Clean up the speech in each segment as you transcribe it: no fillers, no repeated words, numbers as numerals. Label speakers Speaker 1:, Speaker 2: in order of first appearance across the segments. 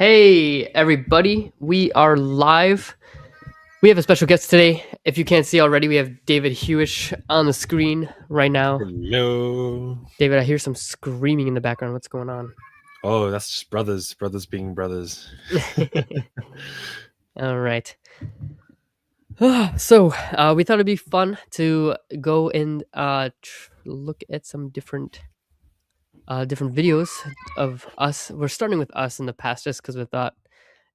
Speaker 1: Hey, everybody. We are live. We have a special guest today. If you can't see already, we have David Hewish on the screen right now.
Speaker 2: Hello.
Speaker 1: David, I hear some screaming in the background. What's going on?
Speaker 2: Oh, that's just brothers being brothers.
Speaker 1: All right. So, we thought it'd be fun to go and look at some different videos of us. We're starting with us in the past just because we thought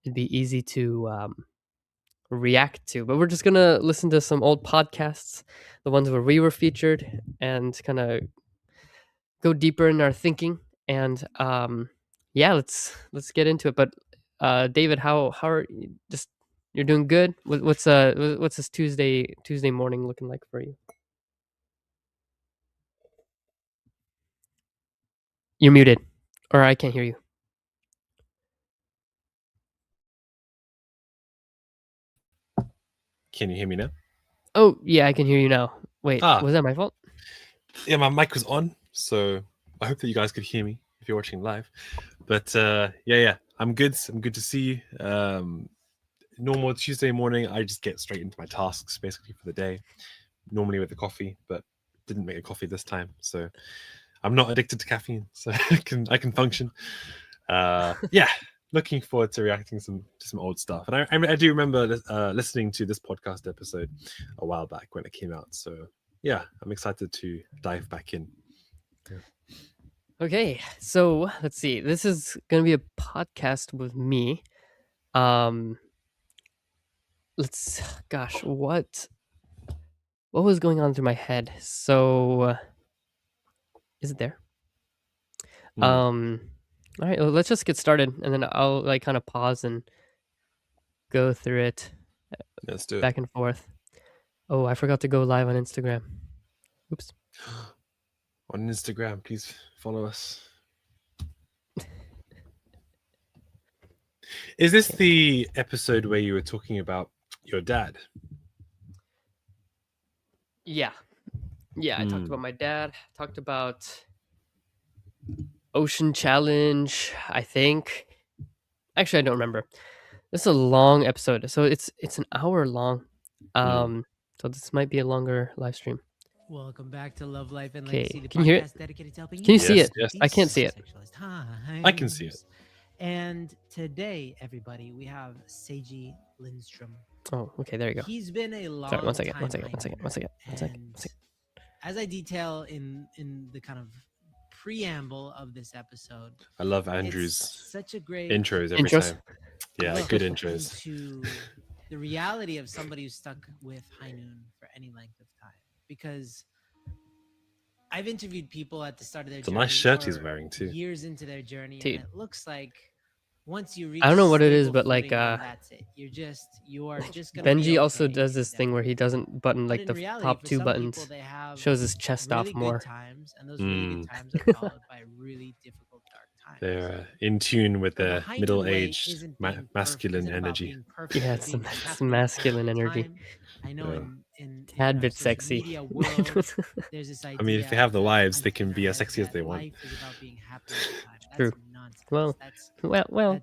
Speaker 1: it'd be easy to react to, but we're just gonna listen to some old podcasts, the ones where we were featured, and kind of go deeper in our thinking. And yeah, let's get into it. But David, how are you? Just you're doing good. What's this Tuesday morning looking like for you? You're muted, or I can't hear you.
Speaker 2: Can you hear me now?
Speaker 1: Oh yeah, I can hear you now. Wait,
Speaker 2: Ah.
Speaker 1: was that my fault?
Speaker 2: Yeah, my mic was on, so I hope that you guys could hear me if you're watching live. But yeah, I'm good. I'm good to see you. Normal Tuesday morning, I just get straight into my tasks basically for the day. Normally with the coffee, but didn't make a coffee this time, so I'm not addicted to caffeine, so I can function. Yeah, looking forward to reacting to some old stuff. And I do remember listening to this podcast episode a while back when it came out. So yeah, I'm excited to dive back in.
Speaker 1: Okay, so let's see. This is gonna be a podcast with me. Um, gosh, what was going on through my head? So, is it there? All right, well, let's just get started, and then I'll like kind of pause and go through it
Speaker 2: Let's do it.
Speaker 1: back and forth. Oh, I forgot to go live on Instagram. Oops.
Speaker 2: On Instagram, please follow us. Is this the episode where you were talking about your dad?
Speaker 1: Yeah. I talked about my dad. Talked about Ocean Challenge. I think. Actually, I don't remember. This is a long episode, so it's an hour long. So this might be a longer live stream.
Speaker 3: Welcome back to Love, Life, and
Speaker 1: Okay,
Speaker 3: Legacy, the
Speaker 1: can you hear it?
Speaker 3: podcast dedicated to helping
Speaker 1: Can you see it?
Speaker 2: Yes.
Speaker 1: I can't see it.
Speaker 2: I can see it.
Speaker 3: And today, everybody, we have Seiji Lindstrom.
Speaker 1: Oh, okay, there you go.
Speaker 3: He's been a long
Speaker 1: Sorry, one
Speaker 3: time.
Speaker 1: second.
Speaker 3: As I detail in the kind of preamble of this episode,
Speaker 2: I love Andrew's
Speaker 3: such a great
Speaker 2: intros every time. Yeah, good intros.
Speaker 3: To the reality of somebody who's stuck with High Noon for any length of time, because I've interviewed people at the start of their journey.
Speaker 2: It's a nice shirt he's wearing too.
Speaker 3: Years into their journey,
Speaker 1: Dude.
Speaker 3: and it looks like once you reach,
Speaker 1: I don't know what it is, but like
Speaker 3: that's it. You are just gonna
Speaker 1: Benji also does this thing where he doesn't button like the top two buttons. Shows his chest
Speaker 3: really
Speaker 1: off more.
Speaker 3: Good times, and those really good times are followed by really difficult dark times.
Speaker 2: They're in tune with their middle-aged masculine energy.
Speaker 1: Yeah, it's masculine energy.
Speaker 3: I know in
Speaker 1: tad bit sexy.
Speaker 3: World, there's this idea,
Speaker 2: I mean, if they have the wives, they can be as sexy as they want.
Speaker 3: Life is about being happy
Speaker 1: True. Well.
Speaker 3: You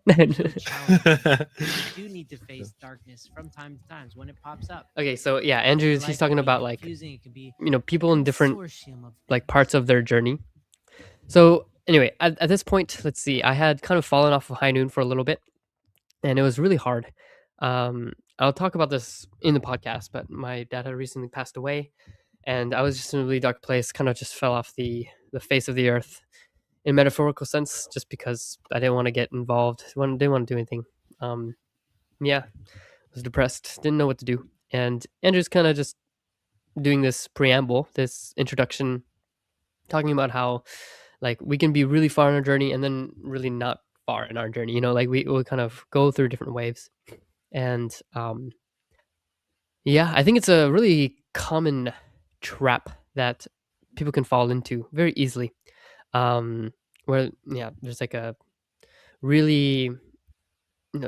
Speaker 3: do need to face darkness from time to time when it pops up.
Speaker 1: Okay, so yeah, Andrew's he's talking about like people in different like parts of their journey. So anyway, at this point, let's see. I had kind of fallen off of High Noon for a little bit, and it was really hard. I'll talk about this in the podcast, but my dad had recently passed away, and I was just in a really dark place. Kind of just fell off the face of the earth, in metaphorical sense, just because I didn't want to get involved. Didn't want to do anything. Yeah, was depressed. Didn't know what to do, and Andrew's kind of just doing this preamble, this introduction, talking about how like we can be really far in our journey and then really not far in our journey. You know, like we'll kind of go through different waves. And yeah, I think it's a really common trap that people can fall into very easily. Where there's like a really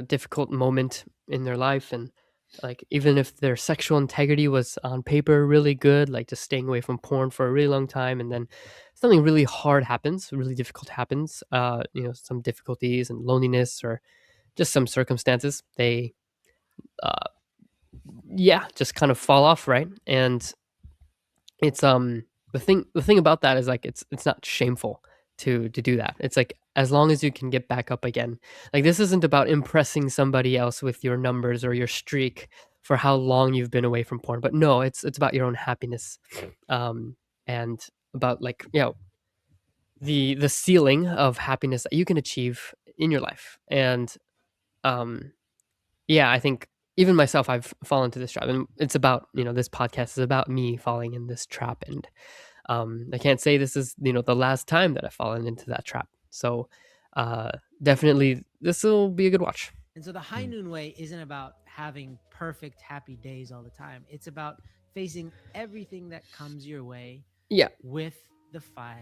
Speaker 1: difficult moment in their life, and like even if their sexual integrity was on paper really good, like just staying away from porn for a really long time, and then something really hard happens, really difficult happens, some difficulties and loneliness or just some circumstances, they just kind of fall off, right? And it's the thing about that is like it's not shameful to do that. It's like as long as you can get back up again. Like this isn't about impressing somebody else with your numbers or your streak for how long you've been away from porn. But no, it's about your own happiness. And about like, the ceiling of happiness that you can achieve in your life. And um I think even myself, I've fallen into this trap, and it's about, this podcast is about me falling in this trap. And I can't say this is, the last time that I've fallen into that trap. So definitely this will be a good watch.
Speaker 3: And so the high noon way isn't about having perfect, happy days all the time. It's about facing everything that comes your way
Speaker 1: Yeah,
Speaker 3: with the 5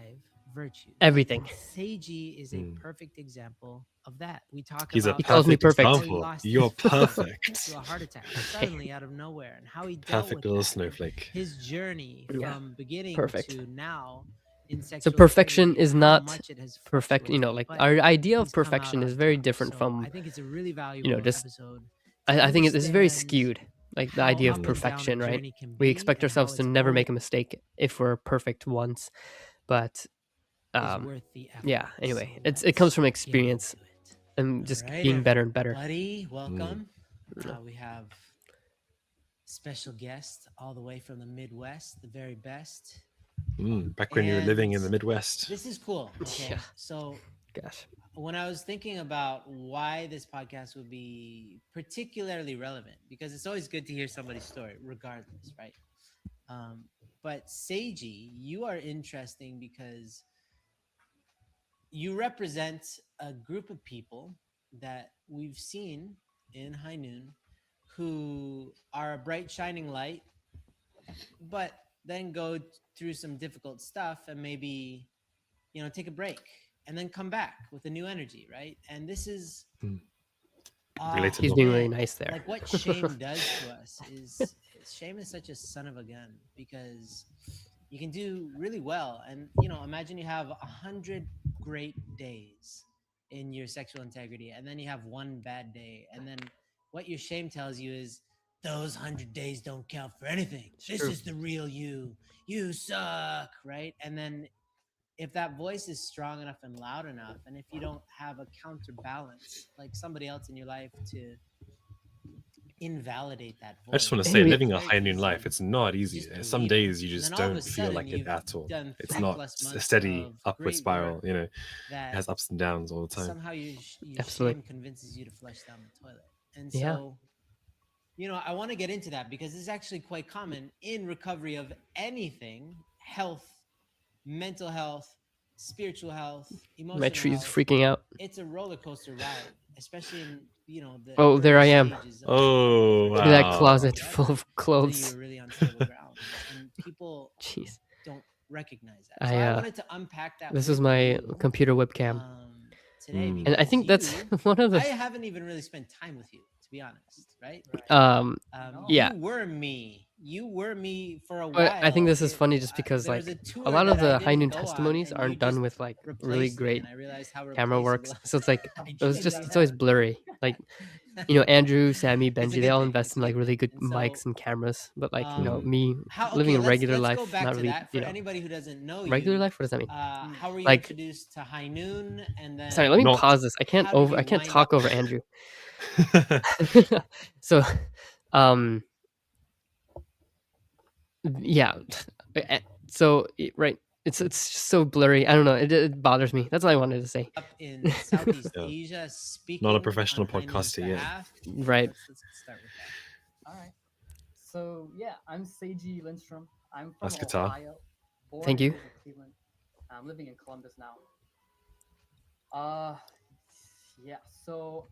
Speaker 3: virtues.
Speaker 1: everything.
Speaker 3: Seiji is a perfect example of that. We talk
Speaker 2: He's a
Speaker 3: about
Speaker 1: He calls me
Speaker 2: perfect
Speaker 1: perfect.
Speaker 3: how he
Speaker 2: example.
Speaker 3: lost
Speaker 2: You're
Speaker 3: his father
Speaker 2: perfect.
Speaker 3: to a heart attack suddenly out of nowhere, and how he dealt
Speaker 2: Perfect
Speaker 3: with
Speaker 2: little
Speaker 3: that.
Speaker 2: snowflake.
Speaker 3: His journey
Speaker 1: Yeah.
Speaker 3: from beginning
Speaker 1: Perfect.
Speaker 3: to now in
Speaker 1: So
Speaker 3: sexual
Speaker 1: perfection
Speaker 3: activity
Speaker 1: is
Speaker 3: and how
Speaker 1: not
Speaker 3: much it has
Speaker 1: perfect.
Speaker 3: fluctuated,
Speaker 1: Like
Speaker 3: but
Speaker 1: our idea of
Speaker 3: he's come out
Speaker 1: perfection is
Speaker 3: on
Speaker 1: very
Speaker 3: top.
Speaker 1: different
Speaker 3: So
Speaker 1: from,
Speaker 3: I think it's a really valuable
Speaker 1: just
Speaker 3: episode.
Speaker 1: I think it's very
Speaker 3: understand
Speaker 1: skewed. Like the
Speaker 3: how
Speaker 1: idea
Speaker 3: up
Speaker 1: of
Speaker 3: and down a
Speaker 1: perfection, right?
Speaker 3: journey can
Speaker 1: We
Speaker 3: be
Speaker 1: expect
Speaker 3: and how
Speaker 1: ourselves to
Speaker 3: it's
Speaker 1: never
Speaker 3: both
Speaker 1: make a mistake if we're perfect once. But
Speaker 3: is worth the effort.
Speaker 1: yeah, anyway,
Speaker 3: So
Speaker 1: it comes from
Speaker 3: let's get
Speaker 1: experience
Speaker 3: into it.
Speaker 1: and just
Speaker 3: All right,
Speaker 1: being better and better.
Speaker 3: Buddy, welcome.
Speaker 1: Yeah.
Speaker 3: We have special guest all the way from the Midwest, the very best.
Speaker 2: Back when you were living in
Speaker 3: And
Speaker 2: the Midwest.
Speaker 3: This is cool. Okay.
Speaker 1: Yeah.
Speaker 3: So
Speaker 1: Gosh.
Speaker 3: when I was thinking about why this podcast would be particularly relevant, because it's always good to hear somebody's story, regardless, right? But Seiji, you are interesting because you represent a group of people that we've seen in High Noon who are a bright, shining light, but then go through some difficult stuff and maybe, take a break and then come back with a new energy, right? And this is
Speaker 2: Relatable.
Speaker 1: He's being really nice there.
Speaker 3: Like what shame does to us is shame is such a son of a gun, because you can do really well, and imagine you have 100 great days in your sexual integrity, and then you have one bad day, and then what your shame tells you is those 100 days don't count for anything. This
Speaker 1: True.
Speaker 3: is the real you. You suck, right? And then if that voice is strong enough and loud enough, and if you don't have a counterbalance, like somebody else in your life to invalidate that voice.
Speaker 2: I just want to say,
Speaker 1: Anyway-
Speaker 2: living a
Speaker 3: Very
Speaker 2: high noon
Speaker 3: easy
Speaker 2: life, it's not easy.
Speaker 3: just to
Speaker 2: Some
Speaker 3: leave
Speaker 2: days
Speaker 3: it.
Speaker 2: you
Speaker 3: And
Speaker 2: just
Speaker 3: then all of a
Speaker 2: don't feel
Speaker 3: sudden
Speaker 2: like it
Speaker 3: you've
Speaker 2: at all.
Speaker 3: done
Speaker 2: It's
Speaker 3: 3+
Speaker 2: not
Speaker 3: months
Speaker 2: a steady
Speaker 3: of
Speaker 2: upward
Speaker 3: great
Speaker 2: spiral.
Speaker 3: work
Speaker 2: It
Speaker 3: that
Speaker 2: has ups and downs all the time.
Speaker 3: somehow your
Speaker 1: Absolutely.
Speaker 3: shame convinces you to flush down the toilet. And
Speaker 1: Yeah.
Speaker 3: so, I want to get into that because this is actually quite common in recovery of anything: health, mental health, spiritual health, emotional
Speaker 1: My tree's
Speaker 3: health.
Speaker 1: freaking out.
Speaker 3: It's a roller coaster ride, especially in the
Speaker 1: Oh, there
Speaker 3: early
Speaker 1: I am.
Speaker 3: stages of
Speaker 2: Oh,
Speaker 3: life.
Speaker 1: Look at that
Speaker 2: wow.
Speaker 1: closet
Speaker 3: Whatever,
Speaker 1: full of
Speaker 3: until
Speaker 1: clothes.
Speaker 3: you're really on stable ground, and people
Speaker 1: Jeez.
Speaker 3: don't recognize that. So
Speaker 1: I,
Speaker 3: I wanted to unpack that.
Speaker 1: This
Speaker 3: with
Speaker 1: is my
Speaker 3: you,
Speaker 1: computer webcam.
Speaker 3: today,
Speaker 2: Mm.
Speaker 1: And I
Speaker 3: because
Speaker 1: think that's
Speaker 3: you-
Speaker 1: one of
Speaker 3: I
Speaker 1: the
Speaker 3: haven't even really spent time with you, to be honest, right?
Speaker 1: yeah.
Speaker 3: You were me. You were me for a
Speaker 1: But
Speaker 3: while.
Speaker 1: I think this is funny just because
Speaker 3: there
Speaker 1: like
Speaker 3: was a tour
Speaker 1: a lot of
Speaker 3: that I
Speaker 1: the high noon
Speaker 3: didn't go on,
Speaker 1: testimonies
Speaker 3: and you
Speaker 1: aren't done
Speaker 3: just
Speaker 1: with like really
Speaker 3: replaced me,
Speaker 1: great
Speaker 3: and I realized how
Speaker 1: camera works.
Speaker 3: replaceable
Speaker 1: So it's like
Speaker 3: I
Speaker 1: it was
Speaker 3: truly
Speaker 1: just it's always
Speaker 3: am.
Speaker 1: blurry. Like Andrew, Sammy,
Speaker 3: It's a
Speaker 1: Benji, they
Speaker 3: good
Speaker 1: all
Speaker 3: thing.
Speaker 1: invest
Speaker 3: It's
Speaker 1: in
Speaker 3: a
Speaker 1: like
Speaker 3: good
Speaker 1: really
Speaker 3: thing.
Speaker 1: good
Speaker 3: And so,
Speaker 1: mics and cameras. But like,
Speaker 3: um,
Speaker 1: me
Speaker 3: How,
Speaker 1: living a
Speaker 3: let's
Speaker 1: regular
Speaker 3: go
Speaker 1: life,
Speaker 3: back
Speaker 1: not
Speaker 3: to
Speaker 1: really,
Speaker 3: that for anybody who doesn't know
Speaker 1: regular
Speaker 3: you.
Speaker 1: life. What does that mean?
Speaker 3: How were you
Speaker 1: Like-
Speaker 3: introduced to High Noon, and then
Speaker 1: Sorry, let me
Speaker 2: Not-
Speaker 1: pause this. I can't
Speaker 3: how did you
Speaker 1: I can't
Speaker 3: wind
Speaker 1: talk
Speaker 3: up-
Speaker 1: over Andrew. So, yeah. So right, it's just so blurry. I don't know. It bothers me. That's all I wanted to say.
Speaker 3: up in Southeast
Speaker 2: Yeah.
Speaker 3: Asia speaking?
Speaker 2: Not a professional
Speaker 3: on High Noon's
Speaker 2: podcaster yet.
Speaker 3: behalf?
Speaker 1: Right.
Speaker 3: Let's start with that.
Speaker 4: All right. So yeah, I'm Seiji Lindstrom. I'm from
Speaker 2: That's guitar.
Speaker 4: Ohio. Born
Speaker 1: Thank
Speaker 4: and
Speaker 1: you.
Speaker 4: raised in Cleveland. I'm living in Columbus now. Yeah. So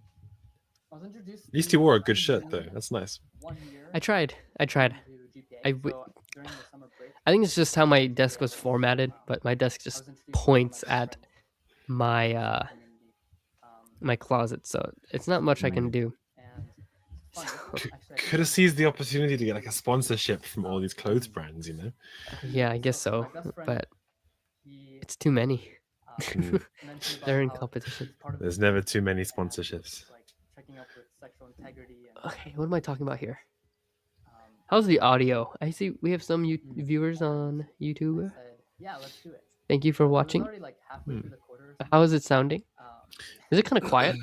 Speaker 4: I was introduced.
Speaker 2: At least
Speaker 4: to
Speaker 2: you wore a good
Speaker 4: High
Speaker 2: shirt
Speaker 4: Noon
Speaker 2: though. That's nice.
Speaker 4: 1 year.
Speaker 1: I tried. I tried.
Speaker 4: into GPA.
Speaker 1: I w-
Speaker 4: So during the summer break,
Speaker 1: I think it's just how my desk was formatted, but my desk
Speaker 4: I was
Speaker 1: just
Speaker 4: introduced to
Speaker 1: points
Speaker 4: my
Speaker 1: at
Speaker 4: friend
Speaker 1: my
Speaker 4: in the community.
Speaker 1: my closet, so it's not much I can do.
Speaker 4: And it's funny. Actually, I
Speaker 2: Could have seized the opportunity to get like a sponsorship from all these clothes brands, you know?
Speaker 1: Yeah, I guess so,
Speaker 4: my best friend,
Speaker 1: but
Speaker 4: he,
Speaker 1: it's too many.
Speaker 4: mentioned about
Speaker 1: They're in
Speaker 4: how
Speaker 1: competition.
Speaker 4: he's part of
Speaker 2: There's
Speaker 4: this
Speaker 2: never
Speaker 4: group
Speaker 2: too many
Speaker 4: and
Speaker 2: sponsorships.
Speaker 4: like, check picking up with sexual integrity and
Speaker 1: Okay, what am I talking about here?
Speaker 4: um,
Speaker 1: How's the audio? I see we have some
Speaker 3: Mm.
Speaker 1: viewers on
Speaker 4: I
Speaker 1: YouTube.
Speaker 4: said, yeah, let's do it.
Speaker 1: Thank you for
Speaker 4: But it was
Speaker 1: watching.
Speaker 4: already like halfway through the quarter or something.
Speaker 1: How is it sounding? Is it kind of quiet?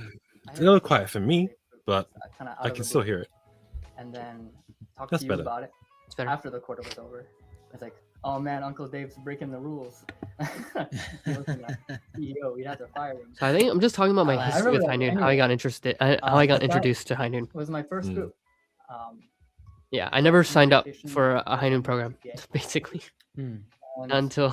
Speaker 4: I
Speaker 2: A
Speaker 4: had
Speaker 2: little
Speaker 4: to
Speaker 2: quiet for me, but
Speaker 4: kind of out
Speaker 2: I
Speaker 4: of
Speaker 2: can
Speaker 4: the
Speaker 2: still
Speaker 4: blue,
Speaker 2: hear it.
Speaker 4: and then talk
Speaker 2: That's
Speaker 4: to you
Speaker 2: better.
Speaker 4: about it
Speaker 1: It's better.
Speaker 4: after the quarter was over. It's like, oh man, Uncle Dave's breaking the rules. He wasn't a CEO. We had to fire him.
Speaker 1: So I think I'm just talking about my
Speaker 3: I
Speaker 1: history with
Speaker 4: remember
Speaker 1: High
Speaker 4: that
Speaker 1: Noon, how I
Speaker 4: anyway.
Speaker 1: got interested, how I got
Speaker 4: But that
Speaker 1: introduced to High Noon.
Speaker 4: was my first
Speaker 2: Mm.
Speaker 4: group.
Speaker 1: Yeah, I never signed up
Speaker 4: communication
Speaker 1: for a High Noon
Speaker 4: and
Speaker 1: program,
Speaker 4: GPA.
Speaker 1: basically,
Speaker 3: Mm.
Speaker 4: And
Speaker 1: until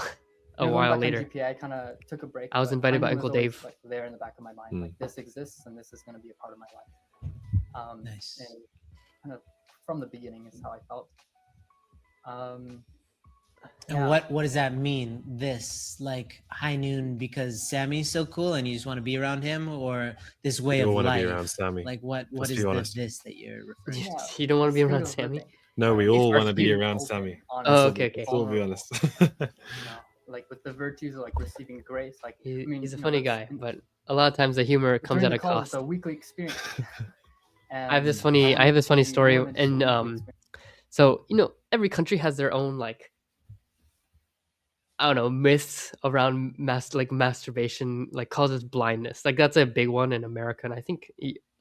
Speaker 1: a
Speaker 4: going
Speaker 1: while
Speaker 4: back on
Speaker 1: later.
Speaker 4: GPA, I kind of took a break.
Speaker 1: I was
Speaker 4: but
Speaker 1: invited by
Speaker 4: High Noon
Speaker 1: Uncle
Speaker 4: was always,
Speaker 1: Dave.
Speaker 4: like, there in the back of my mind, like this exists and this is going to be a part of my life.
Speaker 3: Nice.
Speaker 4: And kind of from the beginning is how I felt.
Speaker 3: And
Speaker 4: Yeah.
Speaker 3: what does that mean? This like High Noon because Sammy's so cool and you just want to be around him, or this way
Speaker 2: We
Speaker 3: of
Speaker 2: all want to
Speaker 3: life?
Speaker 2: be around Sammy.
Speaker 3: Like what
Speaker 2: Let's
Speaker 3: is
Speaker 2: be
Speaker 3: the
Speaker 2: honest.
Speaker 3: this that you're referring to?
Speaker 4: Yeah,
Speaker 1: You don't want to be
Speaker 4: state
Speaker 1: around
Speaker 4: of
Speaker 1: Sammy?
Speaker 4: living.
Speaker 2: No, we
Speaker 4: It's
Speaker 2: all
Speaker 4: our
Speaker 2: want to be
Speaker 4: being
Speaker 2: around
Speaker 4: open,
Speaker 2: Sammy.
Speaker 4: honest,
Speaker 1: Oh,
Speaker 2: Let's
Speaker 1: okay, okay.
Speaker 2: all be
Speaker 4: vulnerable,
Speaker 2: honest.
Speaker 4: you know, like with the virtues of like receiving grace. Like I mean,
Speaker 1: He's a
Speaker 4: you know,
Speaker 1: funny
Speaker 4: that's-
Speaker 1: guy, but a lot of times the humor comes
Speaker 4: during
Speaker 1: at
Speaker 4: the
Speaker 1: a
Speaker 4: call,
Speaker 1: cost.
Speaker 4: it's a weekly experience.
Speaker 1: I have this
Speaker 4: And
Speaker 1: funny
Speaker 4: wanted it to be
Speaker 1: story,
Speaker 4: more than just a
Speaker 1: and
Speaker 4: weekly experience.
Speaker 1: so every country has their own like, I don't know, myths around masturbation, like causes blindness. Like that's a big one in America, and I think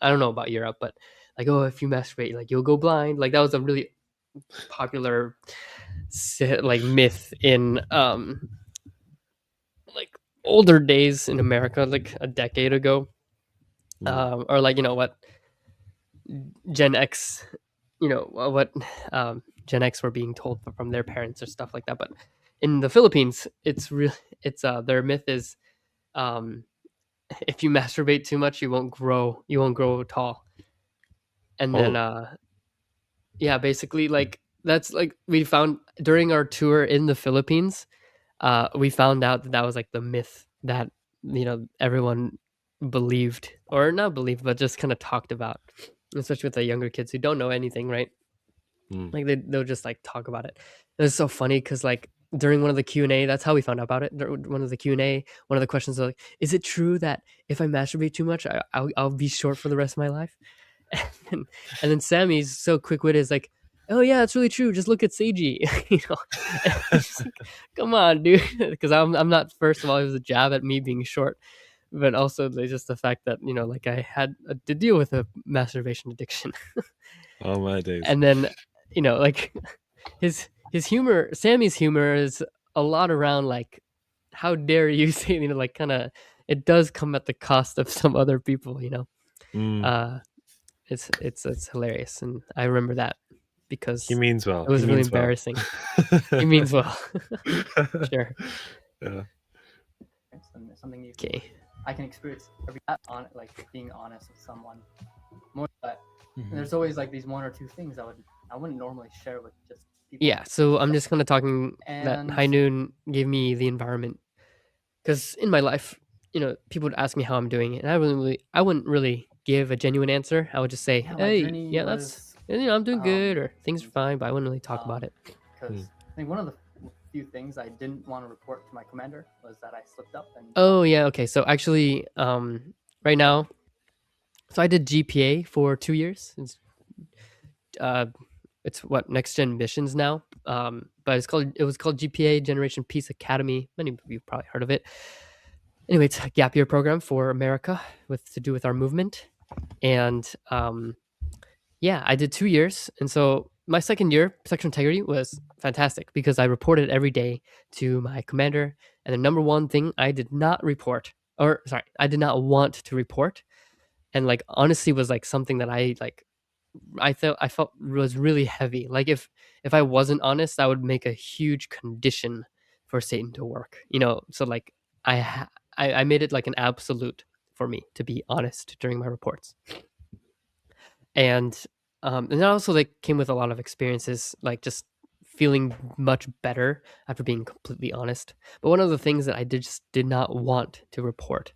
Speaker 1: I don't know about Europe, but like, oh, if you masturbate, like you'll go blind. Like that was a really popular like myth in like older days in America, like a decade ago, or like what Gen X, what Gen X were being told from their parents or stuff like that. But in the Philippines, it's really their myth is um, if you masturbate too much, you won't grow tall. And then yeah, basically like that's like we found during our tour in the Philippines, we found out that was like the myth that everyone believed, or not believed, but just kind of talked about, especially with the younger kids who don't know anything, right? Like they'll just like talk about it. It was so funny because like during one of the Q&A, that's how we found out about it. One of the Q&A, one of the questions was like, is it true that if I masturbate too much, I'll be short for the rest of my life? And then Sammy's so quick-witted is like, oh yeah, it's really true. Just look at Seiji. Like, come on, dude. Because I'm not. First of all, it was a jab at me being short, but also just the fact that like I had to deal with a masturbation addiction.
Speaker 2: Oh my days.
Speaker 1: And then like his humor, Sammy's humor is a lot around like, how dare you say, like kind of, it does come at the cost of some other people. It's hilarious, and I remember that because
Speaker 2: He means well.
Speaker 1: it was
Speaker 2: He
Speaker 1: really
Speaker 2: means well.
Speaker 1: embarrassing. He means well. Sure.
Speaker 2: Yeah.
Speaker 4: And something you
Speaker 1: Okay.
Speaker 4: I can experience every on like being honest with someone more, but
Speaker 3: Mhm.
Speaker 4: there's always like these one or two things I wouldn't normally share with just people.
Speaker 1: Yeah, so I'm just kind of talking that
Speaker 4: And-
Speaker 1: High Noon gave me the environment, because in my life, people would ask me how I'm doing, and I wouldn't really give a genuine answer. I would just say,
Speaker 4: Yeah, my
Speaker 1: hey,
Speaker 4: journey
Speaker 1: yeah, that's,
Speaker 4: was,
Speaker 1: I'm doing good, or things are fine, but I wouldn't really talk about it.
Speaker 4: because I think one of the few things I didn't want to report to my commander was that I slipped up and
Speaker 1: Oh yeah, okay. So actually, right now, so I did GPA for 2 years. It's what, next gen missions now. But it was called GPA, Generation Peace Academy. Many of you probably heard of it. Anyway, it's a gap year program for America to do with our movement. And yeah, I did 2 years. And so my second year, sexual integrity, was fantastic because I reported every day to my commander. And the number one thing I did not report, or sorry, I did not want to report, and like honestly was like something that I felt was really heavy. Like if I wasn't honest, that would make a huge condition for Satan to work. So like I made it like an absolute for me to be honest during my reports. And that also like came with a lot of experiences, like just feeling much better after being completely honest. But one of the things that I just did not want to report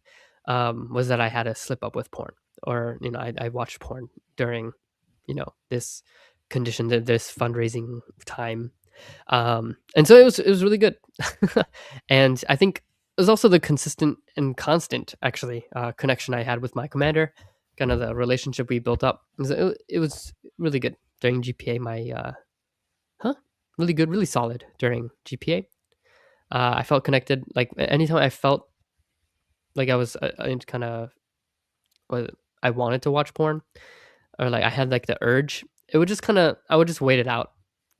Speaker 1: was that I had a slip up with porn, or I watched porn during this condition, this fundraising time. And so it was really good. And I think it was also the consistent and constant actually connection I had with my commander, kind of the relationship we built up. It was really good during GPA. My really good, really solid during GPA. I felt connected. Like anytime I felt like I was kind of, I wanted to watch porn, or like I had like the urge, it would just kind of, I would just wait it out,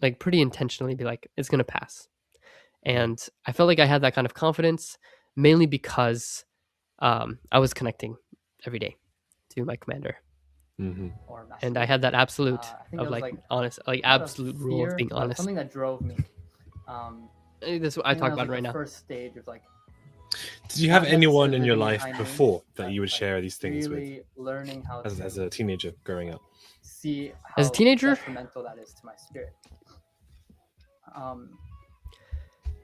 Speaker 1: like pretty intentionally, be like, it's gonna pass. And I felt like I had that kind of confidence mainly because I was connecting every day to my commander,
Speaker 4: or
Speaker 1: and I
Speaker 4: masturbate.
Speaker 1: had that absolute
Speaker 4: I think
Speaker 1: of
Speaker 4: it was
Speaker 1: like
Speaker 4: like
Speaker 1: honest, like
Speaker 4: not a
Speaker 1: absolute rule of
Speaker 4: fear,
Speaker 1: being
Speaker 4: but
Speaker 1: honest.
Speaker 4: something that drove me. Um,
Speaker 1: This I
Speaker 4: I think
Speaker 1: talk
Speaker 4: that was
Speaker 1: about it
Speaker 4: like
Speaker 1: right
Speaker 4: the
Speaker 1: now.
Speaker 4: first stage of like
Speaker 2: Did you have
Speaker 4: not
Speaker 2: anyone
Speaker 4: necessarily
Speaker 2: in your
Speaker 4: living in
Speaker 2: life
Speaker 4: high noon,
Speaker 2: before that
Speaker 4: but
Speaker 2: you would
Speaker 4: like
Speaker 2: share these things with
Speaker 4: really learning how
Speaker 2: as
Speaker 4: to
Speaker 2: a teenager growing up?
Speaker 4: see
Speaker 1: As a
Speaker 4: how
Speaker 1: teenager,
Speaker 4: detrimental that is to my spirit.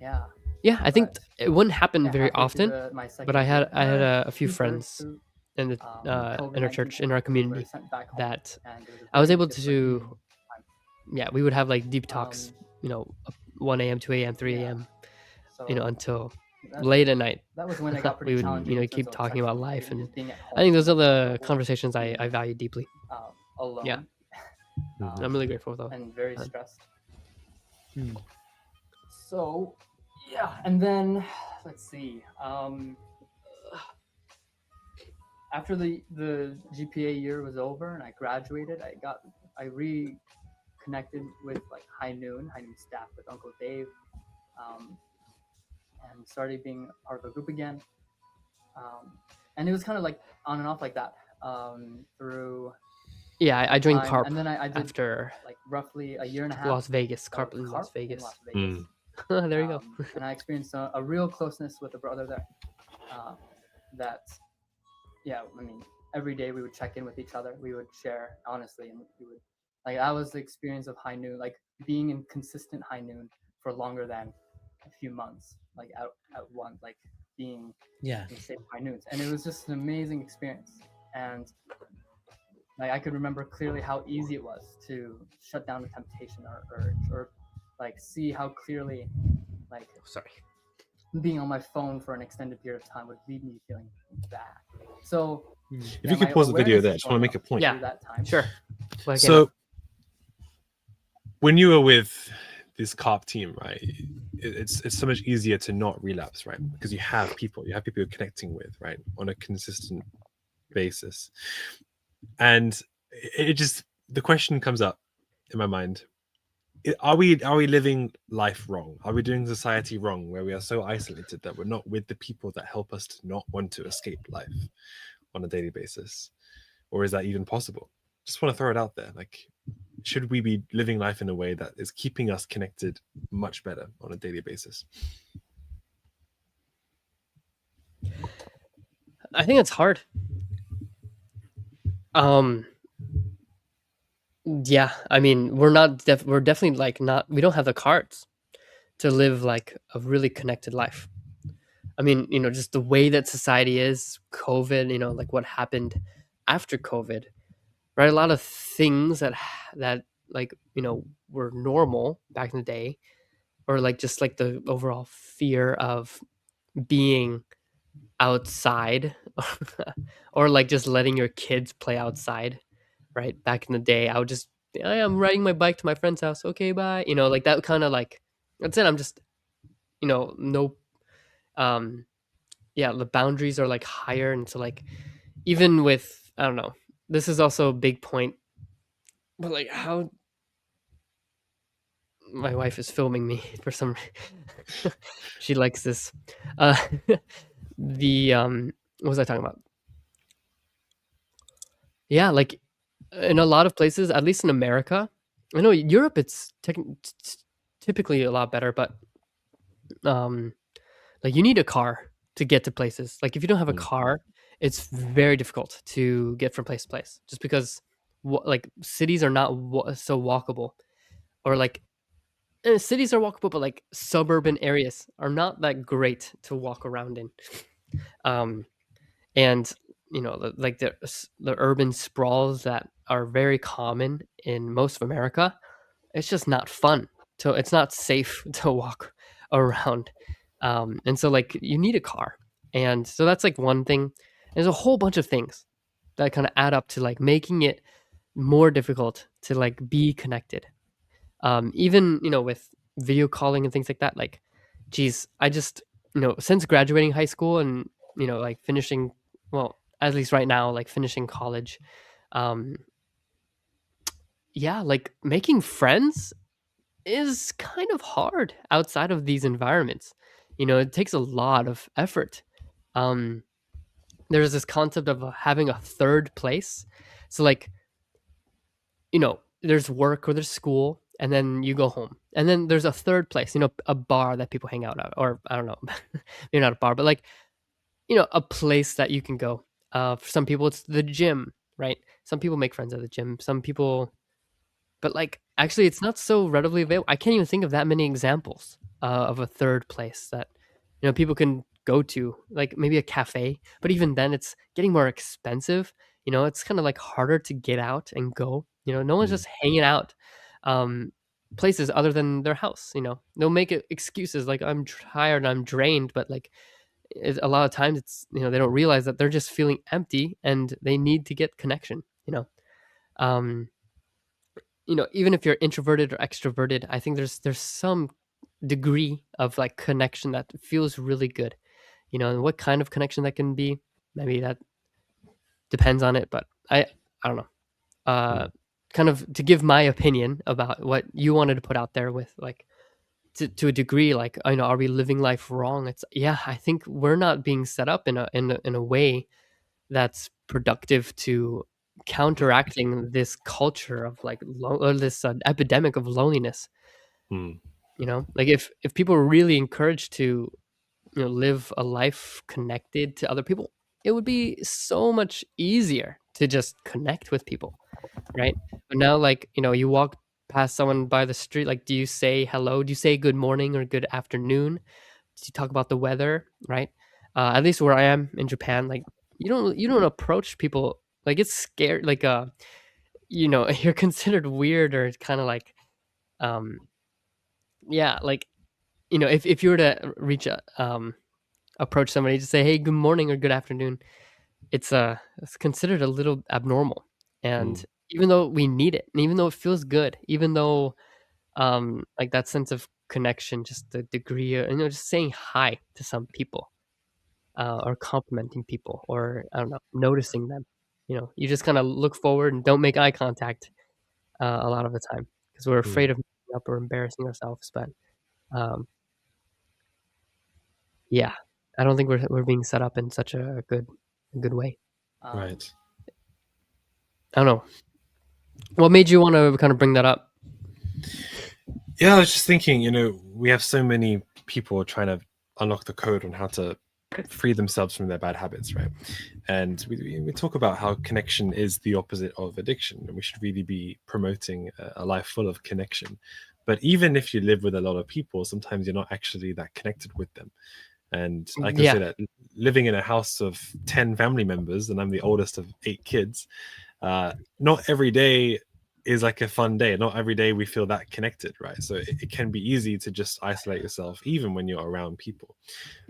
Speaker 4: Yeah,
Speaker 1: yeah, I think
Speaker 4: but
Speaker 1: it wouldn't happen
Speaker 4: yeah,
Speaker 1: very
Speaker 4: halfway through
Speaker 1: often,
Speaker 4: my
Speaker 1: but
Speaker 4: second
Speaker 1: I
Speaker 4: year,
Speaker 1: had
Speaker 4: or
Speaker 1: a few
Speaker 4: 2/3
Speaker 1: friends
Speaker 4: through
Speaker 1: in the in our
Speaker 4: COVID-19
Speaker 1: church, in our
Speaker 4: we were
Speaker 1: community,
Speaker 4: sent back home,
Speaker 1: that
Speaker 4: and it was a
Speaker 1: I was
Speaker 4: very
Speaker 1: able
Speaker 4: different
Speaker 1: to,
Speaker 4: time.
Speaker 1: yeah, we would have like deep talks,
Speaker 4: Um,
Speaker 1: 1 a.m., 2 a.m., 3
Speaker 4: yeah,
Speaker 1: a.m.,
Speaker 4: so
Speaker 1: until
Speaker 4: that
Speaker 1: late at night.
Speaker 4: that was when it got pretty
Speaker 1: We would,
Speaker 4: challenging in terms
Speaker 1: keep
Speaker 4: of like
Speaker 1: talking about
Speaker 4: sexual
Speaker 1: life,
Speaker 4: activity,
Speaker 1: and
Speaker 4: just being at
Speaker 1: I
Speaker 4: home
Speaker 1: think
Speaker 4: so
Speaker 1: those are
Speaker 4: much
Speaker 1: the
Speaker 4: or
Speaker 1: conversations I
Speaker 4: being
Speaker 1: value deeply.
Speaker 4: alone.
Speaker 1: Yeah,
Speaker 2: Mhm.
Speaker 1: I'm really grateful though.
Speaker 4: And very
Speaker 1: Um,
Speaker 4: stressed. So yeah, and then let's see. After the GPA year was over and I graduated, I reconnected with like High Noon staff, with Uncle Dave, um, and started being part of a group again. And it was kind of like on and off like that through
Speaker 1: Yeah, I joined
Speaker 4: time.
Speaker 1: Carp
Speaker 4: And then I did
Speaker 1: after
Speaker 4: like roughly a year and a half
Speaker 1: Las Vegas.
Speaker 4: of
Speaker 1: Carp in Las
Speaker 4: in
Speaker 1: Vegas.
Speaker 4: Las Vegas.
Speaker 1: There you go.
Speaker 4: And I experienced a real closeness with a brother there. That, yeah, I mean, every day we would check in with each other. We would share honestly, and we would like that was the experience of High Noon, like being in consistent High Noon for longer than a few months, like at one, like being in the same High Noons, and it was just an amazing experience. And like I could remember clearly how easy it was to shut down the temptation or urge, or like see how clearly like
Speaker 1: Sorry.
Speaker 4: being on my phone for an extended period of time would leave me feeling bad. So
Speaker 2: If you could pause the video there, I just want to make a point.
Speaker 1: Yeah,
Speaker 4: that time.
Speaker 1: sure. Well,
Speaker 2: So when you were with this Carp team, right, it's so much easier to not relapse, right? Because you have people you're connecting with, right, on a consistent basis. And it just, the question comes up in my mind: are we living life wrong? Are we doing society wrong, where we are so isolated that we're not with the people that help us to not want to escape life on a daily basis? Or is that even possible? Just want to throw it out there. Like, should we be living life in a way that is keeping us connected much better on a daily basis?
Speaker 1: I think it's hard. Yeah, I mean, we're definitely like not, we don't have the cards to live like a really connected life. I mean, just the way that society is, COVID, like what happened after COVID, right? A lot of things that like, were normal back in the day, or like just like the overall fear of being outside or like just letting your kids play outside, right? Back in the day, I would just, I'm riding my bike to my friend's house. Okay, bye. Like that kind of like, that's it. I'm just, no, yeah, the boundaries are like higher. And so like, even with, I don't know, this is also a big point, but like how my wife is filming me for some she likes this. Uh, the, what was I talking about? Yeah, like in a lot of places, at least in America, I know Europe, it's typically a lot better, but um, like you need a car to get to places. Like if you don't have a car, it's very difficult to get from place to place, just because like cities are not so walkable, or like cities are walkable, but like suburban areas are not that great to walk around in. And like the urban sprawls that are very common in most of America, it's just not fun. So it's not safe to walk around. And so like you need a car. And so that's like one thing. There's a whole bunch of things that kind of add up to like making it more difficult to like be connected. Even with video calling and things like that. Like, geez, I just since graduating high school and like finishing, well, at least right now, like finishing college, um, yeah, like making friends is kind of hard outside of these environments. It takes a lot of effort. Um, there's this concept of having a third place. So like, there's work or there's school, and then you go home. And then there's a third place, a bar that people hang out at, or I don't know, maybe not a bar, but like, a place that you can go. For some people, it's the gym, right? Some people make friends at the gym. Some people, but like, actually, it's not so readily available. I can't even think of that many examples of a third place that people can go to, like maybe a cafe. But even then, it's getting more expensive. It's kind of like harder to get out and go. No one's
Speaker 2: Mm.
Speaker 1: just hanging out places other than their house. They'll make excuses like I'm tired, I'm drained, but like a lot of times it's they don't realize that they're just feeling empty and they need to get connection. Um, even if you're introverted or extroverted, I think there's some degree of like connection that feels really good. And what kind of connection that can be, maybe that depends on it. But I don't know. Uh,
Speaker 2: Mm.
Speaker 1: kind of to give my opinion about what you wanted to put out there with like to a degree, like are we living life wrong? It's yeah, I think we're not being set up in a way that's productive to counteracting this culture of like or this epidemic of loneliness.
Speaker 2: Mm.
Speaker 1: Like if people were really encouraged to live a life connected to other people, it would be so much easier to just connect with people, right? But now, like you walk past someone by the street, like do you say hello? Do you say good morning or good afternoon? Do you talk about the weather, right? At least where I am in Japan, like you don't approach people, like it's scary, like you're considered weird, or it's kind of like um yeah, like if you were to reach a approach somebody to say hey good morning or good afternoon, it's considered a little abnormal. And
Speaker 2: Mm.
Speaker 1: even though we need it, and even though it feels good, even though like that sense of connection, just the degree of, just saying hi to some people, or complimenting people, or I don't know, noticing them, you just kind of look forward and don't make eye contact a lot of the time because we're
Speaker 2: Mm.
Speaker 1: afraid of messing up or embarrassing ourselves. But um yeah, I don't think we're being set up in such a good way.
Speaker 4: Um,
Speaker 2: Right.
Speaker 1: I don't know. What made you want to kind of bring that up?
Speaker 2: Yeah, I was just thinking, we have so many people trying to unlock the code on how to free themselves from their bad habits, right? And we talk about how connection is the opposite of addiction, and we should really be promoting a life full of connection. But even if you live with a lot of people, sometimes you're not actually that connected with them. And I can say
Speaker 1: Yeah,
Speaker 2: that living in a house of 10 family members, and I'm the oldest of 8 kids, not every day is like a fun day. Not every day we feel that connected, right? So it can be easy to just isolate yourself, even when you're around people.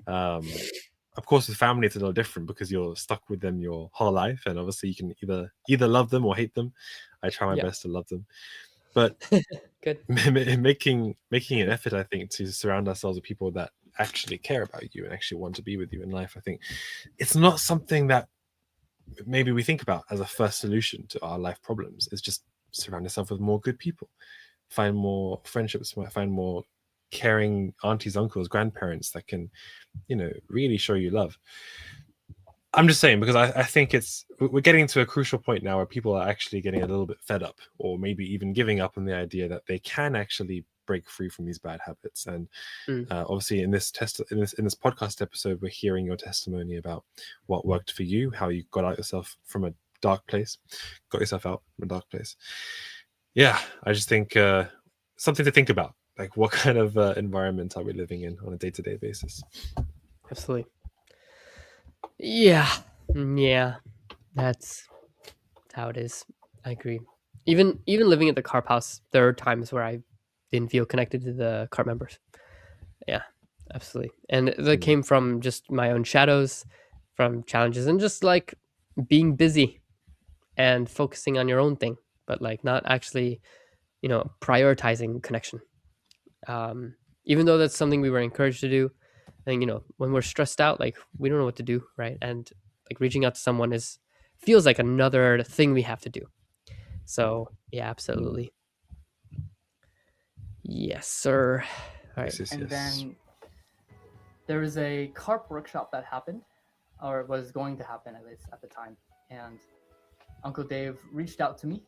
Speaker 2: Of course, with family, it's a little different because you're stuck with them your whole life, and obviously, you can either love them or hate them. I try my
Speaker 1: yeah,
Speaker 2: best to love them, but
Speaker 1: good.
Speaker 2: making an effort, I think, to surround ourselves with people that actually care about you and actually want to be with you in life. I think it's not something that maybe we think about as a first solution to our life problems. Is just surround yourself with more good people, find more friendships, find more caring aunties, uncles, grandparents that can really show you love. I'm just saying, because I think we're getting to a crucial point now where people are actually getting a little bit fed up, or maybe even giving up on the idea that they can actually break free from these bad habits. And
Speaker 1: Mm,
Speaker 2: obviously, in this podcast episode, we're hearing your testimony about what worked for you, how you got out yourself from a dark place, got yourself out from a dark place. Yeah, I just think something to think about. Like, what kind of environment are we living in on a day-to-day basis?
Speaker 1: absolutely. Yeah, yeah, that's how it is. I agree. Even living at the carp house, there are times where I didn't feel connected to the cart members. Yeah, absolutely. And that
Speaker 2: Mm.
Speaker 1: came from just my own shadows, from challenges, and just like being busy. and focusing on your own thing, but like not actually, prioritizing connection. Even though that's something we were encouraged to do, and when we're stressed out, like we don't know what to do, right? And like reaching out to someone feels like another thing we have to do. So yeah, absolutely. Yes, sir. All right.
Speaker 2: Yes,
Speaker 4: And
Speaker 2: yes.
Speaker 4: then there was a carp workshop that happened, or was going to happen at least at the time. And Uncle Dave reached out to me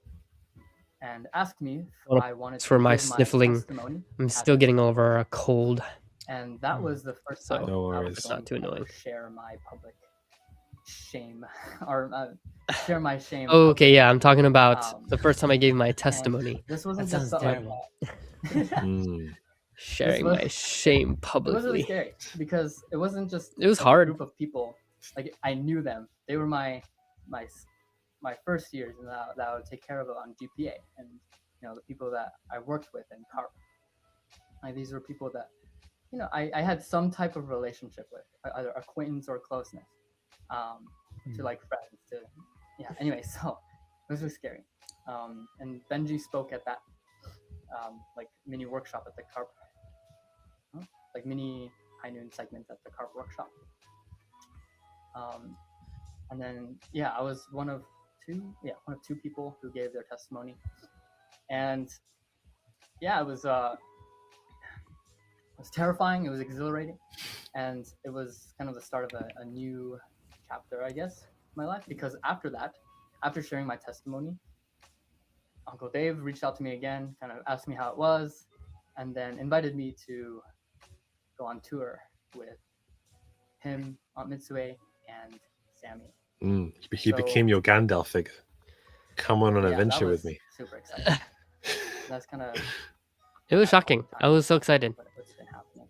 Speaker 4: and asked me if I wanted
Speaker 1: for
Speaker 4: to
Speaker 1: my
Speaker 4: give
Speaker 1: sniffling.
Speaker 4: my testimony.
Speaker 1: I'm still getting over a cold.
Speaker 4: And that was the first
Speaker 1: So,
Speaker 4: time
Speaker 2: no
Speaker 4: I
Speaker 2: worries.
Speaker 4: was
Speaker 1: It's not too
Speaker 4: going to
Speaker 1: annoying.
Speaker 4: share my public shame, or share my shame.
Speaker 1: Oh, okay, yeah, I'm talking about
Speaker 4: Um,
Speaker 1: the first time I gave my testimony.
Speaker 4: This wasn't
Speaker 3: That
Speaker 4: just
Speaker 3: sounds
Speaker 4: like
Speaker 3: terrible.
Speaker 1: Sharing
Speaker 4: was-
Speaker 1: my shame
Speaker 4: it was really
Speaker 1: publicly.
Speaker 4: scary because it wasn't just
Speaker 1: It was
Speaker 4: like
Speaker 1: hard.
Speaker 4: a group of people. Like I knew them. They were my first years, and that I would take care of on GPA, and the people that I worked with in CARP. Like these were people that I had some type of relationship with, either acquaintance or closeness, to like friends. Anyway, so it was really scary. And Benji spoke at that like mini workshop at the CARP, like mini high noon segment at the CARP workshop. And then I was one of two people who gave their testimony, and it was terrifying. It was exhilarating, and it was kind of the start of a new chapter, I guess, in my life. Because after that, after sharing my testimony, Uncle Dave reached out to me again, kind of asked me how it was, and then invited me to go on tour with him, Aunt Mitsue, and Sammy.
Speaker 2: He became your Gandalf figure. Come on an adventure with me.
Speaker 4: Super exciting. That's kind of.
Speaker 1: It was shocking. I was so excited.
Speaker 4: What's been happening?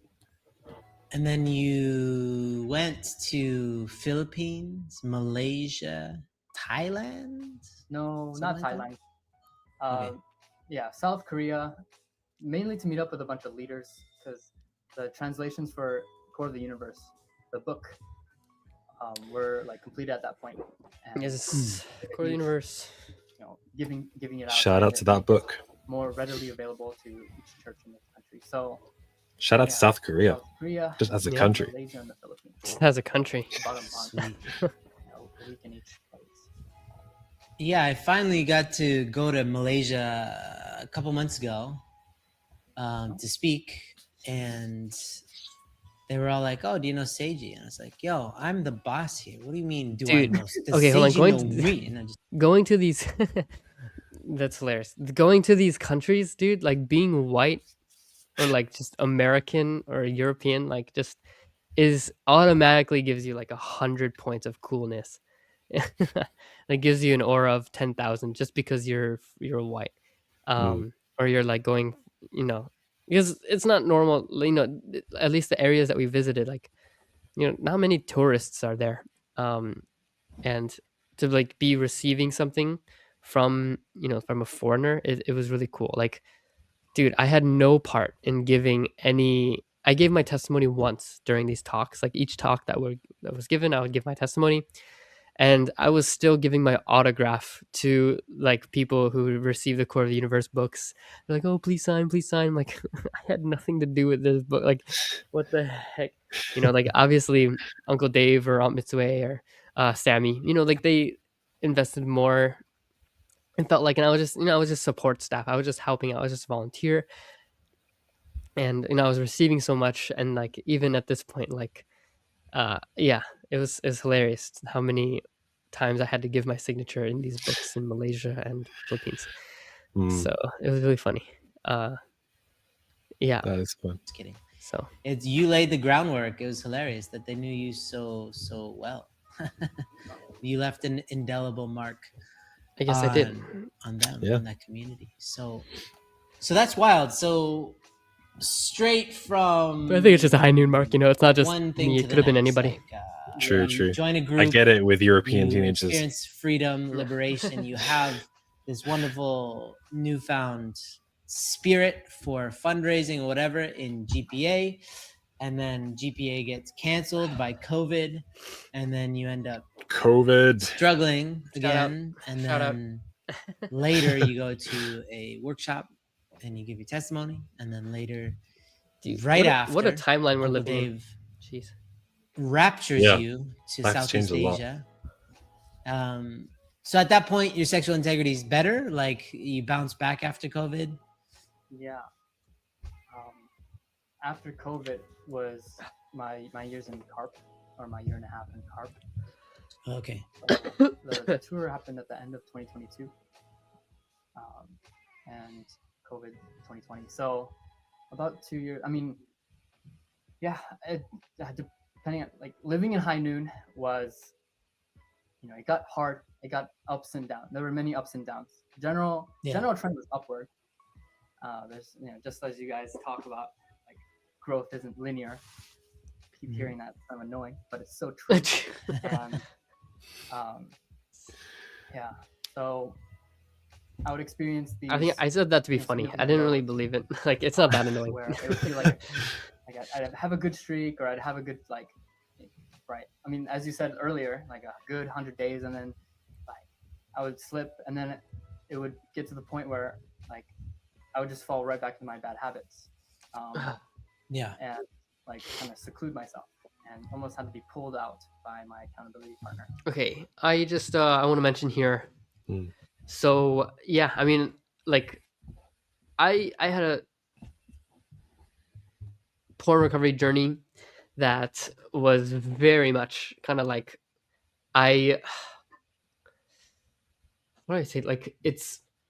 Speaker 3: And then you went to Philippines, Malaysia, Thailand?
Speaker 4: No,
Speaker 3: Something
Speaker 4: not
Speaker 3: like that?
Speaker 4: Thailand.
Speaker 3: Okay.
Speaker 4: South Korea, mainly to meet up with a bunch of leaders, because the translations for Core of the Universe, the book, were like completed at that point. And
Speaker 1: Yes, Core of the Universe.
Speaker 4: Giving it out.
Speaker 2: Shout out to that book.
Speaker 4: More readily available to each church in this country. So
Speaker 2: shout out to South Korea,
Speaker 4: South Korea,
Speaker 2: just as a
Speaker 1: Yeah.
Speaker 2: country.
Speaker 4: Malaysia, and the Philippines.
Speaker 1: Just as a country.
Speaker 4: About a month. A week in each place.
Speaker 3: Yeah, I finally got to go to Malaysia a couple months ago to speak, and they were all like, "Oh, do you know Seiji?" And I was like, "Yo, I'm the boss here. What do you mean? Do
Speaker 1: Dude,
Speaker 3: I know? Does
Speaker 1: okay, hold on,
Speaker 3: Seiji
Speaker 1: going
Speaker 3: know
Speaker 1: to-
Speaker 3: me?" And I just
Speaker 1: Going to these that's hilarious. Going to these countries, dude, like being white or like just American or European, like just is automatically gives you like 100 points of coolness. It gives you an aura of 10,000 just because you're white. Or you're like going, because it's not normal, at least the areas that we visited, like, not many tourists are there. And to like be receiving something from a foreigner, it was really cool. Like, dude, I had no part in giving any. I gave my testimony once during these talks. Like each talk that was given, I would give my testimony, and I was still giving my autograph to like people who received the Core of the Universe books. They're like, "Oh, please sign, please sign." I'm like, I had nothing to do with this book. Like, what the heck? Like obviously Uncle Dave or Aunt Mitsue or Sammy, like they invested more. It felt like, and I was just support staff. I was just helping out. I was just a volunteer, and I was receiving so much. And like even at this point, like, it was hilarious how many times I had to give my signature in these books in Malaysia and Philippines. So it was really funny. Yeah.
Speaker 2: That is fun.
Speaker 3: just kidding.
Speaker 1: So
Speaker 3: You laid the groundwork. It was hilarious that they knew you so well. You left an indelible mark.
Speaker 1: I guess I did.
Speaker 3: On them,
Speaker 2: Yeah.
Speaker 3: in that community. So that's wild. So straight from.
Speaker 1: But I think it's just a high noon mark. It's not just
Speaker 3: one thing
Speaker 1: me.
Speaker 3: to
Speaker 1: It
Speaker 3: the
Speaker 1: could have been
Speaker 3: next,
Speaker 1: anybody.
Speaker 3: like,
Speaker 2: True,
Speaker 3: you
Speaker 2: true.
Speaker 3: Join a group.
Speaker 2: I get it with European
Speaker 3: you
Speaker 2: teenagers.
Speaker 3: experience freedom, liberation. You have this wonderful newfound spirit for fundraising or whatever in GPA. and then GPA gets canceled by COVID, and then you end up
Speaker 2: COVID.
Speaker 3: struggling
Speaker 1: Shout out.
Speaker 3: again, and
Speaker 1: Shout out.
Speaker 3: then later you go to a workshop and you give your testimony, and then later,
Speaker 1: Dude,
Speaker 3: right
Speaker 1: what a
Speaker 3: after,
Speaker 1: timeline we're
Speaker 3: Uncle
Speaker 1: living in.
Speaker 3: Dave
Speaker 1: Jeez.
Speaker 3: raptures
Speaker 2: Yeah.
Speaker 3: you to
Speaker 2: Life's
Speaker 3: Southeast
Speaker 2: changed a lot.
Speaker 3: Asia. So at that point, your sexual integrity is better. Like you bounce back after COVID.
Speaker 4: Yeah. After COVID was my years in carp, or my year and a half in carp.
Speaker 3: Okay.
Speaker 4: The tour happened at the end of 2022, and COVID 2020. So about 2 years. I mean, yeah, depending on, like, living in High Noon was, it got hard. It got ups and downs. There were many ups and downs. General trend was upward. There's, just as you guys talk about, like, growth isn't linear. Keep hearing that. It's kind of annoying, but it's so true. And yeah, so I would experience these.
Speaker 1: I think I said that to be funny. I didn't really believe it. Like, it's not that annoying.
Speaker 4: Where it would feel like I'd have a good streak, or I'd have a good, like, right. I mean, as you said earlier, like a good 100 days, and then like I would slip, and then it would get to the point where, like, I would just fall right back into my bad habits.
Speaker 3: Yeah.
Speaker 4: And like kind of seclude myself, and almost had to be pulled out by my accountability partner.
Speaker 1: Okay, I just I want to mention here.
Speaker 2: Mm.
Speaker 1: So yeah, I mean, like, I had a porn recovery journey that was very much kind of like what do I say? Like,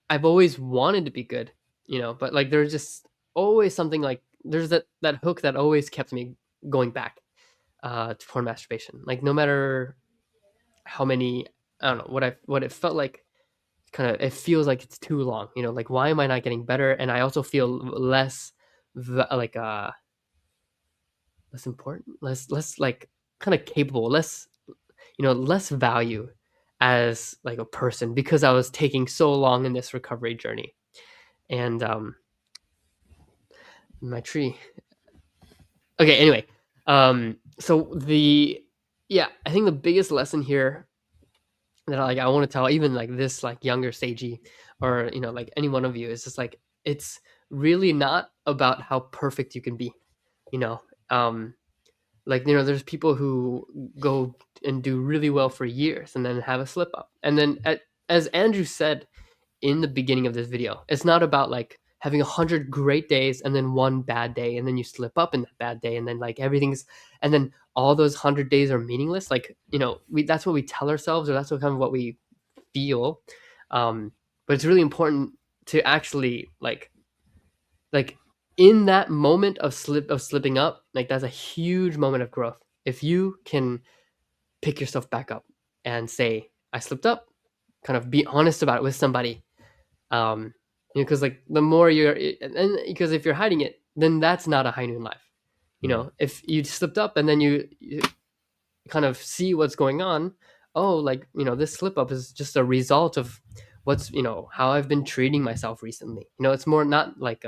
Speaker 1: I've always wanted to be good, but like there's just always something, like there's that hook that always kept me going back to porn masturbation. Like, no matter how many, I don't know what it felt like. Kind of, it feels like it's too long. Like, why am I not getting better? And I also feel less less important, less like kind of capable, less less value as like a person, because I was taking so long in this recovery journey. And my tree. Okay, anyway, so I think the biggest lesson here that I want to tell, even like this, like, younger Seiji, or like any one of you, is just like, it's really not about how perfect you can be. Like, there's people who go and do really well for years and then have a slip up, and then as Andrew said in the beginning of this video, it's not about like having 100 great days and then one bad day, and then you slip up in that bad day, and then like and then all those 100 days are meaningless. Like, that's what we tell ourselves, or that's what we feel. But it's really important to actually like in that moment of slipping up, like, that's a huge moment of growth. If you can pick yourself back up and say, I slipped up, kind of be honest about it with somebody. Because like the more and because if you're hiding it, then that's not a High Noon life. If you slipped up and then you kind of see what's going on, like, this slip up is just a result of what's, how I've been treating myself recently. It's more not like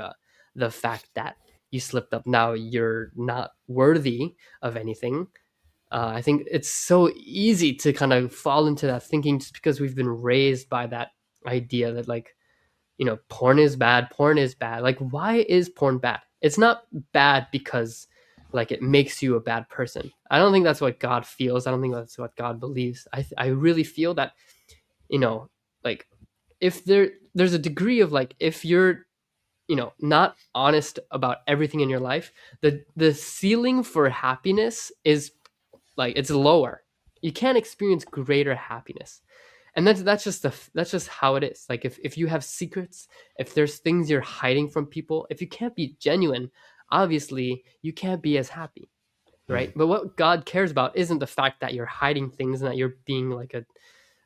Speaker 1: the fact that you slipped up, now you're not worthy of anything. I think it's so easy to kind of fall into that thinking, just because we've been raised by that idea that, like, porn is bad. Like, why is porn bad? It's not bad because, like, it makes you a bad person. I don't think that's what God feels. I don't think that's what God believes. I really feel that, like, if there's a degree of, like, if you're, not honest about everything in your life, the ceiling for happiness is, like, it's lower. You can't experience greater happiness. And that's just how it is. Like, if you have secrets, if there's things you're hiding from people, if you can't be genuine, obviously you can't be as happy, right? But what God cares about isn't the fact that you're hiding things and that you're being like I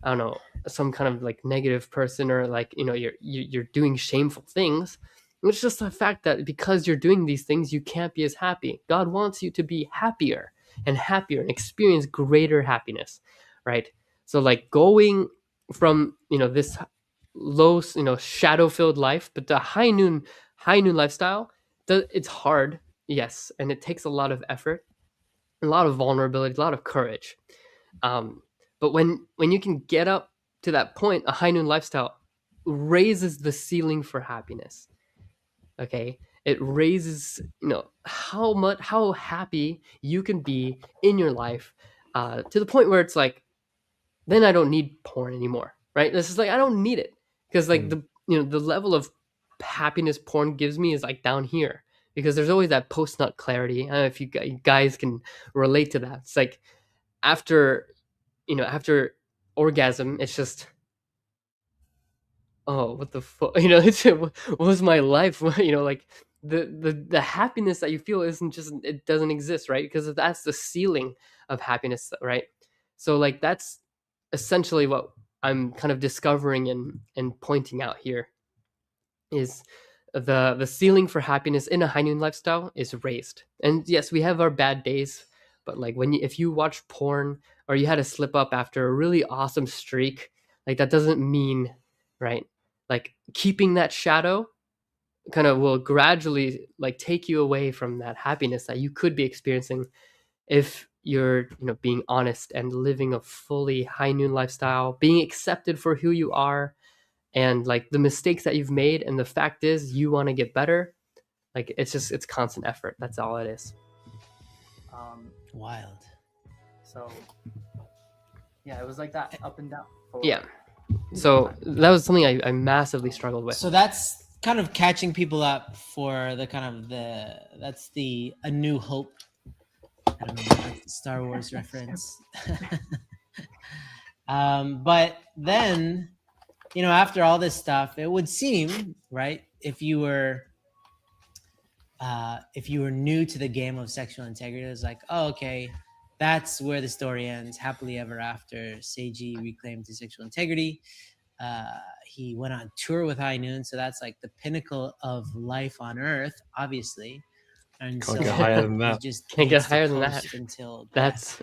Speaker 1: don't know, some kind of like negative person, or like, you're doing shameful things. It's just the fact that because you're doing these things, you can't be as happy. God wants you to be happier and experience greater happiness, right? So, like, going from, this low, shadow filled life, but the high noon lifestyle, it's hard. yes, and it takes a lot of effort, a lot of vulnerability, a lot of courage. But when you can get up to that point, a high noon lifestyle raises the ceiling for happiness. Okay, it raises, how happy you can be in your life, to the point where it's like, then I don't need porn anymore, right? This is like, I don't need it, because like the level of happiness porn gives me is like down here, because there's always that post nut clarity. I don't know if you guys can relate to that. It's like after after orgasm, it's just, oh, what the fuck, what was my life? Like the happiness that you feel isn't just, it doesn't exist, right? Because that's the ceiling of happiness, right? So like that's essentially what I'm kind of discovering and pointing out here, is the ceiling for happiness in a high noon lifestyle is raised. And yes, we have our bad days, but like if you watch porn, or you had a slip up after a really awesome streak, like that doesn't mean, right? Like keeping that shadow kind of will gradually like take you away from that happiness that you could be experiencing if you're being honest and living a fully high noon lifestyle, being accepted for who you are, and like the mistakes that you've made, and the fact is you want to get better. Like it's constant effort. That's all it is.
Speaker 3: Wild.
Speaker 4: So yeah, it was like that, up and down.
Speaker 1: Yeah. So that was something I massively struggled with.
Speaker 3: So that's kind of catching people up for the kind of that's the A New Hope. I don't know, that's the Star Wars reference. But then, after all this stuff, it would seem, right, if you were new to the game of sexual integrity, it's like, oh, okay, that's where the story ends. Happily ever after, Seiji reclaimed his sexual integrity. He went on tour with High Noon, so that's like the pinnacle of life on Earth, obviously. And
Speaker 2: Can't
Speaker 3: so
Speaker 2: get higher than that.
Speaker 3: Just
Speaker 1: Can't get
Speaker 3: needs to
Speaker 1: higher than that.
Speaker 3: coast until death.
Speaker 1: That's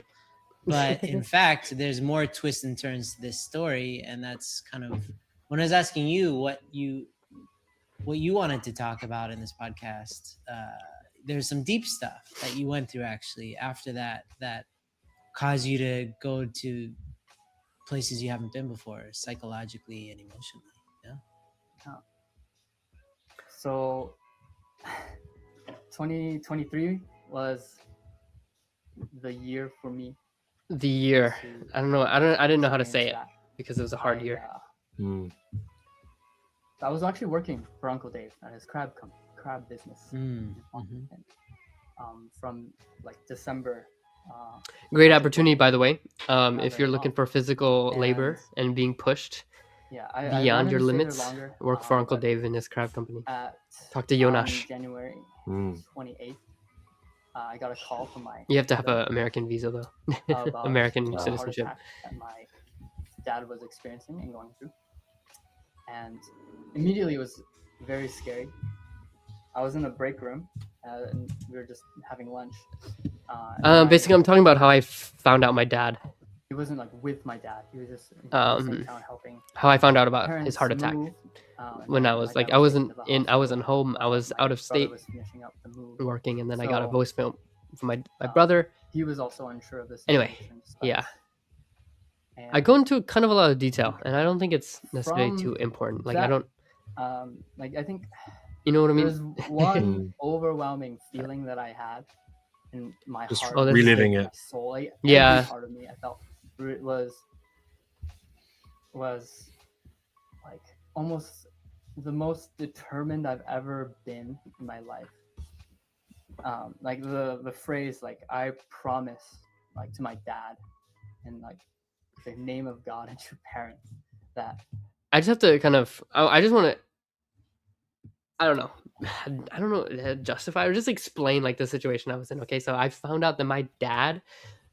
Speaker 3: But in fact, there's more twists and turns to this story, and that's kind of when I was asking you what you wanted to talk about in this podcast. There's some deep stuff that you went through actually after that caused you to go to places you haven't been before, psychologically and emotionally. Yeah.
Speaker 4: So 2023 was the year for me.
Speaker 1: the year. I don't know. I didn't know how to say it
Speaker 4: that.
Speaker 1: because it was a hard year.
Speaker 4: I was actually working for Uncle Dave at his crab business. From like December.
Speaker 1: Great opportunity, by the way. If
Speaker 4: very
Speaker 1: you're looking
Speaker 4: long.
Speaker 1: for physical
Speaker 4: And-
Speaker 1: labor and being pushed
Speaker 4: Yeah,
Speaker 1: beyond
Speaker 4: wanted
Speaker 1: your
Speaker 4: to stay there
Speaker 1: limits,
Speaker 4: longer,
Speaker 1: work for Uncle
Speaker 4: but
Speaker 1: Dave and his crab company.
Speaker 4: At
Speaker 1: Talk to Jonash.
Speaker 4: January 28th, I got a call from my
Speaker 1: You have to have
Speaker 4: brother
Speaker 1: an American visa though,
Speaker 4: about
Speaker 1: American
Speaker 4: the heart
Speaker 1: citizenship.
Speaker 4: attack that my dad was experiencing and going through. And immediately it was very scary. I was in the break room and we were just having lunch.
Speaker 1: Basically, I'm talking about how I found out my dad.
Speaker 4: He wasn't like with my dad. He was just in the same town helping.
Speaker 1: How I found out about
Speaker 4: Parents
Speaker 1: his heart attack.
Speaker 4: moved,
Speaker 1: When
Speaker 4: and
Speaker 1: I was
Speaker 4: my
Speaker 1: like,
Speaker 4: dad
Speaker 1: I
Speaker 4: was taken
Speaker 1: wasn't
Speaker 4: to the
Speaker 1: in, I wasn't
Speaker 4: hospital.
Speaker 1: home. I was
Speaker 4: My
Speaker 1: out of
Speaker 4: brother
Speaker 1: state
Speaker 4: was finishing up the move.
Speaker 1: working, and then I got a
Speaker 4: So,
Speaker 1: voicemail from my brother.
Speaker 4: He was also unsure of this.
Speaker 1: Anyway, yeah. I go into kind of a lot of detail, and I don't think it's necessarily
Speaker 4: From
Speaker 1: too important. Like I
Speaker 4: that-
Speaker 1: don't,
Speaker 4: like I think
Speaker 1: you know what I mean?
Speaker 4: there's one overwhelming feeling that I had in my
Speaker 2: Just
Speaker 4: heart,
Speaker 2: reliving
Speaker 4: my
Speaker 2: it.
Speaker 4: soul, like
Speaker 1: Yeah.
Speaker 4: every part of me. I felt it was like almost the most determined I've ever been in my life. Like the phrase, like I promise, like to my dad, and like the name of God and your parents, that
Speaker 1: I just have to kind of, I just want to, I don't know, justify or just explain like the situation I was in. Okay, so I found out that my dad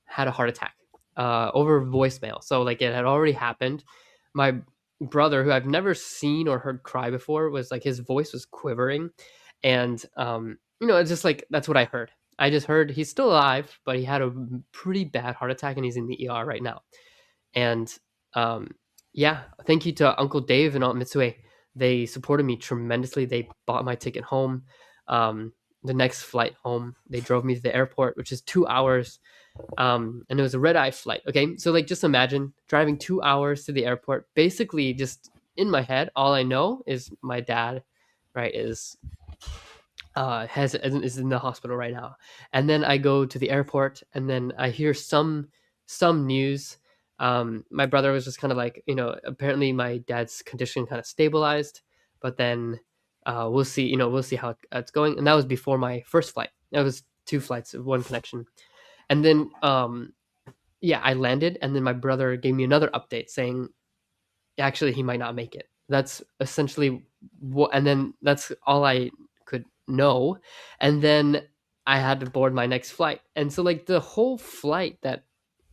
Speaker 1: had a heart attack over voicemail. So like it had already happened. My brother, who I've never seen or heard cry before, was like his voice was quivering, and it's just like that's what I heard. I just heard he's still alive, but he had a pretty bad heart attack and he's in the ER right now. And yeah, thank you to Uncle Dave and Aunt Mitsue. They supported me tremendously. They bought my ticket home. the next flight home, they drove me to the airport, which is 2 hours. And it was a red-eye flight. Okay, so like just imagine driving 2 hours to the airport. Basically, just in my head, all I know is my dad, right, is in the hospital right now. And then I go to the airport, and then I hear some news. My brother was just kind of like, apparently my dad's condition kind of stabilized, but then we'll see. We'll see how it's going. And that was before my first flight. That was two flights, one connection. And then yeah, I landed, and then my brother gave me another update saying actually he might not make it. That's essentially what, and then that's all I could know. And then I had to board my next flight. And so like the whole flight that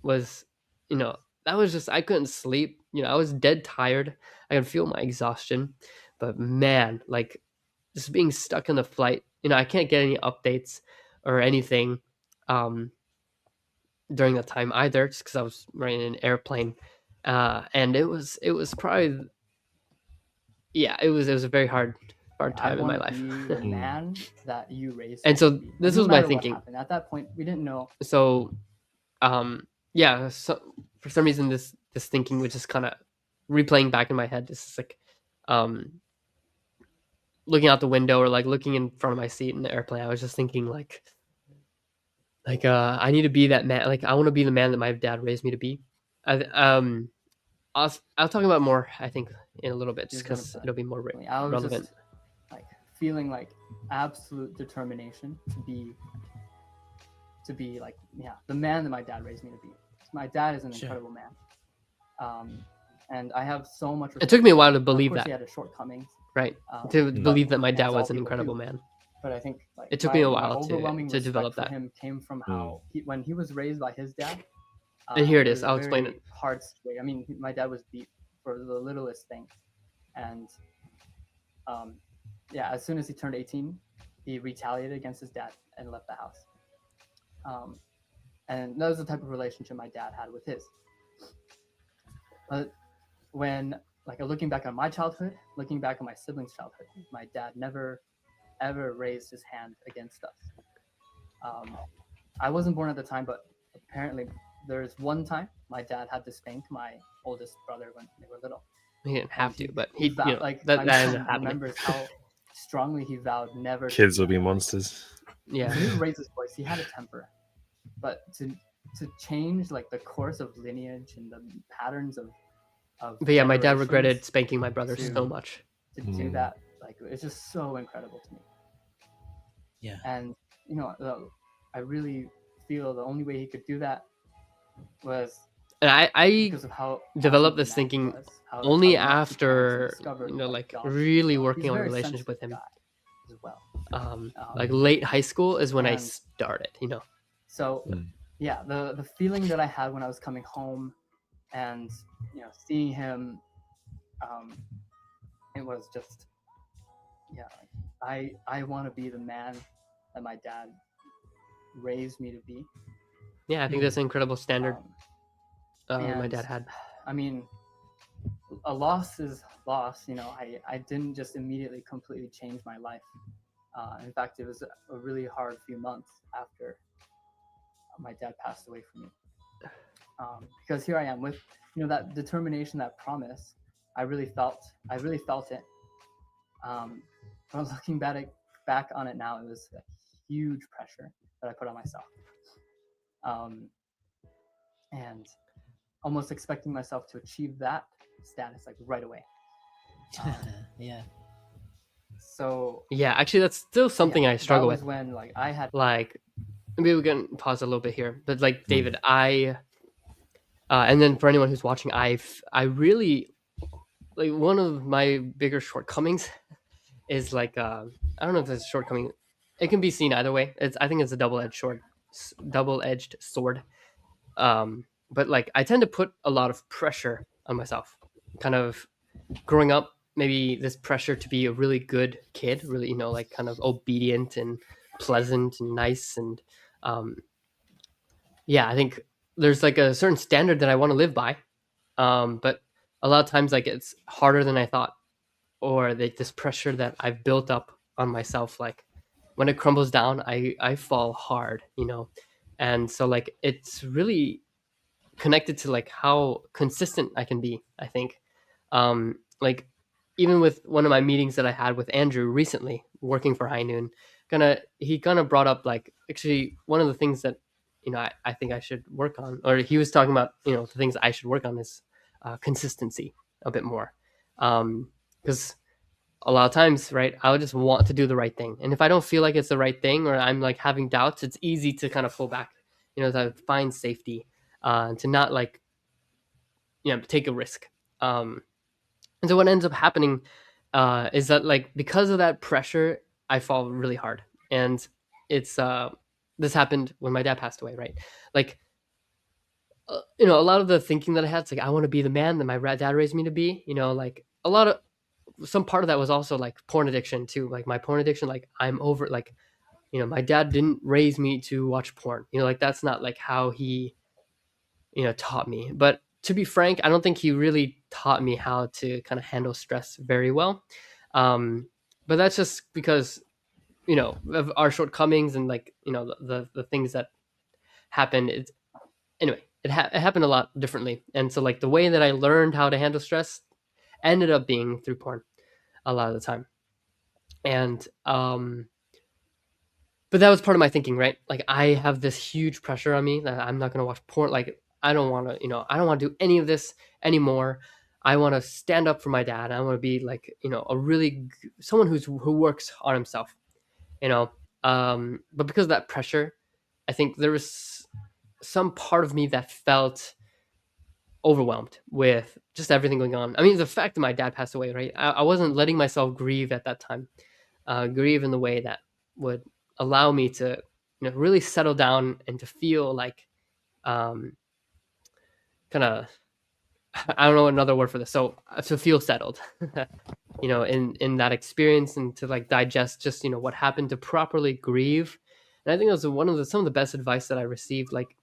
Speaker 1: was, that was just, I couldn't sleep. I was dead tired. I could feel my exhaustion. But man, like just being stuck in the flight, I can't get any updates or anything during that time either, just because I was running an airplane. And it was probably, yeah, it was a very hard
Speaker 4: I
Speaker 1: time in my
Speaker 4: want to
Speaker 1: life.
Speaker 4: be the man that you raised.
Speaker 1: And
Speaker 4: me
Speaker 1: so
Speaker 4: to be.
Speaker 1: this
Speaker 4: no
Speaker 1: was my
Speaker 4: matter what
Speaker 1: thinking.
Speaker 4: happened. At that point, we didn't know.
Speaker 1: So yeah, so for some reason this thinking was just kind of replaying back in my head. This is like looking out the window, or like looking in front of my seat in the airplane. I was just thinking like I need to be that man. Like I want to be the man that my dad raised me to be. I'll talk about more, I think, in a little bit, just
Speaker 4: Here's what
Speaker 1: because
Speaker 4: I'm
Speaker 1: it'll be more
Speaker 4: I was
Speaker 1: relevant.
Speaker 4: just like feeling like absolute determination to be like, yeah, the man that my dad raised me to be. My dad is an
Speaker 3: Sure.
Speaker 4: incredible man, and I have so much.
Speaker 1: It took me a while to
Speaker 4: Of
Speaker 1: believe
Speaker 4: course,
Speaker 1: that,
Speaker 4: he had his shortcomings,
Speaker 1: right?
Speaker 4: but
Speaker 1: To believe that my
Speaker 4: as
Speaker 1: dad
Speaker 4: all
Speaker 1: was an
Speaker 4: people
Speaker 1: incredible
Speaker 4: do.
Speaker 1: man.
Speaker 4: But I think like
Speaker 1: It took me a
Speaker 4: my
Speaker 1: while
Speaker 4: overwhelming
Speaker 1: to develop
Speaker 4: respect
Speaker 1: that.
Speaker 4: for him came from how when he was raised by his dad.
Speaker 1: And here it is.
Speaker 4: was a
Speaker 1: I'll explain
Speaker 4: very
Speaker 1: it.
Speaker 4: Hard situation. I mean, my dad was beat for the littlest things, and yeah, as soon as he turned 18, he retaliated against his dad and left the house. And that was the type of relationship my dad had with his. But when, like, looking back on my childhood, looking back on my siblings' childhood, my dad never, ever raised his hand against us. I wasn't born at the time, but apparently there's one time my dad had to spank my oldest brother when they were little.
Speaker 1: He didn't have to, but he,
Speaker 4: like
Speaker 1: that
Speaker 4: my
Speaker 1: ended
Speaker 4: mom
Speaker 1: up happening.
Speaker 4: remembers how strongly he vowed never.
Speaker 2: Kids will be monsters.
Speaker 1: Yeah.
Speaker 4: So he would raise his voice. He had a temper, but to change like the course of lineage and the patterns of.
Speaker 1: But yeah, my dad regretted
Speaker 4: generations
Speaker 1: spanking my brother so
Speaker 4: to-
Speaker 1: much.
Speaker 4: to do that. Like it's just so incredible to me.
Speaker 3: Yeah.
Speaker 4: And I really feel the only way he could do that was
Speaker 1: And I
Speaker 4: because of how
Speaker 1: developed
Speaker 4: awesome
Speaker 1: this
Speaker 4: the man
Speaker 1: thinking
Speaker 4: was, how
Speaker 1: only
Speaker 4: much he
Speaker 1: after,
Speaker 4: discovered,
Speaker 1: like
Speaker 4: God.
Speaker 1: really
Speaker 4: He's
Speaker 1: working
Speaker 4: a
Speaker 1: on a
Speaker 4: very
Speaker 1: relationship with
Speaker 4: sensitive
Speaker 1: him.
Speaker 4: guy as well.
Speaker 1: Like late high school is when I
Speaker 4: and-
Speaker 1: started,
Speaker 4: So yeah, the feeling that I had when I was coming home and seeing him, it was just I want to be the man that my dad raised me to be.
Speaker 1: Yeah, I think that's an incredible standard my
Speaker 4: and,
Speaker 1: dad had.
Speaker 4: I mean, a loss is loss. I didn't just immediately completely change my life. In fact, it was a really hard few months after my dad passed away from me. Because here I am with that determination, that promise. I really felt it. But looking back on it now, it was a huge pressure that I put on myself. And almost expecting myself to achieve that status like right away.
Speaker 3: Yeah.
Speaker 4: So
Speaker 1: Yeah, actually, that's still something I struggle
Speaker 4: that was
Speaker 1: with.
Speaker 4: when like I had
Speaker 1: Like, maybe we can pause a little bit here, but like David, and then for anyone who's watching, I really, like, one of my bigger shortcomings is like I don't know if it's a shortcoming. It can be seen either way. I think it's a double-edged sword. But like I tend to put a lot of pressure on myself. Kind of growing up, maybe this pressure to be a really good kid, really like kind of obedient and pleasant and nice, and yeah, I think there's like a certain standard that I want to live by, but a lot of times like it's harder than I thought, or this pressure that I've built up on myself, like when it crumbles down, I fall hard, and so like it's really connected to like how consistent I can be, I think. Like even with one of my meetings that I had with Andrew recently, working for High Noon, he kind of brought up like actually one of the things that I think I should work on, or he was talking about the things I should work on is consistency a bit more, because a lot of times, right, I'll just want to do the right thing, and if I don't feel like it's the right thing, or I'm like having doubts, it's easy to kind of pull back, to find safety, to not like take a risk. And so what ends up happening is that like because of that pressure, I fall really hard, and it's this happened when my dad passed away, right? Like a lot of the thinking that I had, it's like I want to be the man that my dad raised me to be. Like a lot of some part of that was also like porn addiction too. Like my porn addiction, like I'm over like my dad didn't raise me to watch porn. Like that's not like how he taught me. But to be frank, I don't think he really taught me how to kind of handle stress very well. But that's just because of our shortcomings and like the things that happened. Anyway, it happened a lot differently, and so like the way that I learned how to handle stress ended up being through porn a lot of the time, and but that was part of my thinking, right? Like I have this huge pressure on me that I'm not going to watch porn. Like I don't want to, I don't want to do any of this anymore. I want to stand up for my dad. I want to be like, a really someone who works on himself, you know. But because of that pressure, I think there was some part of me that felt overwhelmed with just everything going on. I mean, the fact that my dad passed away, right? I wasn't letting myself grieve at that time, grieve in the way that would allow me to really settle down and to feel like kind of I don't know another word for this, so to feel settled in that experience, and to like digest just what happened, to properly grieve. And I think that was one of some of the best advice that I received, like,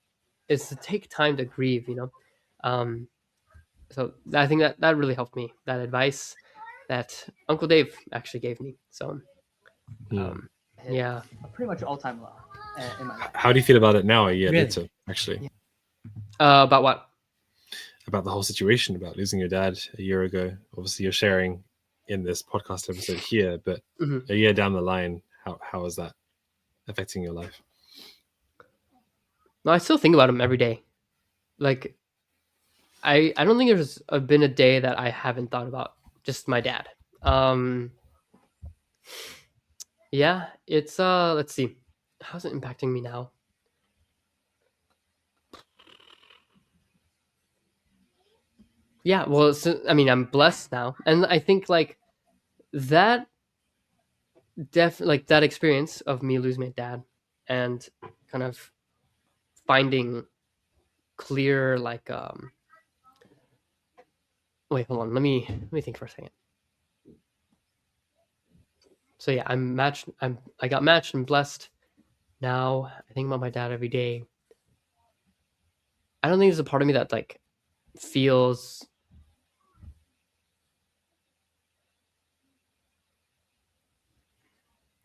Speaker 1: is to take time to grieve. um so I think that really helped me, that advice that Uncle Dave actually gave me. So um
Speaker 4: Hit
Speaker 1: yeah.
Speaker 4: pretty much all-time low in my life.
Speaker 2: How do you feel about it now, a year
Speaker 3: Really?
Speaker 2: later, actually?
Speaker 1: Yeah. About what?
Speaker 2: About the whole situation, about losing your dad a year ago. Obviously, you're sharing in this podcast episode here, but
Speaker 1: Mhm.
Speaker 2: a year down the line, how is that affecting your life?
Speaker 1: No, I still think about him every day. Like I don't think there's been a day that I haven't thought about just my dad. Yeah, it's let's see. How's it impacting me now? Yeah, well, so, I mean, I'm blessed now, and I think like that like that experience of me losing my dad and kind of finding clear like wait, hold on, let me think for a second. So yeah, I got matched and blessed. Now I think about my dad every day. I don't think there's a part of me that like feels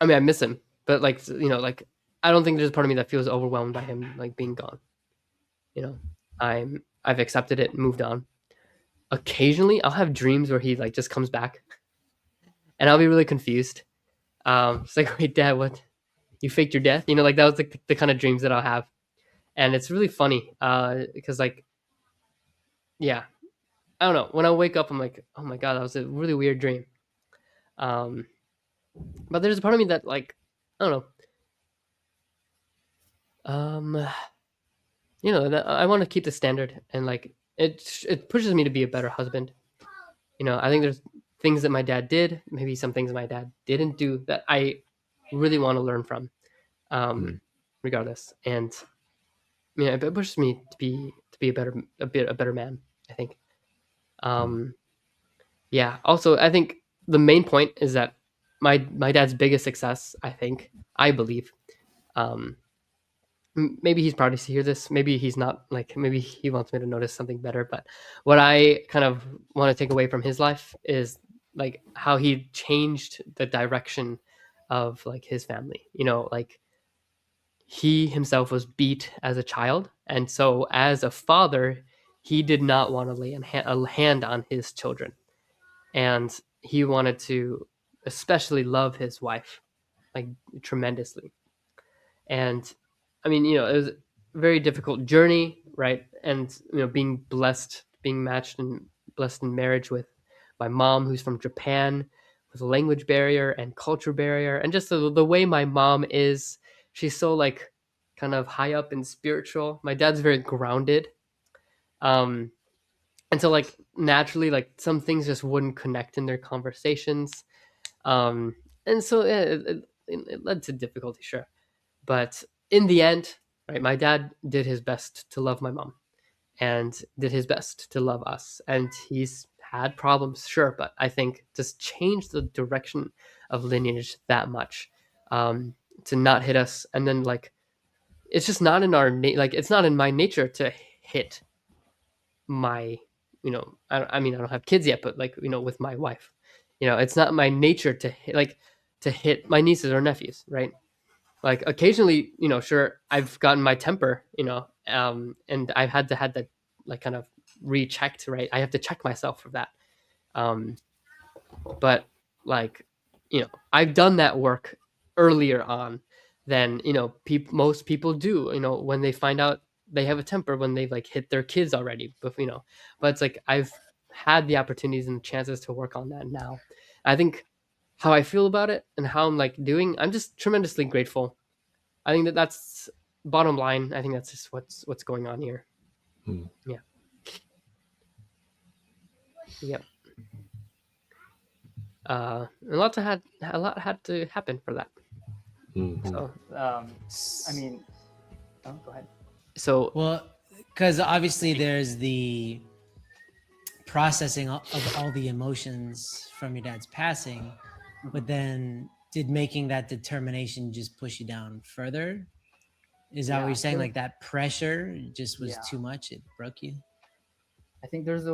Speaker 1: I mean, I miss him, but like like I don't think there's a part of me that feels overwhelmed by him like being gone. You know, I've accepted it and moved on. Occasionally, I'll have dreams where he like just comes back, and I'll be really confused. It's like, wait, Dad, what? You faked your death? Like that was like the kind of dreams that I'll have, and it's really funny because like, yeah, I don't know. When I wake up, I'm like, oh my god, that was a really weird dream. Um, but there's a part of me that like, I don't know. That I want to keep the standard, and like it pushes me to be a better husband. I think there's things that my dad did, maybe some things my dad didn't do that I really want to learn from, regardless. And it pushes me to be a better man, I think. Yeah. Also, I think the main point is that my dad's biggest success, I believe, um, maybe he's proud to hear this. Maybe he's not. Like maybe he wants me to notice something better. But what I kind of want to take away from his life is like how he changed the direction of like his family. You know, like he himself was beat as a child, and so as a father, he did not want to lay a hand on his children, and he wanted to especially love his wife like tremendously. And I mean, you know, it was a very difficult journey, right? And you know, being blessed, being matched and blessed in marriage with my mom, who's from Japan, with a language barrier and culture barrier, and just the way my mom is, she's so like kind of high up and spiritual. My dad's very grounded, um, and so like naturally, like some things just wouldn't connect in their conversations, um, and so yeah, it led to difficulty, sure. But in the end, right, my dad did his best to love my mom and did his best to love us. And he's had problems, sure, but I think just changed the direction of lineage that much, to not hit us. And then like, it's just not in our like it's not in my nature to hit my, you know, I mean I don't have kids yet, but like, you know, with my wife, you know, it's not my nature to hit, like to hit my nieces or nephews, right? Like occasionally, you know, sure, I've gotten my temper, you know, and I've had that like kind of rechecked, right? I have to check myself for that. Um, but like, you know, I've done that work earlier on than, you know, most people do, you know, when they find out they have a temper when they've like hit their kids already, but you know, but it's like I've had the opportunities and chances to work on that now. I think how I feel about it and how I'm like doing, I'm just tremendously grateful. I think that's bottom line. I think that's just what's going on here.
Speaker 2: Hmm.
Speaker 1: Yeah. Yep. A lot had to happen for that.
Speaker 2: Mhm.
Speaker 1: So
Speaker 4: I mean, oh, go ahead.
Speaker 1: so
Speaker 3: Well, because obviously there's the processing of all the emotions from your dad's passing, but then did making that determination just push you down further? Is that
Speaker 4: Yeah,
Speaker 3: what you're
Speaker 4: I
Speaker 3: saying?
Speaker 4: feel
Speaker 3: Like that pressure just was
Speaker 4: Yeah.
Speaker 3: too much; it broke you.
Speaker 4: I think there's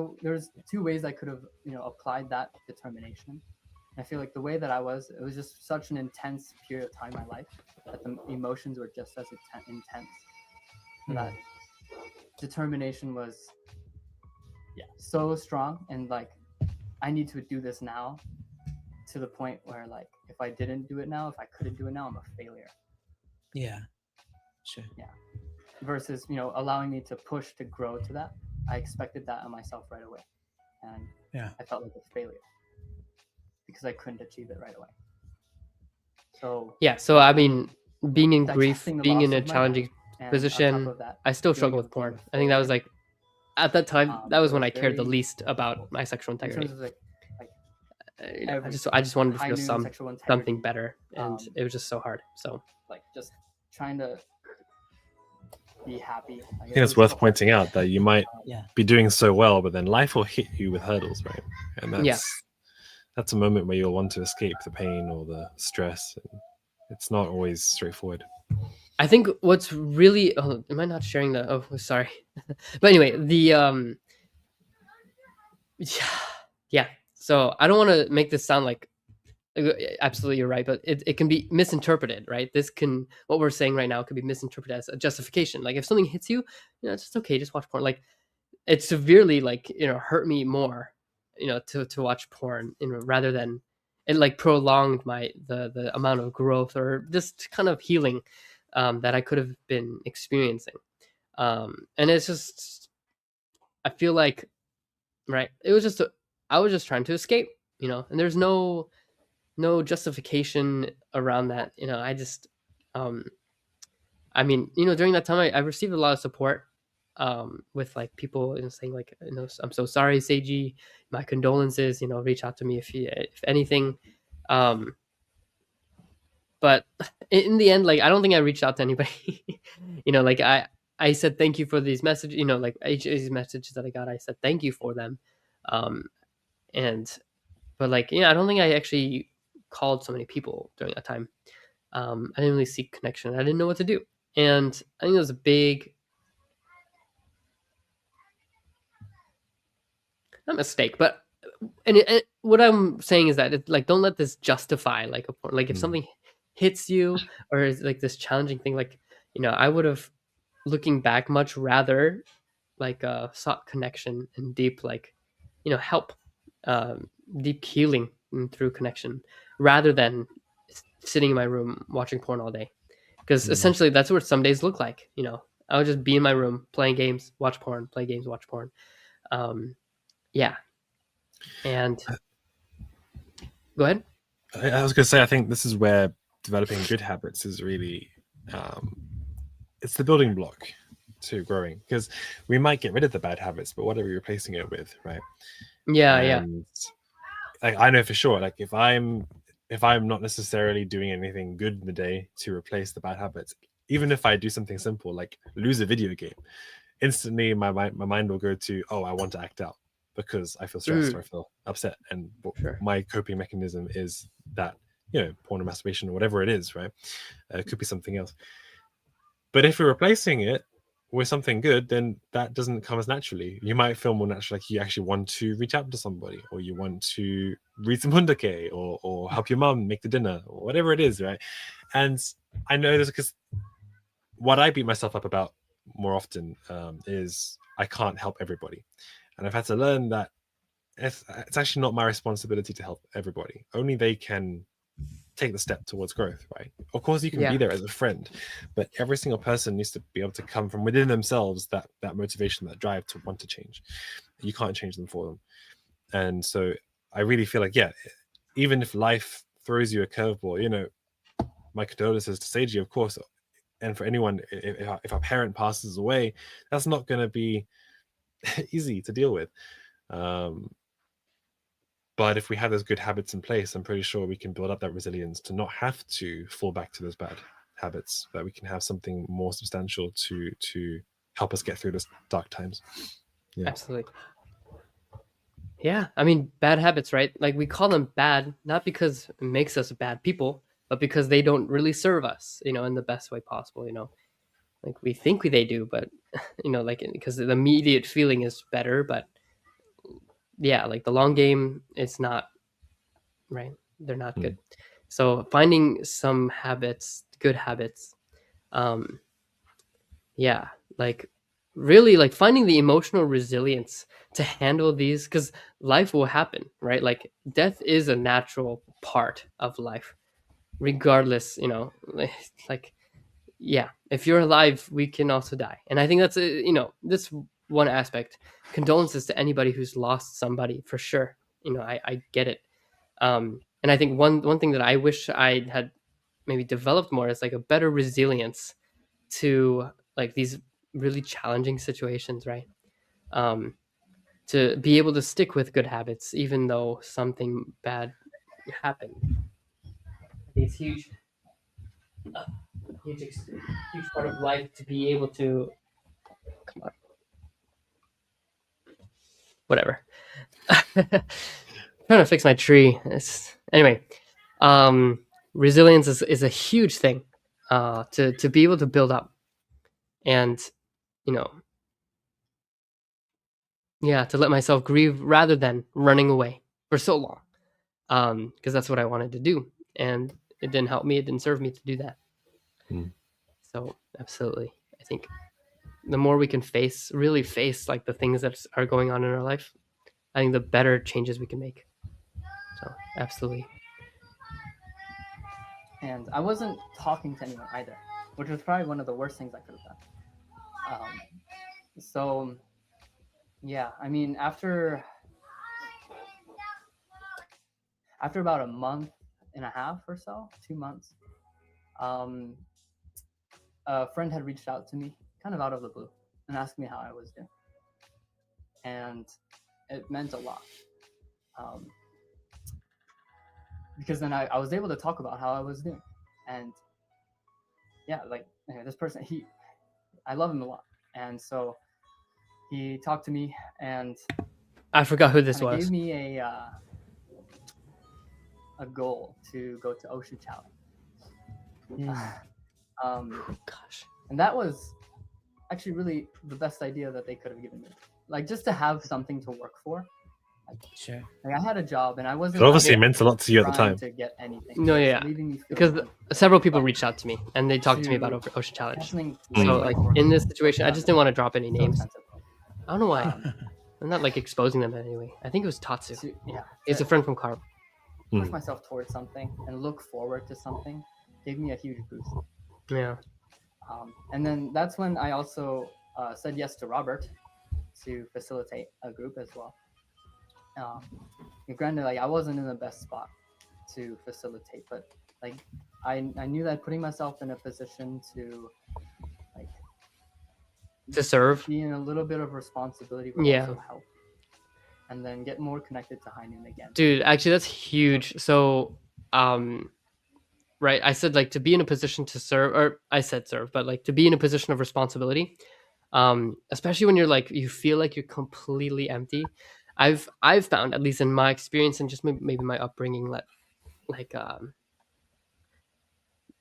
Speaker 4: two ways I could have applied that determination. I feel like the way that it was just such an intense period of time in my life that the emotions were just as intense. So that determination was so strong, and like I need to do this now, to the point where like if I didn't do it now, if I couldn't do it now, I'm a failure.
Speaker 3: Yeah, sure.
Speaker 4: Yeah. Versus allowing me to push to grow to that. I expected that on myself right away, and
Speaker 3: Yeah.
Speaker 4: I felt like a failure because I couldn't achieve it right away. So
Speaker 1: yeah, so I mean, being in grief,
Speaker 4: digesting the
Speaker 1: being in
Speaker 4: loss
Speaker 1: a
Speaker 4: of my dad,
Speaker 1: challenging
Speaker 4: and on top
Speaker 1: position,
Speaker 4: of that,
Speaker 1: I still
Speaker 4: feeling
Speaker 1: struggle
Speaker 4: of
Speaker 1: with
Speaker 4: being
Speaker 1: porn.
Speaker 4: a
Speaker 1: I think that was
Speaker 4: failure,
Speaker 1: like at that time that was
Speaker 4: it
Speaker 1: when
Speaker 4: was
Speaker 1: I cared the
Speaker 4: very
Speaker 1: least about my sexual
Speaker 4: in
Speaker 1: integrity.
Speaker 4: terms of like
Speaker 1: You know, I
Speaker 4: everything.
Speaker 1: just wanted to
Speaker 4: High
Speaker 1: feel
Speaker 4: noon sexual integrity,
Speaker 1: something better, and
Speaker 4: um,
Speaker 1: it was just so hard. So
Speaker 4: like just trying to be happy.
Speaker 2: I think it's worth pointing out that you might
Speaker 3: Yeah.
Speaker 2: be doing so well, but then life will hit you with hurdles, right? And
Speaker 1: Yeah.
Speaker 2: that's a moment where you'll want to escape the pain or the stress. And it's not always straightforward.
Speaker 1: I think what's really am I not sharing the sorry. But anyway, the yeah. So I don't want to make this sound like absolutely you're right, but it can be misinterpreted, right? This can what we're saying right now could be misinterpreted as a justification. Like if something hits you, you know, it's just okay, just watch porn. Like it severely like, you know, hurt me more, you know, to watch porn, you know, rather than it like prolonged the amount of growth or just kind of healing that I could have been experiencing. And it's just I feel like right, it was just I was just trying to escape, you know, and there's no justification around that, you know. I just um I mean, you know, during that time I received a lot of support with like people, you know, saying like, you know, I'm so sorry, Seiji, my condolences, you know, reach out to me if anything. um but in the end, like I don't think I reached out to anybody. You know, like I said thank you for these messages, you know, like each of these messages that I got, I said thank you for them. And but like, you know, I don't think I actually called so many people during that time. I didn't really seek connection. I didn't know what to do. And I think it was a big, not mistake, but and what I'm saying is that like don't let this justify like a porn. Like if something hits you, or is like this challenging thing, like, I would have, looking back, much rather like sought connection and deep, like, help, deep healing, through connection, rather than sitting in my room watching porn all day, because
Speaker 2: Mm.
Speaker 1: essentially that's what some days look like. I would just be in my room playing games, watch porn, play games, watch porn. Yeah. And go ahead.
Speaker 2: I was going to say, I think this is where developing good habits is really, it's the building block to growing, because we might get rid of the bad habits, but what are we replacing it with, right?
Speaker 1: Yeah.
Speaker 2: And like, I know for sure, like if I'm not necessarily doing anything good in the day to replace the bad habits, even if I do something simple like lose a video game, instantly my mind will go to, oh, I want to act out because I feel stressed or I feel upset, and
Speaker 1: Sure.
Speaker 2: my coping mechanism is that, porn or masturbation or whatever it is, right? It could be something else. But if we're replacing it with something good, then that doesn't come as naturally. You might feel more natural, like you actually want to reach out to somebody, or you want to read some hundake, or help your mom make the dinner, or whatever it is, right? And I know this because what I beat myself up about more often is I can't help everybody. And I've had to learn that it's actually not my responsibility to help everybody. Only they can take the step towards growth, right? Of course, you can be there as a friend, but every single person needs to be able to come from within themselves, that motivation, that drive to want to change. You can't change them for them. And so I really feel like, even if life throws you a curveball, my condolences to Seiji, of course. And for anyone, if a parent passes away, that's not going to be easy to deal with. But if we have those good habits in place, I'm pretty sure we can build up that resilience to not have to fall back to those bad habits, that we can have something more substantial to help us get through those dark times. Yeah.
Speaker 1: Absolutely. Yeah. I mean, bad habits, right? Like, we call them bad, not because it makes us bad people, but because they don't really serve us, in the best way possible, like we think they do, but like, because the immediate feeling is better, but yeah, like the long game, it's not right. They're not good. So finding some habits, good habits, yeah, like really, like finding the emotional resilience to handle these, because life will happen, right? Like, death is a natural part of life, regardless, like, yeah, if you're alive, we can also die. And I think that's this one aspect. Condolences to anybody who's lost somebody, for sure. I get it. And I think one thing that I wish I had maybe developed more is like a better resilience to like these really challenging situations, right? To be able to stick with good habits even though something bad happened. I think it's huge. Huge part of life to be able to, come on, whatever. Trying to fix my tree. Anyway, resilience is a huge thing to be able to build up, and you know yeah, to let myself grieve rather than running away for so long, because that's what I wanted to do, and it didn't help me, it didn't serve me to do that. So absolutely, I think the more we can really face like the things that are going on in our life, I think the better changes we can make. So absolutely.
Speaker 4: And I wasn't talking to anyone either, which was probably one of the worst things I could have done. So yeah, I mean, after about a month and a half or so, 2 months, a friend had reached out to me kind of out of the blue and asked me how I was doing. And it meant a lot. Because then I was able to talk about how I was doing. And yeah, like this person, I love him a lot. And so he talked to me, and
Speaker 1: I forgot who this was.
Speaker 4: Gave me a goal to go to Oshu Challenge.
Speaker 1: Gosh.
Speaker 4: And that was actually really the best idea that they could have given me. Like, just to have something to work for
Speaker 3: Sure.
Speaker 4: Like I had a job and I
Speaker 2: It
Speaker 4: wasn't
Speaker 2: obviously
Speaker 1: Yeah.
Speaker 2: meant a lot to you at the
Speaker 4: trying
Speaker 2: time.
Speaker 4: to get anything.
Speaker 1: No,
Speaker 4: It was
Speaker 1: yeah,
Speaker 4: leaving me
Speaker 1: because
Speaker 4: feeling
Speaker 1: several people
Speaker 4: but
Speaker 1: reached out to me and they talked to me about
Speaker 4: to
Speaker 1: Ocean Challenge.
Speaker 4: canceling
Speaker 2: Mm.
Speaker 1: So
Speaker 4: late
Speaker 1: like
Speaker 4: night work,
Speaker 1: in this situation, I
Speaker 4: working
Speaker 1: just
Speaker 4: on
Speaker 1: didn't want to drop any
Speaker 4: so
Speaker 1: names.
Speaker 4: expensive.
Speaker 1: I don't know why.
Speaker 4: Um,
Speaker 1: I'm not like exposing them in any way. I think it was Tatsu.
Speaker 4: to
Speaker 1: He's a friend from Carl.
Speaker 4: push
Speaker 2: Mm.
Speaker 4: myself towards something and look forward to something gave me a huge boost.
Speaker 1: Yeah.
Speaker 4: And then that's when I also said yes to Robert to facilitate a group as well. Granted, like I wasn't in the best spot to facilitate, but like I knew that putting myself in a position to like
Speaker 1: To serve.
Speaker 4: be in a little bit of responsibility would
Speaker 1: Yeah.
Speaker 4: also help, and then get more connected to High Noon again.
Speaker 1: Dude, actually that's huge. So right, I said like to be in a position to serve, or I said serve, but like to be in a position of responsibility, especially when you're like you feel like you're completely empty. I've found, at least in my experience and just maybe my upbringing, like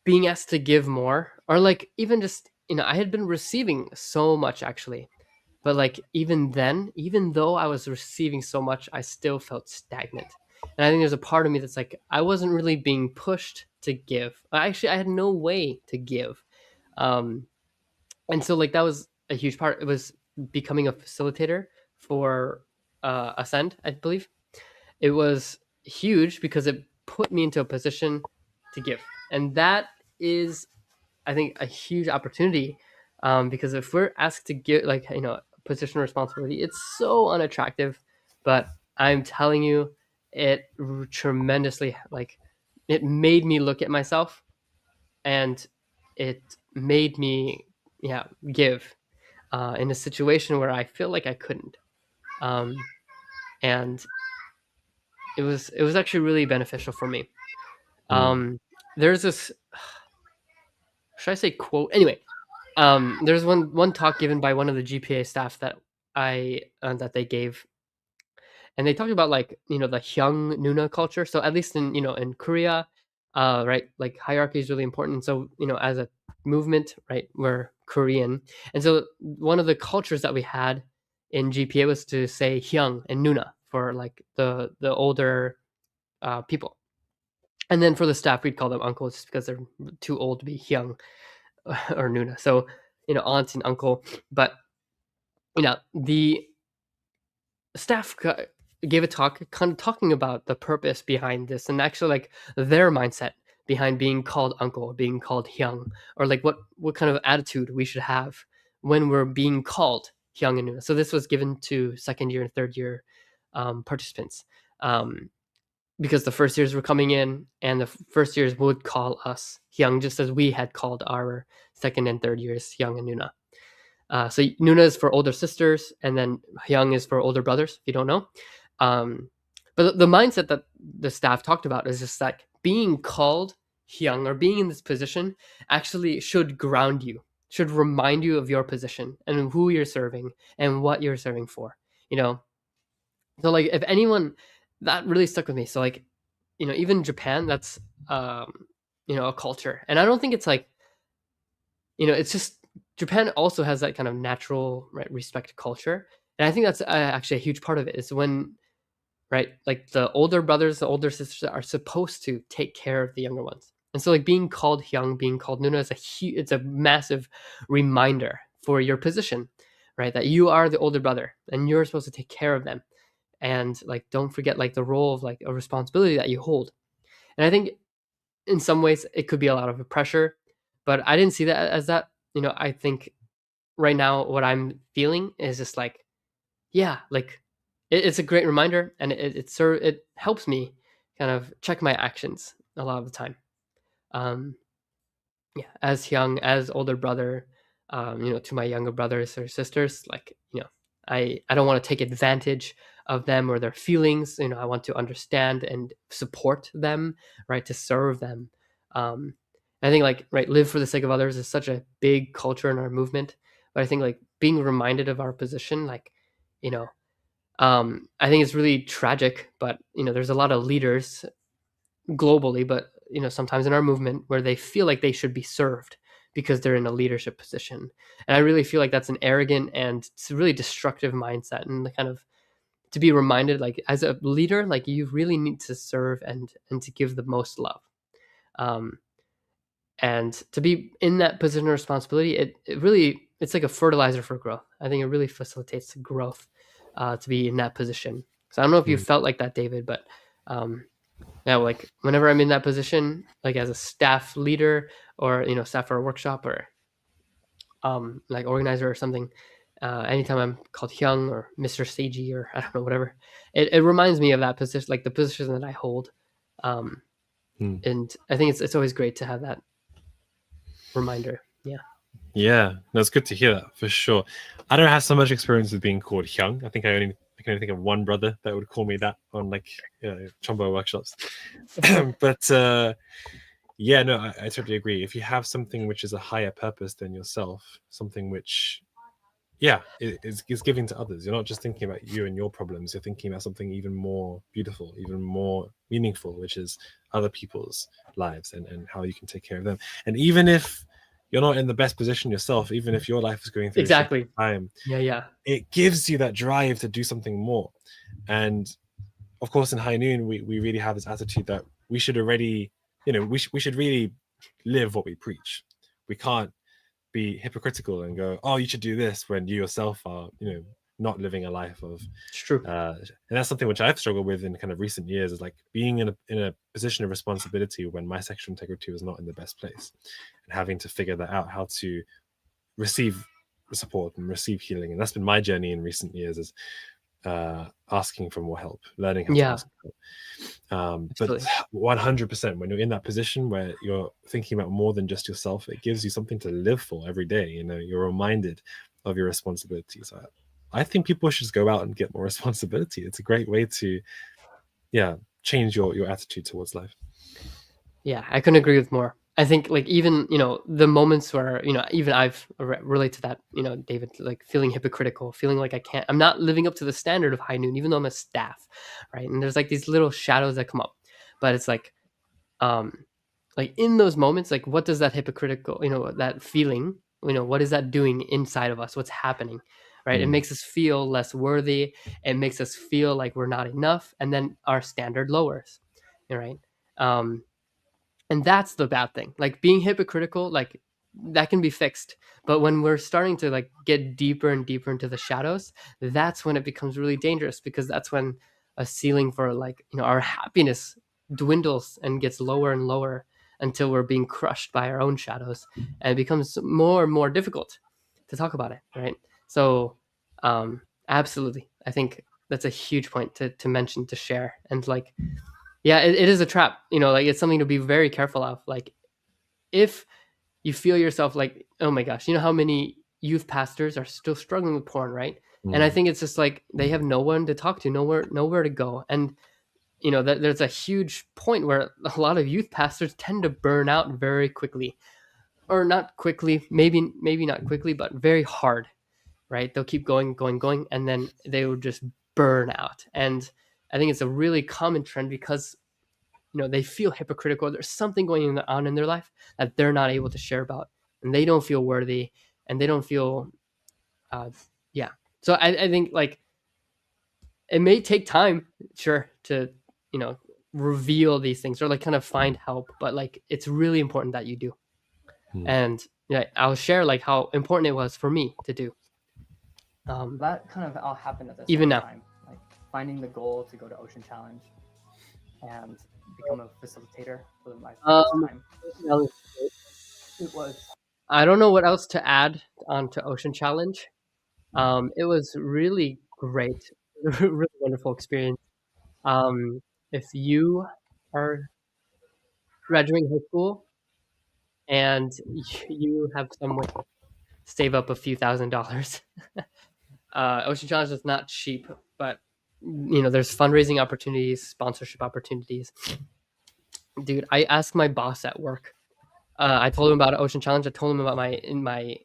Speaker 1: being asked to give more, or like even just I had been receiving so much actually, but like even then, even though I was receiving so much, I still felt stagnant. And I think there's a part of me that's like I wasn't really being pushed to give. I had no way to give. um and so like that was a huge part. It was becoming a facilitator for Ascend, I believe. It was huge because it put me into a position to give, and that is, I think, a huge opportunity. Because if we're asked to give, like, a position of responsibility, it's so unattractive. But I'm telling you, it tremendously, like, it made me look at myself, and it made me, yeah, give in a situation where I feel like I couldn't. And it was actually really beneficial for me. There's this, should I say quote? Anyway, there's one talk given by one of the GPA staff that they gave, and they talked about, like, the Hyung Nuna culture. So at least in Korea, right, like hierarchy is really important. So as a movement, right, we're Korean, and so one of the cultures that we had in GPA was to say Hyung and Nuna for like the older people, and then for the staff we'd call them uncles just because they're too old to be Hyung or Nuna. So aunt and uncle, but the staff gave a talk kind of talking about the purpose behind this, and actually like their mindset behind being called uncle, being called Hyung, or like what kind of attitude we should have when we're being called Hyung and Nuna. So this was given to second year and third year participants, because the first years were coming in, and the first years would call us Hyung just as we had called our second and third years Hyung and Nuna. So Nuna is for older sisters, and then Hyung is for older brothers, if you don't know. But the mindset that the staff talked about is just like being called Hyung, or being in this position, actually should ground you, should remind you of your position and who you're serving and what you're serving for. So like if anyone, that really stuck with me. So like even Japan, that's a culture, and I don't think it's like it's just Japan also has that kind of natural, right, respect culture, and I think that's actually a huge part of it. Is when, right, like the older brothers, the older sisters are supposed to take care of the younger ones, and so like being called Hyung, being called Nuna is it's a massive reminder for your position, right? That you are the older brother and you're supposed to take care of them, and like don't forget like the role of like a responsibility that you hold. And I think in some ways it could be a lot of pressure, but I didn't see that as that. I think right now what I'm feeling is just like, yeah, like it's a great reminder, and it helps me kind of check my actions a lot of the time. Um, yeah, as young as older brother, to my younger brothers or sisters, like I don't want to take advantage of them or their feelings. I want to understand and support them, right, to serve them. um I think, like, right, live for the sake of others is such a big culture in our movement, but I think like being reminded of our position, like, you know I think it's really tragic, but there's a lot of leaders globally, but sometimes in our movement, where they feel like they should be served because they're in a leadership position. And I really feel like that's an arrogant and it's a really destructive mindset, and kind of to be reminded, like as a leader, like you really need to serve and to give the most love. Um, and to be in that position of responsibility, it really, it's like a fertilizer for growth. I think it really facilitates growth to be in that position. So I don't know if you felt like that, David, but yeah, like whenever I'm in that position, like as a staff leader or staff for a workshop or like organizer or something, anytime I'm called Hyung or Mr. Seiji or I don't know, whatever, it reminds me of that position, like the position that I hold. And I think it's always great to have that reminder.
Speaker 2: Yeah, that's good to hear that for sure. I don't have so much experience with being called Hyung. I think I can only think of one brother that would call me that on like Chombo workshops. But yeah, no, I totally agree. If you have something which is a higher purpose than yourself, something which is giving to others, you're not just thinking about you and your problems, you're thinking about something even more beautiful, even more meaningful, which is other people's lives and how you can take care of them. And even if you're not in the best position yourself, even if your life is going through
Speaker 1: Exactly.
Speaker 2: a time,
Speaker 1: Yeah.
Speaker 2: it gives you that drive to do something more. And of course, in High Noon, we really have this attitude that we should already, we should really live what we preach. We can't be hypocritical and go, oh, you should do this, when you yourself are, not living a life of.
Speaker 1: It's true.
Speaker 2: And that's something which I've struggled with in kind of recent years, is like being in a position of responsibility when my sexual integrity was not in the best place, and having to figure that out, how to receive support and receive healing. And that's been my journey in recent years, is asking for more help, learning how to ask for help. But 100%, when you're in that position where you're thinking about more than just yourself, it gives you something to live for every day. You're reminded of your responsibilities. I think people should go out and get more responsibility. It's a great way to change your attitude towards life.
Speaker 1: Yeah, I couldn't agree with more. I think like even the moments where even I've relate to that, David, like feeling hypocritical, feeling like I'm not living up to the standard of High Noon, even though I'm a staff, right? And there's like these little shadows that come up, but it's like in those moments, like what does that hypocritical, that feeling, what is that doing inside of us? What's happening, right? It makes us feel less worthy. It makes us feel like we're not enough, and then our standard lowers, right? And that's the bad thing. Like being hypocritical, like that can be fixed. But when we're starting to like get deeper and deeper into the shadows, that's when it becomes really dangerous, because that's when a ceiling for like, our happiness dwindles and gets lower and lower until we're being crushed by our own shadows, and it becomes more and more difficult to talk about it, right? So absolutely, I think that's a huge point to mention, to share. And like, yeah, it is a trap, like it's something to be very careful of. Like if you feel yourself like, oh my gosh, how many youth pastors are still struggling with porn, right? And I think it's just like they have no one to talk to, nowhere to go. And that there's a huge point where a lot of youth pastors tend to burn out very quickly, or not quickly, maybe not quickly, but very hard, right? They'll keep going, and then they will just burn out. And I think it's a really common trend, because they feel hypocritical. There's something going on in their life that they're not able to share about, and they don't feel worthy, and they don't feel so I think like it may take time, sure, to reveal these things, or like kind of find help, but like it's really important that you do. And I'll share like how important it was for me to do.
Speaker 4: That kind of all happened at the
Speaker 1: even
Speaker 4: same
Speaker 1: now.
Speaker 4: time, like finding the goal to go to Ocean Challenge and become a facilitator for my first time. It was.
Speaker 1: I don't know what else to add on to Ocean Challenge. It was really great, really wonderful experience. If you are graduating high school and you have some way to save up a few $1,000s, Ocean Challenge is not cheap, but there's fundraising opportunities, sponsorship opportunities. Dude, I asked my boss at work. I told him about Ocean Challenge. I told him about my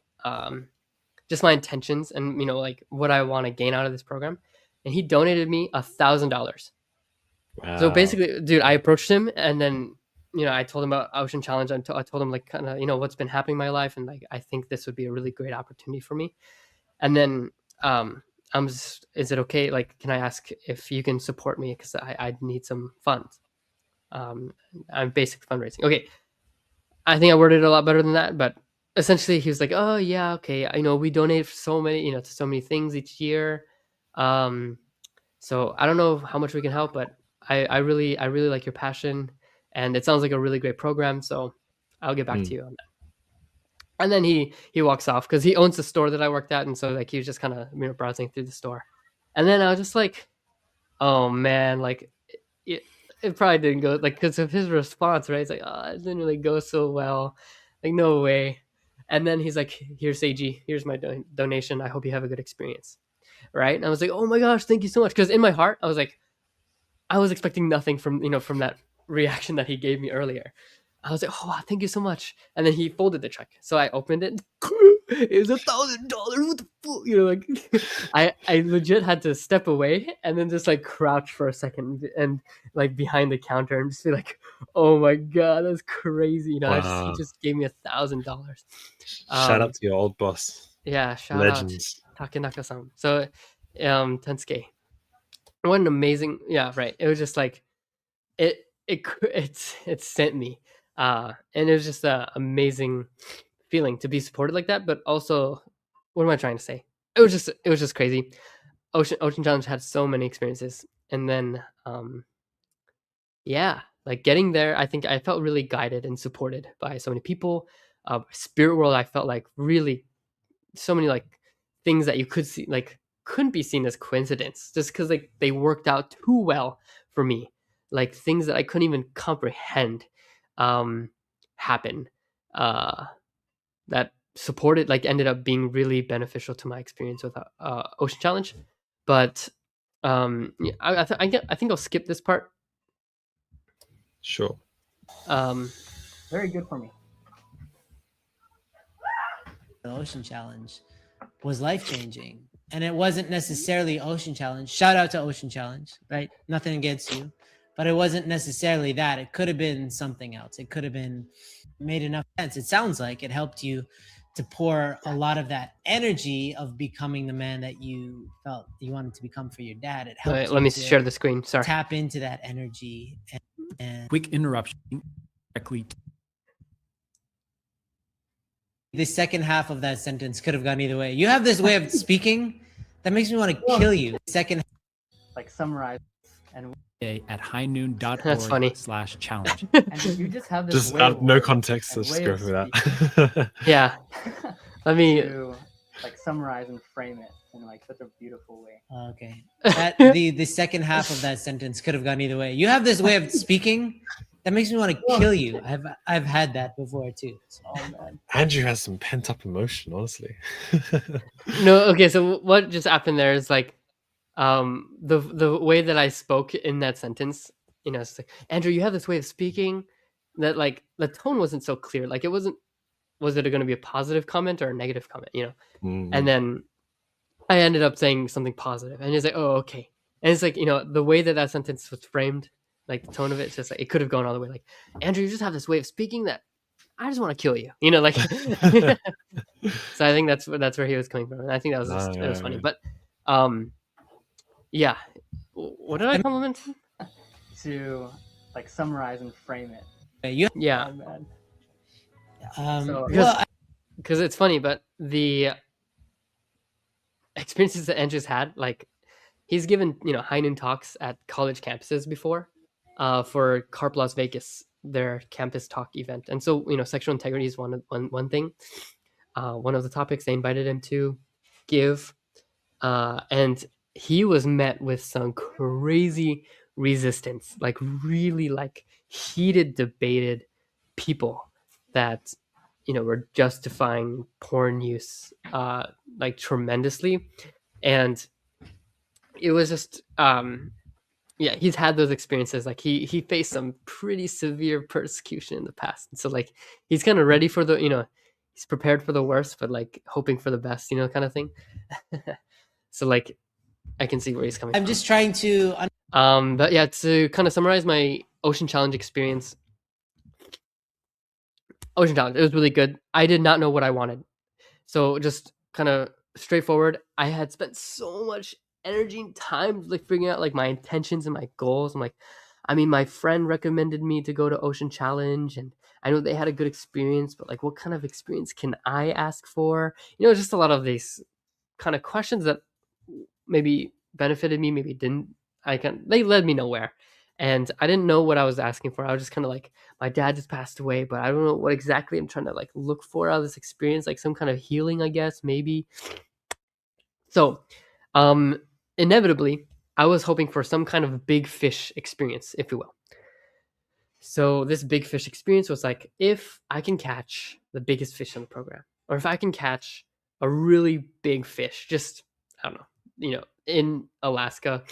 Speaker 1: just my intentions, and like what I want to gain out of this program, and he donated me $1,000.
Speaker 2: Wow.
Speaker 1: So basically, dude, I approached him, and then I told him about Ocean Challenge. I told him like kind of what's been happening in my life, and like I think this would be a really great opportunity for me. And then is it okay? Like, can I ask if you can support me because I need some funds? I'm basic fundraising. Okay, I think I worded it a lot better than that, but essentially he was like, "Oh yeah, okay. I know we donate so many, to so many things each year. Um, so I don't know how much we can help, but I really like your passion, and it sounds like a really great program. So I'll get back to you on that." And then he walks off because he owns the store that I worked at, and so like he was just kind of browsing through the store, and then I was just like, "Oh man, like it, it probably didn't go like because of his response, right? It's like, oh, it didn't really go so well, like no way." And then he's like, "Here's Seiji, here's my donation. I hope you have a good experience." Right? And I was like, "Oh my gosh, thank you so much." Because in my heart, I was like, I was expecting nothing from from that reaction that he gave me earlier. I was like, "Oh wow, thank you so much." And then he folded the check, so I opened it. It was $1,000. What the fuck? Like I legit had to step away and then just like crouch for a second and like behind the counter and just be like, "Oh my god, that's crazy!" He
Speaker 2: Wow.
Speaker 1: just gave me $1,000.
Speaker 2: Shout out to your old boss.
Speaker 1: Yeah, shout out
Speaker 2: Legends.
Speaker 1: Takenaka-san. So, Tensuke, what an amazing, yeah, right. It was just like it sent me, and it was just an amazing feeling to be supported like that. But also, what am I trying to say? It was just crazy. Ocean Challenge had so many experiences, and then yeah, like getting there, I think I felt really guided and supported by so many people. Spirit World, I felt like really so many like things that you could see like couldn't be seen as coincidence just because like they worked out too well for me, like things that I couldn't even comprehend um happen, uh that supported like ended up being really beneficial to my experience with Ocean Challenge. But yeah, I think I'll skip this part.
Speaker 2: Sure.
Speaker 4: Very good for me.
Speaker 3: The Ocean Challenge was life changing. And it wasn't necessarily Ocean Challenge. Shout out to Ocean Challenge, right? Nothing against you. But it wasn't necessarily that. It could have been something else. It could have been made enough sense. It sounds like it helped you to pour a lot of that energy of becoming the man that you felt you wanted to become for your dad. It helped
Speaker 1: Let
Speaker 3: you
Speaker 1: me
Speaker 3: to
Speaker 1: share the screen. Sorry.
Speaker 3: tap into that energy and
Speaker 5: Quick interruption. Directly.
Speaker 3: the second half of that sentence could have gone either way. You have this way of speaking that makes me want to kill you. Second,
Speaker 4: Like summarize and
Speaker 5: At
Speaker 1: That's funny.
Speaker 5: highnoon.org/challenge.
Speaker 4: and you just have this
Speaker 2: Just
Speaker 4: way
Speaker 2: out
Speaker 4: of
Speaker 2: of no
Speaker 4: words
Speaker 2: context,
Speaker 4: and
Speaker 2: let's just
Speaker 4: way
Speaker 2: go
Speaker 4: of
Speaker 2: for that.
Speaker 4: speaking
Speaker 1: Yeah, let me
Speaker 4: to like summarize and frame it in like such a beautiful way.
Speaker 3: okay. The second half of that sentence could have gone either way. You have this way of speaking that makes me want to kill you. I've had that before too. So,
Speaker 4: Oh man.
Speaker 2: Andrew has some pent up emotion, honestly.
Speaker 1: No, okay, so what just happened there is like the way that I spoke in that sentence, it's like, Andrew, you have this way of speaking that like the tone wasn't so clear. Like it wasn't, was it going to be a positive comment or a negative comment,
Speaker 2: Mhm.
Speaker 1: And then I ended up saying something positive, and he's like, "Oh, okay." And it's like, the way that that sentence was framed, like the tone of it, it's just like it could have gone all the way. Like, Andrew, you just have this way of speaking that I just want to kill you, like. So I think that's where he was coming from, and I think that was just, it was funny. But, yeah, what did I compliment him?
Speaker 4: To like summarize and frame it.
Speaker 1: Yeah,
Speaker 4: Oh man.
Speaker 3: well,
Speaker 1: because it's funny, but the experiences that Andrew's had, like he's given high noon talks at college campuses before, for Carp Las Vegas, their campus talk event, and so sexual integrity is one thing, one of the topics they invited him to give, and he was met with some crazy resistance, like really like heated debated people that were justifying porn use like tremendously, and it was just yeah, he's had those experiences. Like he faced some pretty severe persecution in the past, and so like he's kind of ready for the he's prepared for the worst, but like hoping for the best, kind of thing. So like I can see where he's coming
Speaker 3: I'm
Speaker 1: from.
Speaker 3: just trying to
Speaker 1: But yeah, to kind of summarize my Ocean Challenge experience, Ocean Challenge, it was really good. I did not know what I wanted, so just kind of straightforward. I had spent so much energy and time like figuring out like my intentions and my goals. I'm like, I mean, my friend recommended me to go to Ocean Challenge, and I know they had a good experience, but like, what kind of experience can I ask for? Just a lot of these kind of questions that maybe benefited me, maybe didn't. They led me nowhere, and I didn't know what I was asking for. I was just kind of like, my dad just passed away, but I don't know what exactly I'm trying to like look for out of this experience, like some kind of healing, I guess, maybe. So, um, inevitably, I was hoping for some kind of big fish experience, if you will. So this big fish experience was like, if I can catch the biggest fish on the program, or if I can catch a really big fish, just I don't know, in Alaska,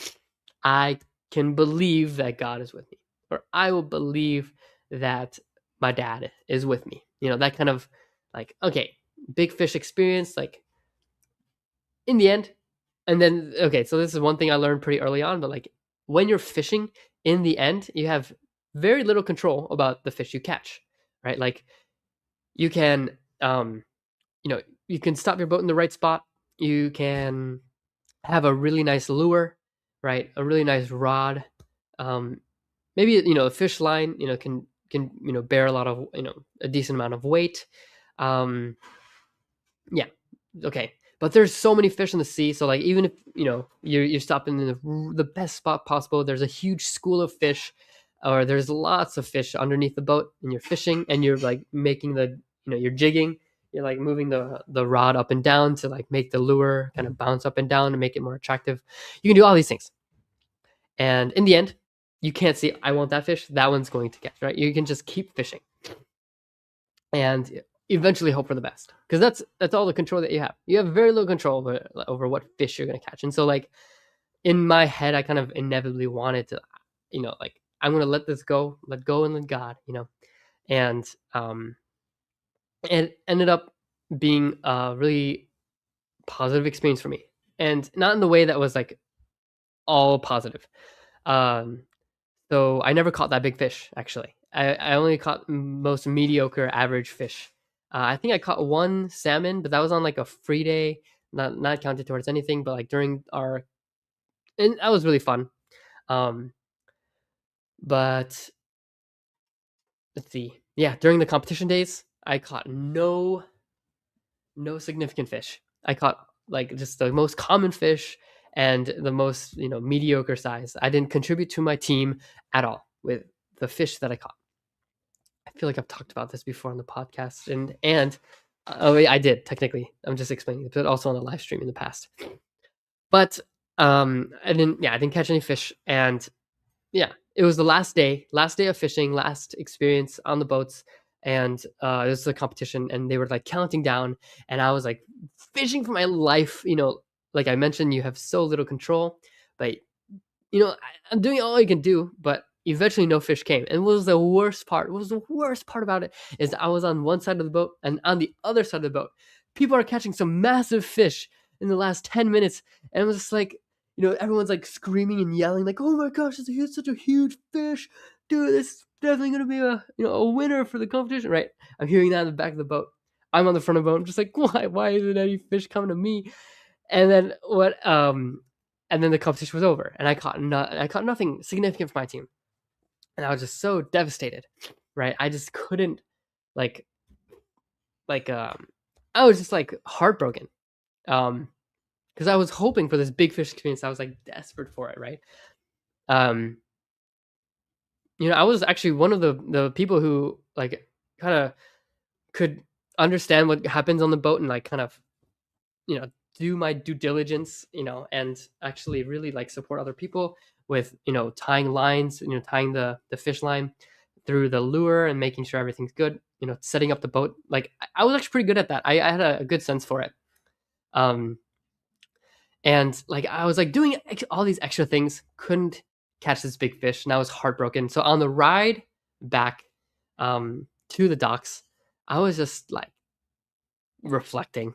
Speaker 1: I can believe that God is with me, or I will believe that my dad is with me. That kind of like, okay, big fish experience, like in the end. And then, okay, so this is one thing I learned pretty early on, but like when you're fishing, in the end, you have very little control about the fish you catch, right? Like you can, you can stop your boat in the right spot. You can have a really nice lure, right? A really nice rod. Um, Maybe a fish line, can bear a lot of a decent amount of weight. Um, yeah, okay. But there's so many fish in the sea, so like even if you're stopping in the best spot possible, there's a huge school of fish, or there's lots of fish underneath the boat, and you're fishing, and you're like making you're jigging, you're like moving the rod up and down to like make the lure kind of bounce up and down to make it more attractive. You can do all these things, and in the end, you can't see, I want that fish, that one's going to catch, right? You can just keep fishing and eventually hope for the best, because that's all the control that you have. You have very little control over what fish you're going to catch. And so like in my head, I kind of inevitably wanted to, like, I'm going to let this go, let go, and let God, and it ended up being a really positive experience for me, and not in the way that was like all positive. um So I never caught that big fish, actually. I only caught most mediocre average fish. I think I caught one salmon, but that was on like a free day, not counted towards anything. But like during and that was really fun. Um, but let's see, yeah, during the competition days, I caught no significant fish. I caught like just the most common fish and the most mediocre size. I didn't contribute to my team at all with the fish that I caught. I feel like I've talked about this before on the podcast, and oh, wait, I did technically. I'm just explaining it, but also on a live stream in the past. But I didn't catch any fish, and yeah, it was the last day of fishing, last experience on the boats, and it was a competition, and they were like counting down, and I was like fishing for my life. Like I mentioned, you have so little control, but I'm doing all I can do, but eventually no fish came. And what was the worst part? What was the worst part about it is I was on one side of the boat, and on the other side of the boat, people are catching some massive fish in the last 10 minutes. And it was just like, everyone's like screaming and yelling, like, oh my gosh, it's such a huge fish. Dude, this is definitely going to be a winner for the competition, right? I'm hearing that in the back of the boat. I'm on the front of the boat. I'm just like, why isn't any fish coming to me? And then and then the competition was over, and I caught nothing significant for my team, and I was just so devastated, right? I just couldn't like I was just like heartbroken, because I was hoping for this big fish experience. I was like desperate for it, right? Um, I was actually one of the people who like kind of could understand what happens on the boat and like kind of do my due diligence, and actually really like support other people with tying lines, tying the fish line through the lure and making sure everything's good, setting up the boat. Like I was actually pretty good at that. I had a good sense for it. And like I was like doing all these extra things, couldn't catch this big fish, and I was heartbroken. So on the ride back to the docks, I was just like reflecting,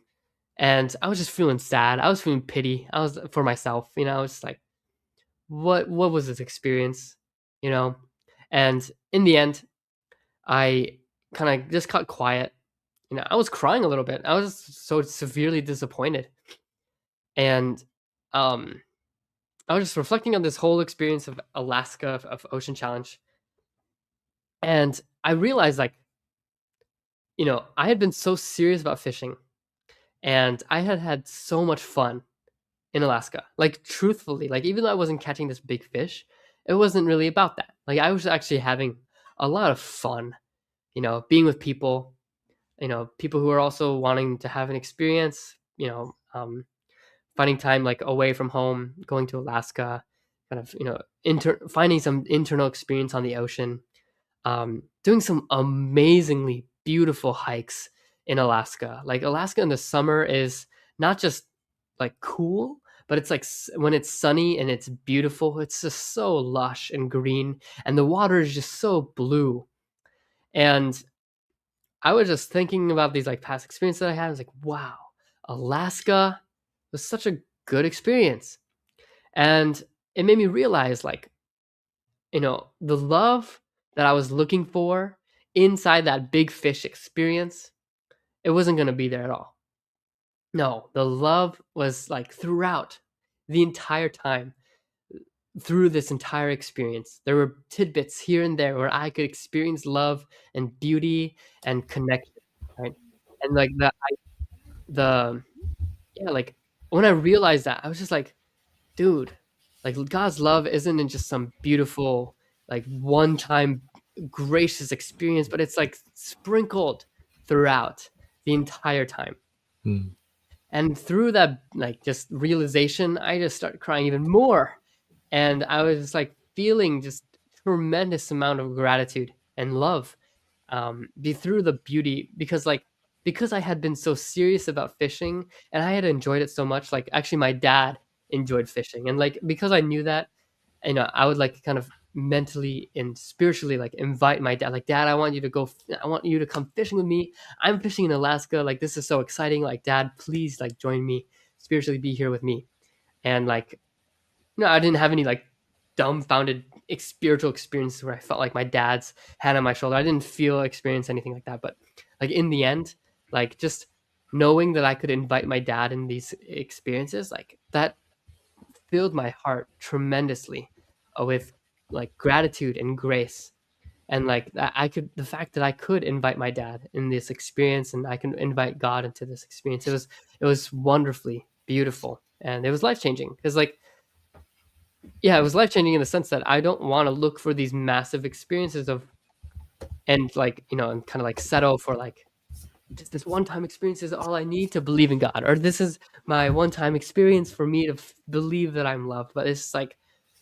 Speaker 1: and I was just feeling sad. I was feeling pity. I was for myself, I was just like, what was this experience, And in the end, I kind of just got quiet. I was crying a little bit. I was so severely disappointed. And I was just reflecting on this whole experience of Alaska, of Ocean Challenge, and I realized, like, I had been so serious about fishing, and I had had so much fun in Alaska. Like, truthfully, like, even though I wasn't catching this big fish, it wasn't really about that. Like, I was actually having a lot of fun, being with people, people who are also wanting to have an experience, finding time like away from home, going to Alaska, kind of, finding some internal experience on the ocean, doing some amazingly beautiful hikes in Alaska. Like, Alaska in the summer is not just like cool, but it's like when it's sunny and it's beautiful, it's just so lush and green, and the water is just so blue. And I was just thinking about these like past experiences that I had. I was like, wow, Alaska was such a good experience. And it made me realize, like, the love that I was looking for inside that big fish experience, it wasn't going to be there at all. No, the love was like throughout the entire time, through this entire experience. There were tidbits here and there where I could experience love and beauty and connection, right? And like the yeah, like when I realized that, I was just like, dude, like God's love isn't in just some beautiful, like one time gracious experience, but it's like sprinkled throughout the entire time.
Speaker 2: Mm.
Speaker 1: And through that, like, just realization, I just started crying even more. And I was just like feeling just tremendous amount of gratitude and love, be through the beauty, because I had been so serious about fishing and I had enjoyed it so much. Like, actually, my dad enjoyed fishing, and like because I knew that, I would like kind of mentally and spiritually like invite my dad, like, Dad, I want you to come fishing with me. I'm fishing in Alaska. Like, this is so exciting. Like, Dad, please, like, join me spiritually, be here with me. And like, I didn't have any like dumbfounded spiritual experience where I felt like my dad's hand on my shoulder. I didn't experience anything like that. But like in the end, like just knowing that I could invite my dad in these experiences, like that filled my heart tremendously, with like gratitude and grace. And like that the fact that I could invite my dad in this experience, and I can invite God into this experience, it was wonderfully beautiful, and it was life changing, because like, yeah, it was life changing in the sense that I don't want to look for these massive experiences and like, and kind of like settle for like just this one time experience is all I need to believe in God, or this is my one time experience for me to believe that I'm loved. But it's like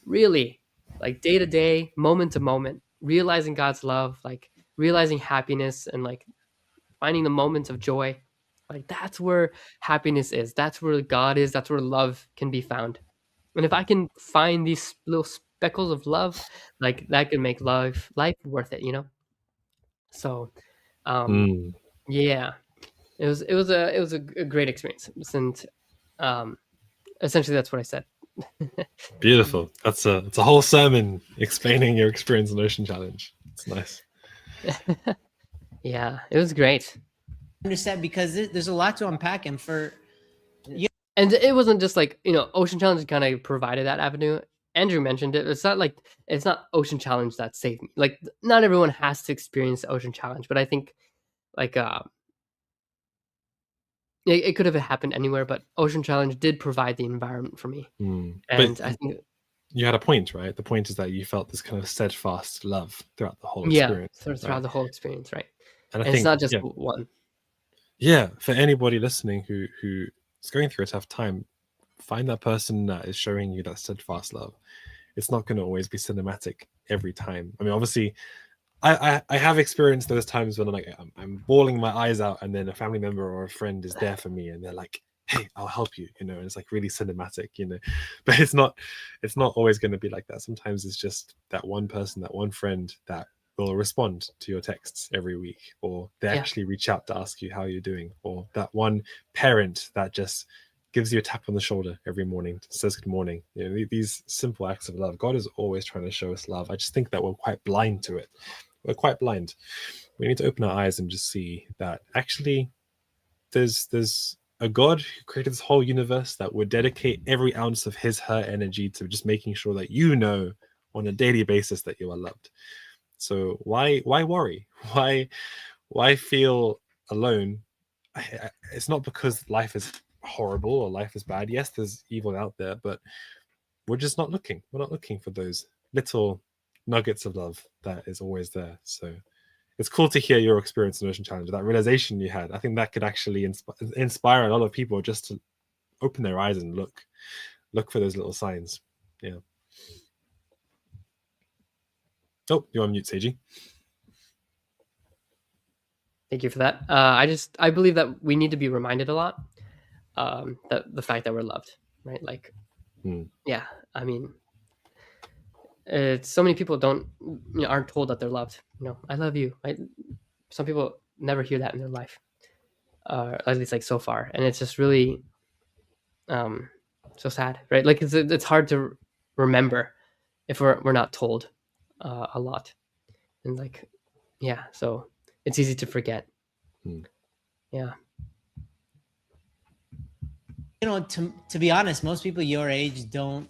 Speaker 1: really like day to day, moment to moment, realizing God's love, like realizing happiness, and like finding the moments of joy. Like, that's where happiness is. That's where God is. That's where love can be found. And if I can find these little speckles of love, like that can make life worth it. So, um,
Speaker 2: Mm.
Speaker 1: yeah, it was a great experience, and um, essentially that's what I said.
Speaker 2: Beautiful. It's a whole sermon explaining your experience on Ocean Challenge. It's nice.
Speaker 1: Yeah, it was great.
Speaker 3: Understand, because there's a lot to unpack, and
Speaker 1: And it wasn't just like, Ocean Challenge kind of provided that avenue. Andrew mentioned it. It's not Ocean Challenge that saved me. Like, not everyone has to experience the Ocean Challenge, but I think like it could have happened anywhere, but Ocean Challenge did provide the environment for me. And
Speaker 2: But
Speaker 1: I think,
Speaker 2: you had a point, right? The point is that you felt this kind of steadfast love throughout the whole
Speaker 1: yeah,
Speaker 2: experience.
Speaker 1: throughout
Speaker 2: right?
Speaker 1: the whole experience, right?
Speaker 2: And I
Speaker 1: And it's
Speaker 2: think,
Speaker 1: not just one.
Speaker 2: yeah, for anybody listening who is going through a tough time, find that person that is showing you that steadfast love. It's not going to always be cinematic every time. I mean, obviously, I have experienced those times when I'm bawling my eyes out, and then a family member or a friend is there for me, and they're like, "Hey, I'll help you," and it's like really cinematic, But it's not always going to be like that. Sometimes it's just that one person, that one friend that will respond to your texts every week, or they actually reach out to ask you how you're doing, or that one parent that just gives you a tap on the shoulder every morning, says good morning. These simple acts of love. God is always trying to show us love. I just think that we're quite blind to it. We're quite blind. We need to open our eyes and just see that actually there's a god who created this whole universe that would dedicate every ounce of her energy to just making sure that you know on a daily basis that you are loved. So why worry? Why feel alone? It's not because life is horrible or life is bad. Yes, there's evil out there, but we're just not looking. We're not looking for those little nuggets of love that is always there. So it's cool to hear your experience in Ocean Challenge, that realization you had. I think that could actually inspire a lot of people just to open their eyes and look for those little signs. Yeah. Oh, you're on mute, Seiji.
Speaker 1: Thank you for that. I believe that we need to be reminded a lot that the fact that we're loved, right? Like, yeah, I mean, it's so many people aren't told that they're loved. I love you. Some people never hear that in their life, at least like so far, and it's just really so sad, right? Like it's hard to remember if we're not told a lot, and like, yeah, so it's easy to forget. Yeah.
Speaker 3: To be honest, most people your age don't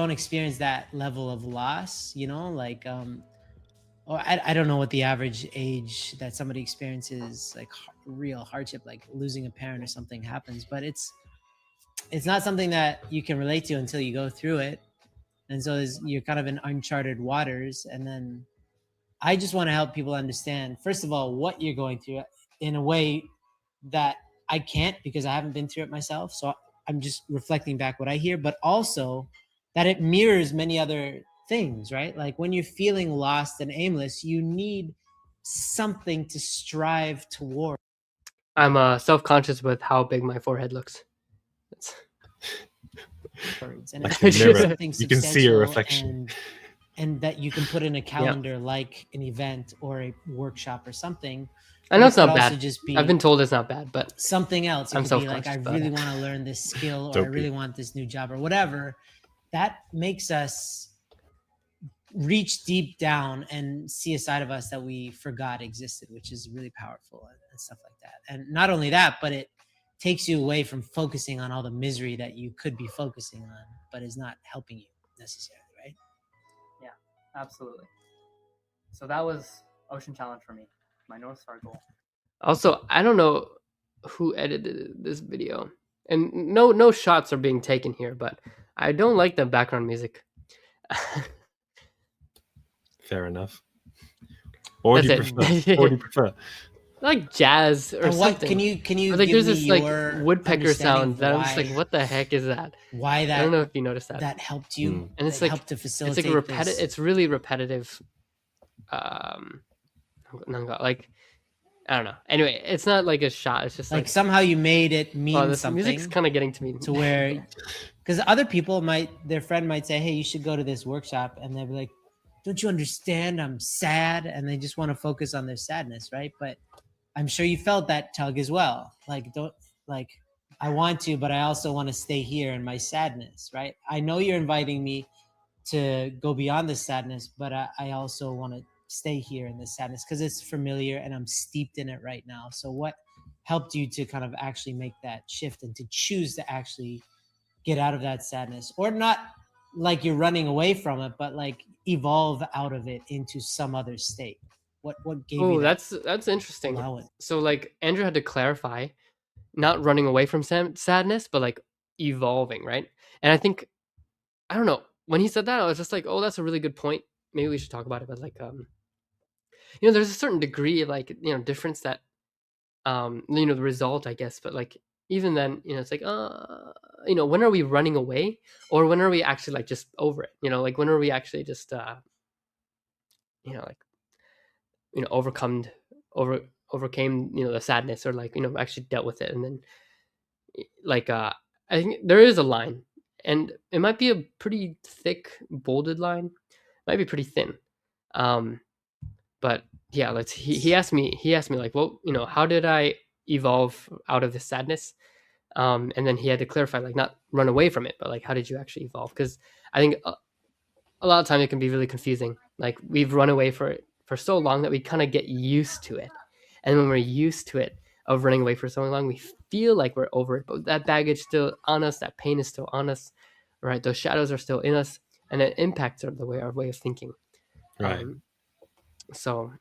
Speaker 3: experience that level of loss, like or I don't know what the average age that somebody experiences like real hardship, like losing a parent or something happens, but it's not something that you can relate to until you go through it. And so you're kind of in uncharted waters. And then I just want to help people understand, first of all, what you're going through in a way that I can't, because I haven't been through it myself. So I'm just reflecting back what I hear, but also that it mirrors many other things, right? Like when you're feeling lost and aimless, you need something to strive toward.
Speaker 1: I'm self-conscious with how big my forehead looks.
Speaker 3: And
Speaker 2: like a mirror.
Speaker 3: You
Speaker 2: can see your reflection.
Speaker 3: And that you can put in a calendar, like an event or a workshop or something.
Speaker 1: I know it's not bad. I've been told it's not bad, but
Speaker 3: something else.
Speaker 1: I'm
Speaker 3: self-conscious. Like, I really want to learn this skill, or I really want this new job, or whatever. That makes us reach deep down and see a side of us that we forgot existed, which is really powerful and stuff like that. And not only that, but it takes you away from focusing on all the misery that you could be focusing on, but is not helping you necessarily, right?
Speaker 4: Yeah, absolutely. So that was Ocean Challenge for me, my North Star goal.
Speaker 1: Also, I don't know who edited this video, and no shots are being taken here, but I don't like the background music.
Speaker 2: Fair enough. What do you prefer? What do you prefer?
Speaker 1: Like jazz or something.
Speaker 3: Can you
Speaker 1: like
Speaker 3: give
Speaker 1: there's this
Speaker 3: me
Speaker 1: like woodpecker sound that I'm just like, what the heck is that?
Speaker 3: Why that?
Speaker 1: I don't know if you noticed that.
Speaker 3: That helped you,
Speaker 1: and it's like
Speaker 3: helped to facilitate.
Speaker 1: It's like repetitive. It's really repetitive. Like I don't know. Anyway, it's not like a shot. It's just
Speaker 3: like somehow you made it mean
Speaker 1: this
Speaker 3: something.
Speaker 1: Music's kind of getting to me.
Speaker 3: To where, because other people their friend might say, "Hey, you should go to this workshop," and they'll be like, "Don't you understand? I'm sad," and they just want to focus on their sadness, right? But I'm sure you felt that tug as well. Like, I want to, but I also want to stay here in my sadness, right? I know you're inviting me to go beyond the sadness, but I also want to stay here in the sadness because it's familiar and I'm steeped in it right now. So what helped you to kind of actually make that shift and to choose to actually get out of that sadness, or not like you're running away from it, but like evolve out of it into some other state? What gave you that?
Speaker 1: That's interesting. So like Andrew had to clarify, not running away from sadness, but like evolving, right? And I think, I don't know, when he said that, I was just like, oh, that's a really good point. Maybe we should talk about it. But like, there's a certain degree of like, difference that, the result, I guess. But like, even then, it's like, when are we running away, or when are we actually like just over it? Like when are we actually just, overcame the sadness, or like actually dealt with it, and then like I think there is a line, and it might be a pretty thick bolded line, it might be pretty thin, but yeah, he asked me like, well, how did I evolve out of the sadness, and then he had to clarify, like, not run away from it, but like, how did you actually evolve? Because I think a lot of time it can be really confusing. Like, we've run away for so long that we kind of get used to it, and when we're used to it, of running away for so long, we feel like we're over it, but that baggage still on us, that pain is still on us, right? Those shadows are still in us, and it impacts our way of thinking.
Speaker 2: Right.
Speaker 1: So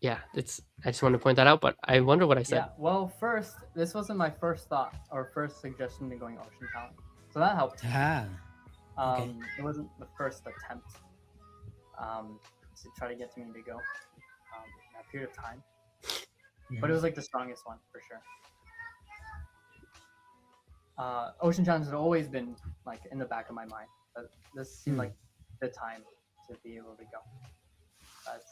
Speaker 1: yeah, I just wanted to point that out, but I wonder what I said.
Speaker 4: Yeah. Well, first, this wasn't my first thought or first suggestion to going ocean challenge, so that helped.
Speaker 3: Ah, okay.
Speaker 4: It wasn't the first attempt to try to get me to go in that period of time, but it was like the strongest one for sure. Ocean challenge has always been like in the back of my mind, but this seemed like the time to be able to go. But,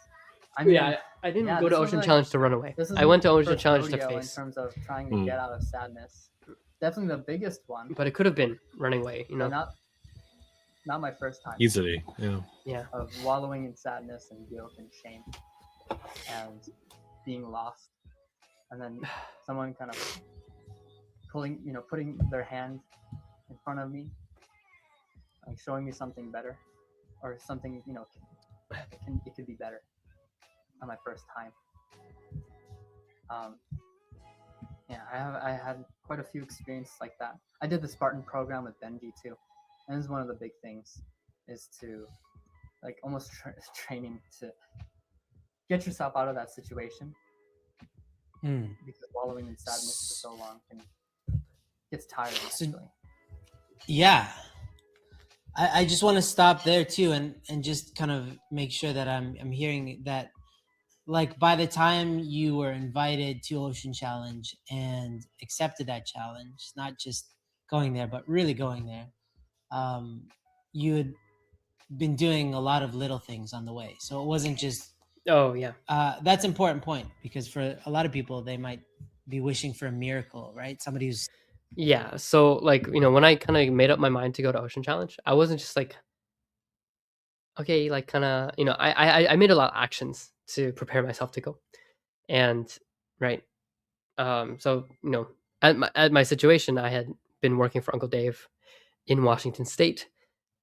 Speaker 4: I mean,
Speaker 1: I didn't
Speaker 4: yeah,
Speaker 1: go to
Speaker 4: this was
Speaker 1: Ocean
Speaker 4: like-
Speaker 1: Challenge to run away.
Speaker 4: this is
Speaker 1: I went to
Speaker 4: my
Speaker 1: Ocean
Speaker 4: first
Speaker 1: Challenge to
Speaker 4: rodeo
Speaker 1: face,
Speaker 4: in terms of trying to get out of sadness. Definitely the biggest one,
Speaker 1: but it could have been running away. You
Speaker 4: but
Speaker 1: know,
Speaker 4: not my first time
Speaker 2: Easily. Yeah.
Speaker 1: yeah.
Speaker 4: of wallowing in sadness and guilt and shame and being lost, and then someone kind of putting their hand in front of me, like showing me something better or something, it could be better on my first time. Yeah, I had quite a few experiences like that. I did the Spartan program with Benji too, and this is one of the big things, is to like almost training to get yourself out of that situation, because wallowing in sadness for so long gets tiring actually.
Speaker 3: Yeah. I just want to stop there too, and just kind of make sure that I'm hearing that, like, by the time you were invited to Ocean Challenge and accepted that challenge, not just going there but really going there, you had been doing a lot of little things on the way, so it wasn't just
Speaker 1: Oh yeah.
Speaker 3: that's an important point, because for a lot of people they might be wishing for a miracle, right? Somebody who's
Speaker 1: Yeah. So like, when I kind of made up my mind to go to Ocean Challenge, I wasn't just like, okay, like kind of, I made a lot of actions to prepare myself to go. And right. So, at my situation, I had been working for Uncle Dave in Washington State.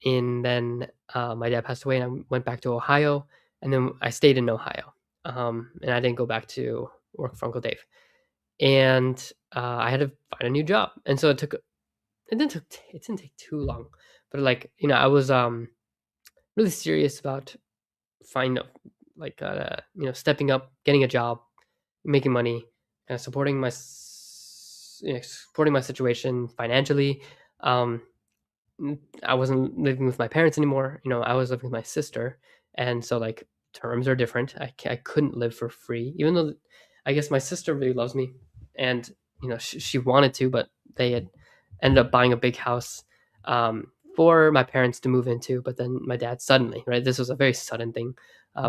Speaker 1: And then my dad passed away and I went back to Ohio, and then I stayed in Ohio. And I didn't go back to work for Uncle Dave. And I had to find a new job. And so it didn't take too long, but like, I was really serious about finding, like, stepping up, getting a job, making money, kind of supporting my situation financially. um I wasn't living with my parents anymore. I was living with my sister, and so like terms are different. I couldn't live for free, even though I guess my sister really loves me, and she wanted to, but they had ended up buying a big house for my parents to move into. But then my dad suddenly, right, this was a very sudden thing,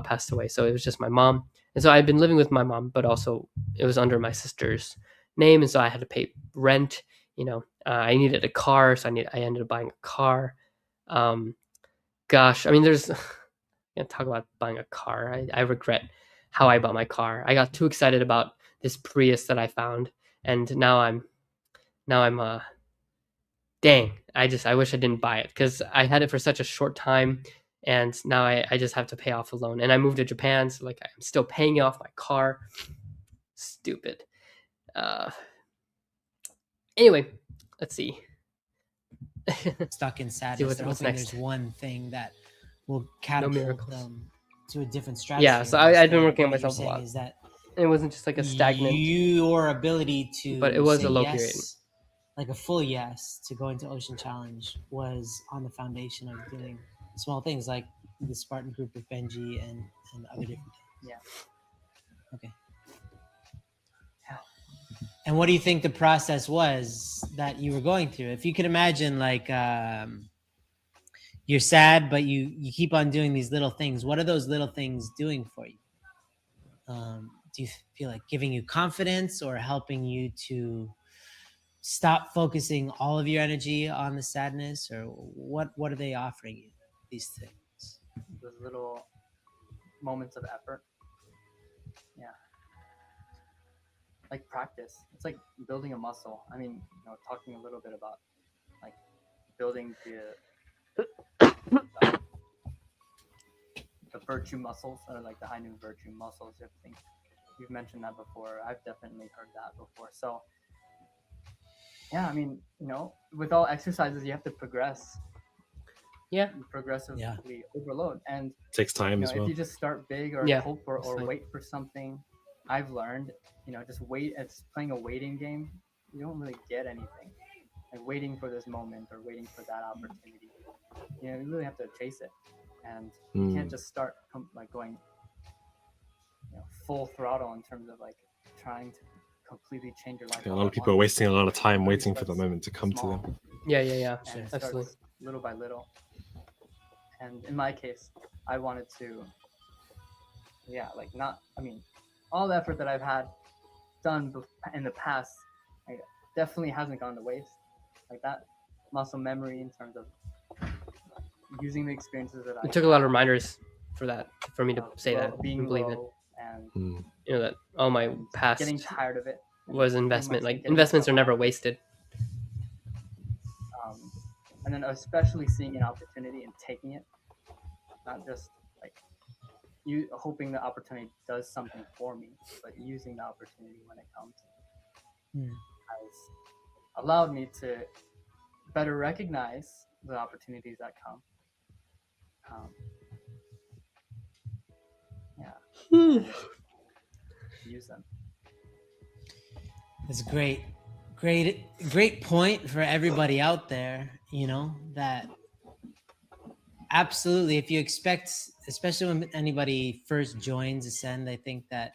Speaker 1: passed away. So it was just my mom, and so I had been living with my mom, but also it was under my sister's name, and so I had to pay rent. I needed a car, so I ended up buying a car. Gosh, I mean, there's can't talk about buying a car. I regret how I bought my car. I got too excited about this Prius that I found, and now I'm dang. I wish I didn't buy it because I had it for such a short time, and now I just have to pay off a loan. And I moved to Japan, so like I'm still paying off my car. Stupid. Anyway, let's see.
Speaker 3: stuck in
Speaker 1: See
Speaker 3: sadness.
Speaker 1: what's
Speaker 3: They're hoping
Speaker 1: next.
Speaker 3: there's one thing that will catapult
Speaker 1: miracles.
Speaker 3: them to a different strategy.
Speaker 1: Yeah, so
Speaker 3: And
Speaker 1: I've been
Speaker 3: instead,
Speaker 1: working on
Speaker 3: what you're
Speaker 1: myself a
Speaker 3: saying
Speaker 1: lot.
Speaker 3: Is that
Speaker 1: It wasn't just like a stagnant.
Speaker 3: your ability to,
Speaker 1: But it was
Speaker 3: say
Speaker 1: a low
Speaker 3: yes,
Speaker 1: period.
Speaker 3: like a full yes to going to Ocean Challenge, was on the foundation of doing small things like the Spartan group with Benji and other different things.
Speaker 4: Yeah.
Speaker 3: Okay. And what do you think the process was that you were going through? If you could imagine, like, you're sad, but you keep on doing these little things. What are those little things doing for you? Do you feel like giving you confidence or helping you to stop focusing all of your energy on the sadness, or what are they offering you, these things?
Speaker 4: Those little moments of effort. Yeah. Like practice. It's like building a muscle. I mean, talking a little bit about like building the virtue muscles, or like the high noon virtue muscles, everything. you've mentioned that before. I've definitely heard that before. So yeah, I mean, with all exercises, you have to progress.
Speaker 1: Yeah.
Speaker 4: You progressively
Speaker 3: Yeah.
Speaker 4: overload, and
Speaker 2: Takes time as
Speaker 4: if
Speaker 2: well.
Speaker 4: you just start big or
Speaker 1: Yeah,
Speaker 4: hope or
Speaker 1: exactly.
Speaker 4: wait for something, I've learned, just wait. It's playing a waiting game. You don't really get anything. Like waiting for this moment or waiting for that opportunity. You really have to chase it, and you can't just start like going, full throttle in terms of like trying to completely change your life.
Speaker 2: A
Speaker 4: all
Speaker 2: lot of
Speaker 4: at
Speaker 2: people are
Speaker 4: once.
Speaker 2: wasting a lot of time
Speaker 4: Everybody
Speaker 2: waiting for the
Speaker 4: starts
Speaker 2: moment to come to
Speaker 4: small,
Speaker 2: them.
Speaker 1: Yeah,
Speaker 4: and it
Speaker 1: absolutely.
Speaker 4: starts little by little. And in my case, I wanted to, like not. I mean, all the effort that I've had done in the past, like, definitely hasn't gone to waste. Like that muscle memory in terms of using the experiences that I
Speaker 1: It took a lot of
Speaker 4: had,
Speaker 1: reminders for me to say that
Speaker 4: being
Speaker 1: and believe it.
Speaker 4: low and
Speaker 1: That all my
Speaker 4: and getting
Speaker 1: past
Speaker 4: tired of it
Speaker 1: was
Speaker 4: pretty
Speaker 1: investment.
Speaker 4: much,
Speaker 1: Like
Speaker 4: getting
Speaker 1: investments
Speaker 4: myself
Speaker 1: are
Speaker 4: out
Speaker 1: never
Speaker 4: of it.
Speaker 1: wasted.
Speaker 4: And then especially seeing an opportunity and taking it, not just like you hoping the opportunity does something for me, but using the opportunity when it comes has allowed me to better recognize the opportunities that come. And use them.
Speaker 3: That's great point for everybody out there. That absolutely, if you expect, especially when anybody first joins Ascend, I think that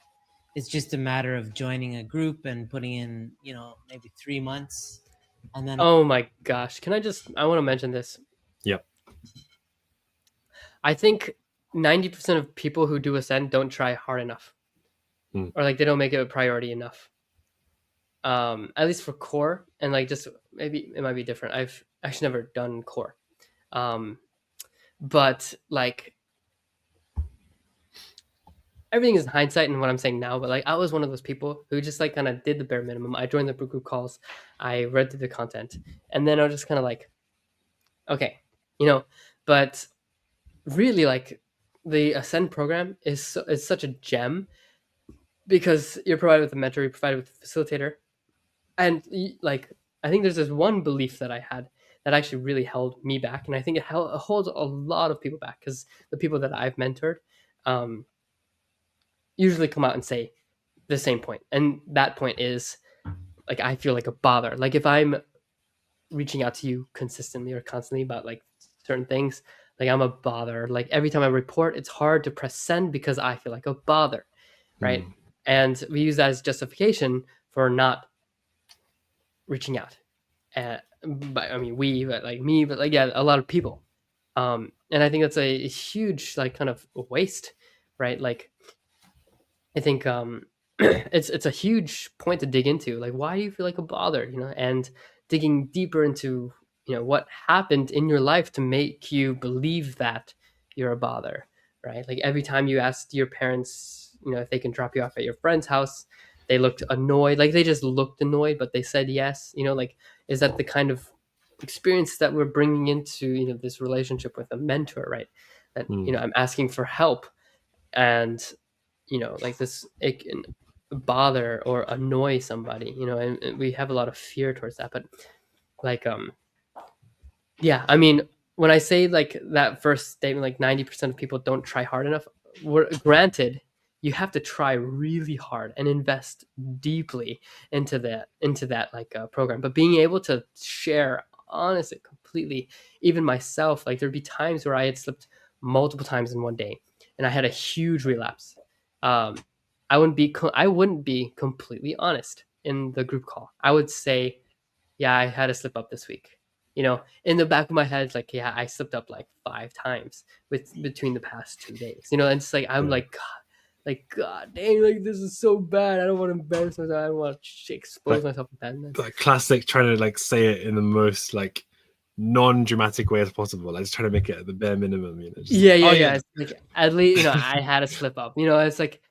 Speaker 3: it's just a matter of joining a group and putting in, maybe 3 months, and then
Speaker 1: Oh my gosh! I want to mention this.
Speaker 2: Yep.
Speaker 1: I think 90% of people who do Ascend don't try hard enough, or like they don't make it a priority enough. At least for core, and like just maybe it might be different. I've actually never done core, but like everything is hindsight and what I'm saying now. But like I was one of those people who just like kind of did the bare minimum. I joined the group calls, I read through the content, and then I was just kind of like, okay, But really, like the Ascend program is such a gem because you're provided with a mentor, you're provided with a facilitator, and like I think there's this one belief that I had that actually really held me back, and I think it holds a lot of people back because the people that I've mentored usually come out and say the same point, and that point is like I feel like a bother. Like if I'm reaching out to you consistently or constantly about like certain things, like I'm a bother. Like every time I report, it's hard to press send because I feel like a bother, right? And we use that as justification for not reaching out. But I mean, but like me, but like, yeah, a lot of people. And I think that's a huge, like, kind of waste, right? Like, I think it's a huge point to dig into. Like, why do you feel like a bother? And digging deeper into what happened in your life to make you believe that you're a bother, right? Like every time you asked your parents, if they can drop you off at your friend's house, they looked annoyed. Like they just looked annoyed, but they said yes. Like is that the kind of experience that we're bringing into this relationship with a mentor, right? That I'm asking for help, and like this, it can bother or annoy somebody, and we have a lot of fear towards that. But like yeah, I mean, when I say like that first statement, like 90% of people don't try hard enough, granted, you have to try really hard and invest deeply into that like program. But being able to share honestly, completely, even myself, like there'd be times where I had slipped multiple times in one day and I had a huge relapse. I wouldn't be completely honest in the group call. I would say, yeah, I had a slip up this week. In the back of my head, like, yeah, I slipped up like 5 times between the past 2 days. And it's like I'm God dang, like this is so bad. I don't want to embarrass myself. I don't want to expose myself to badness.
Speaker 2: Like classic, trying to like say it in the most like non-dramatic way as possible. Like just trying to make it at the bare minimum.
Speaker 1: Yeah. It's like at least I had a slip up. It's like,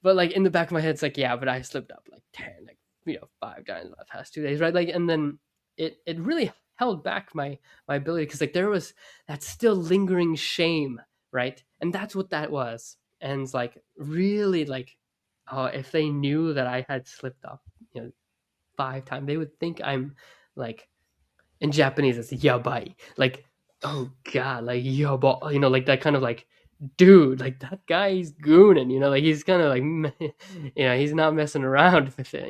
Speaker 1: but like in the back of my head, it's like, yeah, but I slipped up like 10, like 5 times in the past 2 days, right? Like, and then it really held back my ability because like there was that still lingering shame, right? And that's what that was. And it's like really like if they knew that I had slipped up, 5 times, they would think I'm like, in Japanese it's yabai. Like, oh god, like yaba, like that kind of like, dude, like that guy's gooning, like he's kind of like, he's not messing around with it,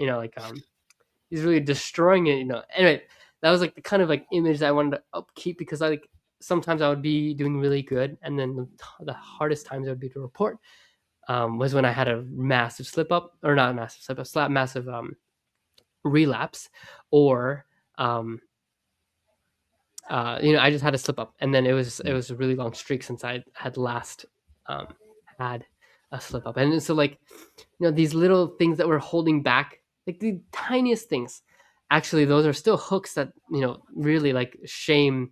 Speaker 1: he's really destroying it. Anyway, that was like the kind of like image that I wanted to upkeep, because I like sometimes I would be doing really good, and then the hardest times it would be to report was when I had a massive slip up, or not a massive slip up, massive relapse, or I just had a slip up, and then it was a really long streak since I had last had a slip up, and so like these little things that were holding back, like the tiniest things, actually those are still hooks that really like shame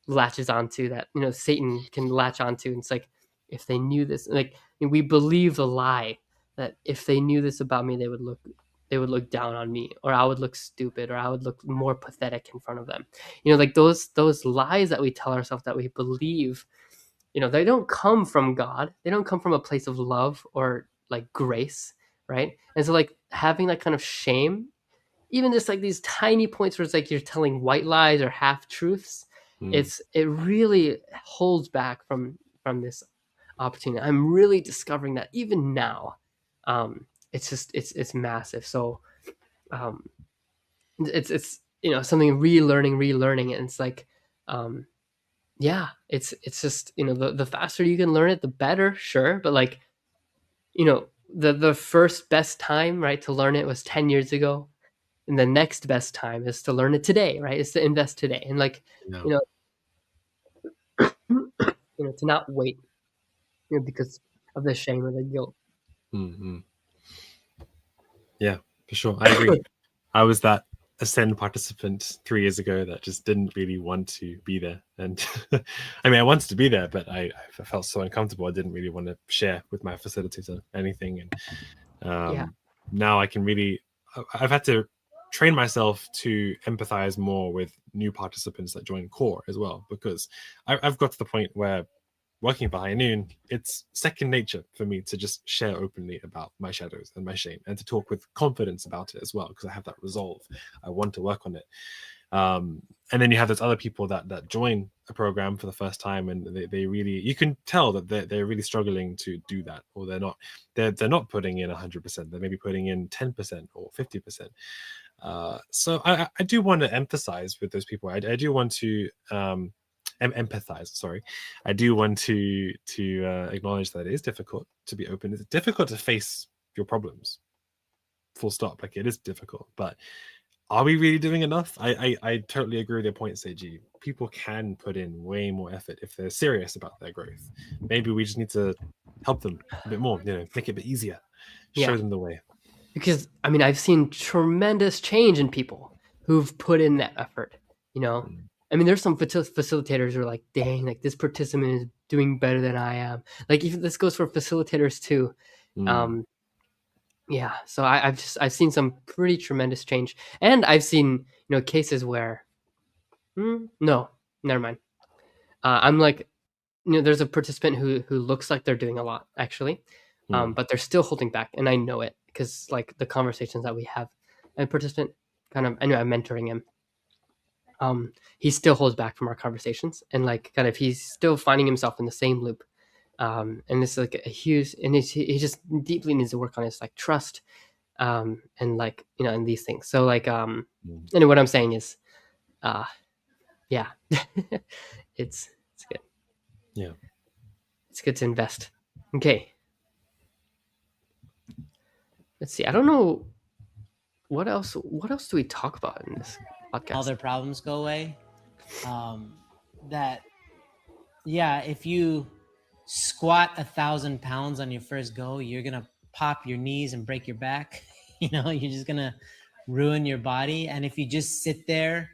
Speaker 1: latches onto, that Satan can latch onto, and it's like, if they knew this, like we believe the lie that if they knew this about me, they would look down on me, or I would look stupid, or I would look more pathetic in front of them. Like those lies that we tell ourselves, that we believe, they don't come from God. They don't come from a place of love or like grace, right? And so like having that kind of shame, even just like these tiny points where it's like you're telling white lies or half truths, it really holds back from this opportunity. I'm really discovering that even now. It's just it's massive. So it's something relearning, and it's like yeah, it's just the faster you can learn it, the better, sure, but like the first best time, right, to learn it was 10 years ago, and the next best time is to learn it today, right, is to invest today, and like
Speaker 2: No.
Speaker 1: you know to not wait because of the shame or the guilt.
Speaker 2: Mm-hmm. Yeah, for sure. I agree. I was that Ascend participant 3 years ago that just didn't really want to be there. And I mean, I wanted to be there, but I felt so uncomfortable. I didn't really want to share with my facilitator anything. And now I can really, I've had to train myself to empathize more with new participants that join core as well, because I've got to the point where working for High Noon, it's second nature for me to just share openly about my shadows and my shame, and to talk with confidence about it as well, because I have that resolve. I want to work on it. And then you have those other people that join a program for the first time, and they really, you can tell that they're really struggling to do that, or they're not putting in 100%. They're maybe putting in 10% or 50%. So I do want to emphasize with those people. I do want to empathize. Sorry, I do want to acknowledge that it is difficult to be open. It's difficult to face your problems. Full stop. Like, it is difficult, but are we really doing enough? I totally agree with your point, Seiji. People can put in way more effort if they're serious about their growth. Maybe we just need to help them a bit more. Make it a bit easier. Show them the way.
Speaker 1: Because I mean, I've seen tremendous change in people who've put in that effort. I mean, there's some facilitators who are like, dang, like this participant is doing better than I am. Like, even this goes for facilitators too. Yeah, so I've seen some pretty tremendous change, and I've seen cases where, no, never mind. I'm like, there's a participant who looks like they're doing a lot actually, but they're still holding back, and I know it because like the conversations that we have, and participant I know I'm mentoring him. He still holds back from our conversations, and like kind of he's still finding himself in the same loop. And it's like a huge, and he just deeply needs to work on his like trust, and like and these things. So like and what I'm saying is, yeah, it's good.
Speaker 2: Yeah,
Speaker 1: it's good to invest. Okay, let's see. I don't know what else do we talk about in this podcast.
Speaker 3: All their problems go away. That yeah, if you squat 1,000 pounds on your first go, you're gonna pop your knees and break your back. You're just gonna ruin your body. And if you just sit there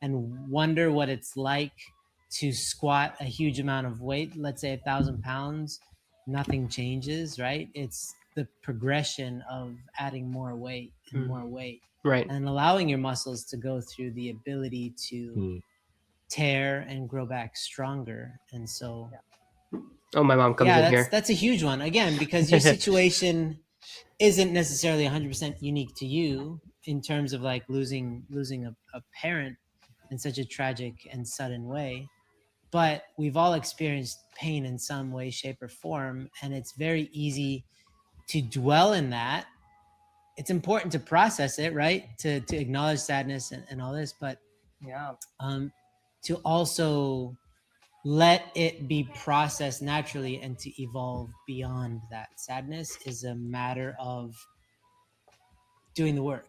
Speaker 3: and wonder what it's like to squat a huge amount of weight, let's say 1,000 pounds, nothing changes, right? It's the progression of adding more weight and more weight,
Speaker 1: right,
Speaker 3: and allowing your muscles to go through the ability to tear and grow back stronger. And so
Speaker 1: oh, my mom comes in here.
Speaker 3: That's a huge one, again, because your situation isn't necessarily 100% unique to you in terms of like losing a parent in such a tragic and sudden way. But we've all experienced pain in some way, shape, or form, and it's very easy to dwell in that. It's important to process it, right? To acknowledge sadness and all this, but
Speaker 4: Yeah.
Speaker 3: to also let it be processed naturally and to evolve beyond that sadness is a matter of doing the work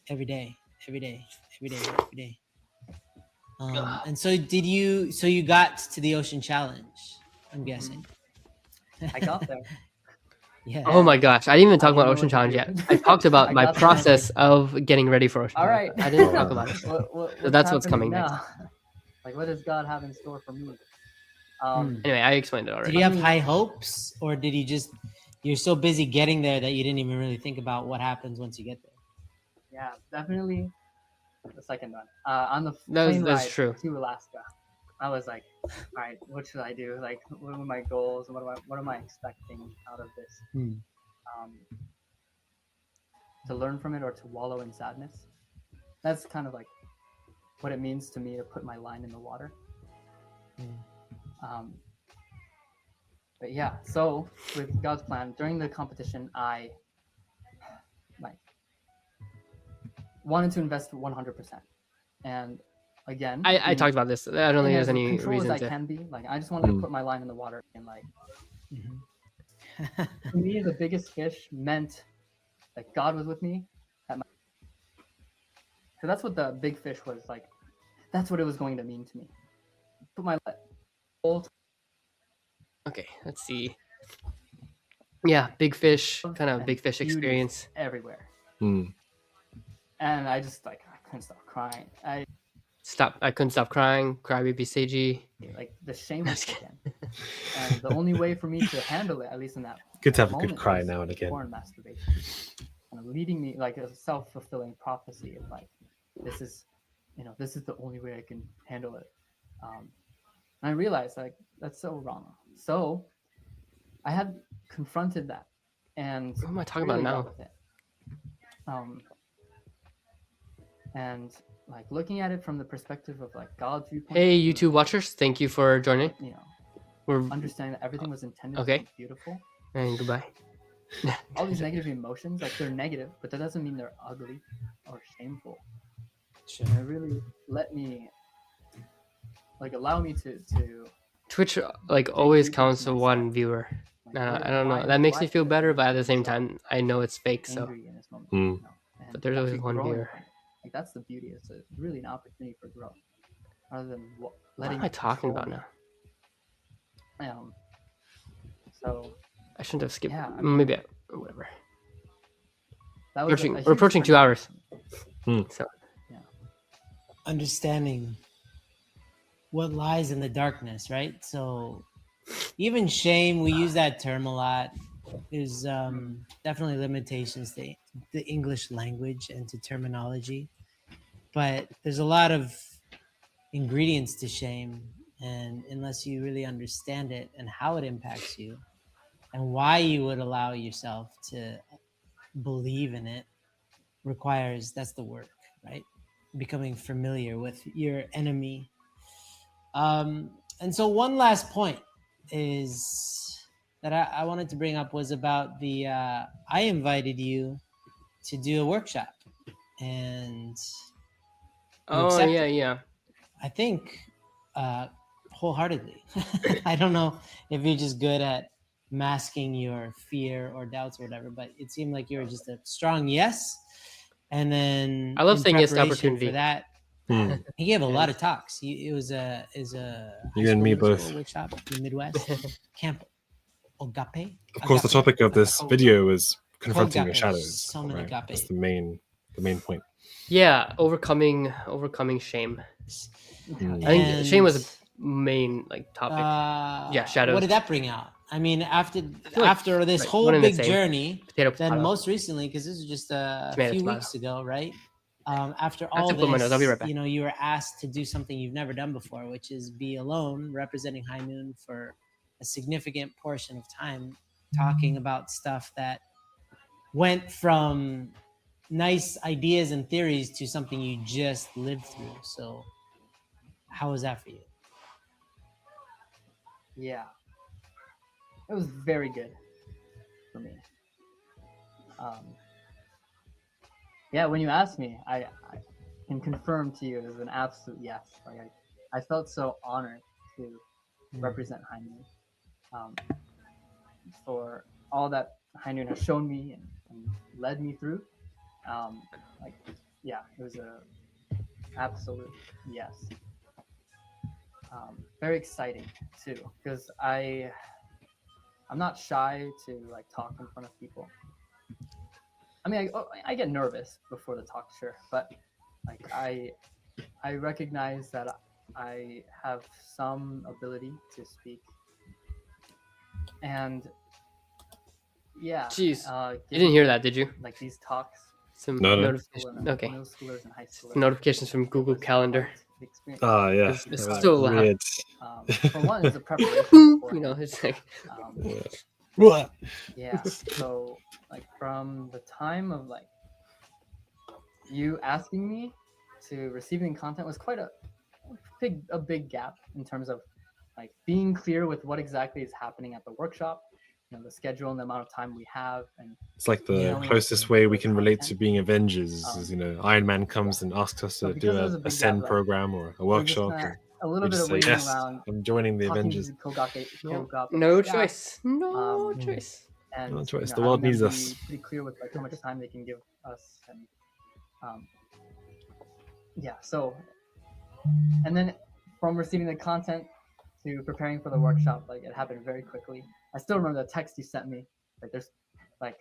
Speaker 3: every day, every day, every day, every day. And so you got to the ocean challenge, I'm guessing.
Speaker 4: I got there.
Speaker 3: Yeah.
Speaker 1: Oh my gosh, I didn't even
Speaker 4: I
Speaker 1: talk
Speaker 4: didn't
Speaker 1: about
Speaker 4: know
Speaker 1: Ocean
Speaker 4: what to
Speaker 1: Challenge
Speaker 4: do.
Speaker 1: yet. I talked about
Speaker 4: I
Speaker 1: my
Speaker 4: got there, I was
Speaker 1: process of getting ready for Ocean
Speaker 4: All
Speaker 1: Challenge.
Speaker 4: right.
Speaker 1: But I didn't
Speaker 2: Oh,
Speaker 1: talk
Speaker 2: wow.
Speaker 1: about it.
Speaker 4: What's
Speaker 1: that's what's
Speaker 4: happening
Speaker 1: coming next.
Speaker 4: now? Like, what does God have in store for me?
Speaker 1: Anyway, I explained it
Speaker 3: Did
Speaker 1: already.
Speaker 3: you have high hopes, or did you just you're so busy getting there that you didn't even really think about what happens once you get there?
Speaker 4: Yeah, definitely the second one. On the plane
Speaker 1: That's
Speaker 4: ride
Speaker 1: true.
Speaker 4: to Alaska, I was like, all right, what should I do? Like, what are my goals? What am I expecting out of this? To learn from it or to wallow in sadness? That's kind of like what it means to me to put my line in the water. But yeah, so with God's plan, during the competition, I like wanted to invest 100%. And again,
Speaker 1: I talked about this. I don't think
Speaker 4: being
Speaker 1: there's
Speaker 4: as
Speaker 1: any
Speaker 4: control as
Speaker 1: reason
Speaker 4: I
Speaker 1: to.
Speaker 4: can be, like I just wanted to put my line in the water and like to me the biggest fish meant that God was with me at my so that's what the big fish was like. That's what it was going to mean to me. Put my whole
Speaker 1: Okay, let's see. Yeah, big fish, kind of
Speaker 4: and
Speaker 1: big fish
Speaker 4: beauty
Speaker 1: experience.
Speaker 4: everywhere.
Speaker 2: Hmm.
Speaker 4: And I just like I couldn't stop crying.
Speaker 1: I couldn't stop crying. Crybaby Seiji.
Speaker 4: Like the shame was again. And the only way for me to handle it, at least in that
Speaker 2: Good to have a
Speaker 4: moment,
Speaker 2: good cry
Speaker 4: was
Speaker 2: now and again.
Speaker 4: porn masturbation. Kind of leading me like a self-fulfilling prophecy of like this is the only way I can handle it. And I realized like that's so wrong. So I had confronted that and
Speaker 1: What am I talking
Speaker 4: really
Speaker 1: about
Speaker 4: dealt
Speaker 1: now?
Speaker 4: with it. And like looking at it from the perspective of like God's viewpoint.
Speaker 1: Hey, YouTube watchers, thank you for joining.
Speaker 4: You know,
Speaker 1: We're
Speaker 4: understanding that everything was intended
Speaker 1: okay.
Speaker 4: to be beautiful.
Speaker 1: And goodbye.
Speaker 4: All these negative emotions, like they're negative, but that doesn't mean they're ugly or shameful.
Speaker 3: Sure.
Speaker 4: And it really let me like allow me to
Speaker 1: Twitch like always
Speaker 4: deep
Speaker 1: counts
Speaker 4: into
Speaker 1: to
Speaker 4: myself.
Speaker 1: one viewer.
Speaker 4: like,
Speaker 1: I don't know. That makes me feel better, but at the same time, I know it's fake. So,
Speaker 4: angry in this moment.
Speaker 2: Hmm.
Speaker 4: You know, and
Speaker 1: but there's always
Speaker 4: actually
Speaker 1: one
Speaker 4: growing
Speaker 1: viewer.
Speaker 4: from it. Like that's the beauty. It's really an opportunity for growth, rather than
Speaker 1: What
Speaker 4: letting
Speaker 1: am I
Speaker 4: it
Speaker 1: talking
Speaker 4: control
Speaker 1: about
Speaker 4: me.
Speaker 1: now?
Speaker 4: So
Speaker 1: I shouldn't have skipped.
Speaker 4: Yeah, I
Speaker 1: Maybe whatever.
Speaker 4: that was
Speaker 1: We're approaching 2 hours. So
Speaker 3: Understanding what lies in the darkness, right? So even shame, we use that term a lot. There's definitely limitations to the English language and to terminology, but there's a lot of ingredients to shame, and unless you really understand it and how it impacts you and why you would allow yourself to believe in it, that's the work, right? Becoming familiar with your enemy. And so one last point is that I wanted to bring up was about the I invited you to do a workshop, and you accepted.
Speaker 1: yeah.
Speaker 3: I think wholeheartedly. I don't know if you're just good at masking your fear or doubts or whatever, but it seemed like you were just a strong yes. And then
Speaker 1: I love
Speaker 3: in
Speaker 1: saying yes to
Speaker 3: preparation
Speaker 1: opportunity.
Speaker 3: for that,
Speaker 2: Hmm.
Speaker 3: he gave a lot of talks. It was a
Speaker 2: You
Speaker 3: high
Speaker 2: and
Speaker 3: school,
Speaker 2: me
Speaker 3: middle
Speaker 2: both.
Speaker 3: school workshop in the Midwest Camp Agape.
Speaker 2: Of course, the
Speaker 3: Agape.
Speaker 2: topic of this video is confronting your
Speaker 3: Agape.
Speaker 2: shadows.
Speaker 3: So many
Speaker 2: Right?
Speaker 3: agape.
Speaker 2: That's the main point.
Speaker 1: Yeah, overcoming shame.
Speaker 2: Hmm.
Speaker 1: I think shame was a main like topic. Yeah, shadows.
Speaker 3: What did that bring out? I mean, after
Speaker 1: like,
Speaker 3: this
Speaker 1: right,
Speaker 3: whole
Speaker 1: one and the
Speaker 3: big
Speaker 1: same.
Speaker 3: journey,
Speaker 1: Potato,
Speaker 3: then
Speaker 1: potato.
Speaker 3: most recently, because this is just a
Speaker 1: Tomato,
Speaker 3: few
Speaker 1: tomato.
Speaker 3: weeks ago, right? After
Speaker 1: I have
Speaker 3: all
Speaker 1: to put my nose. I'll be
Speaker 3: this,
Speaker 1: right back.
Speaker 3: you were asked to do something you've never done before, which is be alone, representing High Noon for a significant portion of time, talking about stuff that went from nice ideas and theories to something you just lived through. So, how was that for you?
Speaker 4: Yeah, it was very good for me. Yeah, when you asked me, I can confirm to you it was an absolute yes. Like I felt so honored to represent Hainu, for all that Hainu has shown me and led me through. Like, yeah, it was a absolute yes. Very exciting too, because I'm not shy to like talk in front of people. I mean, I get nervous before the talk, sure, but like I recognize that I have some ability to speak, and yeah,
Speaker 1: Jeez, you didn't hear that, did you?
Speaker 4: like these talks,
Speaker 1: Some
Speaker 2: No, no.
Speaker 1: notification. Okay,
Speaker 4: middle schoolers and high schoolers,
Speaker 1: notifications from Google
Speaker 4: was
Speaker 1: Calendar.
Speaker 4: quite the experience.
Speaker 2: Ah, yeah.
Speaker 1: It's
Speaker 2: that
Speaker 1: so loud.
Speaker 2: weird.
Speaker 4: For one, it's a preparation.
Speaker 1: You know, it's like
Speaker 2: What?
Speaker 4: Yeah. So like from the time of like you asking me to receiving content was quite a big gap in terms of like being clear with what exactly is happening at the workshop, the schedule and the amount of time we have, and
Speaker 2: It's like the
Speaker 4: Yeah.
Speaker 2: closest way we can relate to
Speaker 4: Content.
Speaker 2: being Avengers is, Iron Man comes and asks us
Speaker 4: So
Speaker 2: to
Speaker 4: because
Speaker 2: do
Speaker 4: there's a
Speaker 2: a
Speaker 4: big
Speaker 2: Ascend
Speaker 4: gap, like,
Speaker 2: program or a
Speaker 4: we're just
Speaker 2: workshop.
Speaker 4: gonna-
Speaker 2: Or
Speaker 4: a little
Speaker 2: we
Speaker 4: bit
Speaker 2: just
Speaker 4: of
Speaker 2: say,
Speaker 4: waiting
Speaker 2: yes,
Speaker 4: around,
Speaker 2: I'm joining the
Speaker 4: talking
Speaker 2: Avengers.
Speaker 4: to Kogake
Speaker 1: no
Speaker 4: staff,
Speaker 1: choice. No
Speaker 4: Um,
Speaker 1: choice.
Speaker 4: and
Speaker 2: No choice. The
Speaker 4: having
Speaker 2: world
Speaker 4: them
Speaker 2: needs
Speaker 4: be
Speaker 2: us.
Speaker 4: pretty clear with like how much time they can give us, and yeah. So, and then from receiving the content to preparing for the workshop, like it happened very quickly. I still remember the text you sent me. Like there's like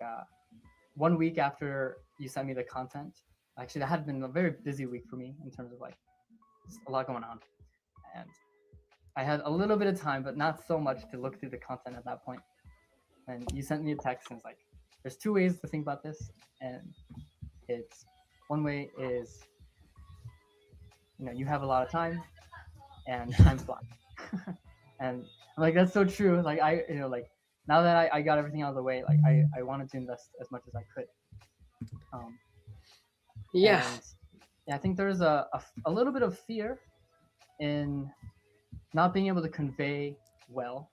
Speaker 4: 1 week after you sent me the content. Actually, that had been a very busy week for me in terms of like a lot going on, and I had a little bit of time, but not so much to look through the content at that point. And you sent me a text and it's like, there's two ways to think about this, and it's one way is you have a lot of time and time flies. And I'm like, that's so true. Like like now that I got everything out of the way, like I wanted to invest as much as I could.
Speaker 1: Yeah.
Speaker 4: And yeah, I think there's a little bit of fear in not being able to convey well.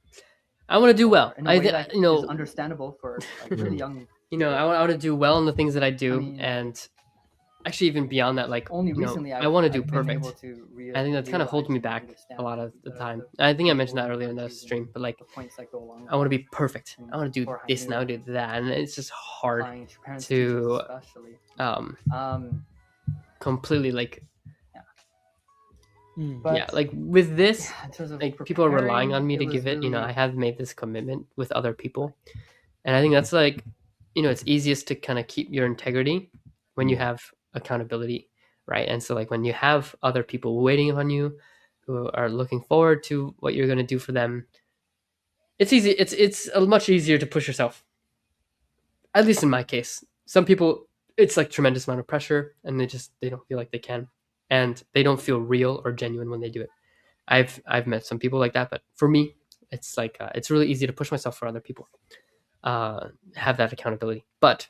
Speaker 1: I want to do well.
Speaker 4: In a way that is understandable for like really young.
Speaker 1: I want to do well in the things that I do,
Speaker 4: I mean,
Speaker 1: and actually even beyond that, like
Speaker 4: only recently
Speaker 1: I want to do
Speaker 4: I've been
Speaker 1: perfect.
Speaker 4: able to
Speaker 1: I think that kind of holds me
Speaker 4: realize and
Speaker 1: back a lot of the time.
Speaker 4: the
Speaker 1: I think I mentioned that
Speaker 4: principles
Speaker 1: earlier
Speaker 4: and
Speaker 1: in the
Speaker 4: virtues and
Speaker 1: stream, but like
Speaker 4: the points that go along with
Speaker 1: I want to
Speaker 4: that.
Speaker 1: be perfect. I want to do
Speaker 4: For
Speaker 1: this and I want to
Speaker 4: Hainu,
Speaker 1: do that, and it's just hard
Speaker 4: applying to parents,
Speaker 1: to
Speaker 4: teachers especially.
Speaker 1: completely like
Speaker 4: But
Speaker 1: yeah, like with this,
Speaker 4: in terms of
Speaker 1: like people are relying on me to
Speaker 4: was
Speaker 1: give it.
Speaker 4: really-
Speaker 1: I have made this commitment with other people, and I think that's like it's easiest to kind of keep your integrity when you have accountability, right? And so like when you have other people waiting on you who are looking forward to what you're going to do for them, it's easy. It's much easier to push yourself. At least in my case, some people it's like tremendous amount of pressure, and they don't feel like they can, and they don't feel real or genuine when they do it. I've met some people like that, but for me, it's like it's really easy to push myself for other people, have that accountability. But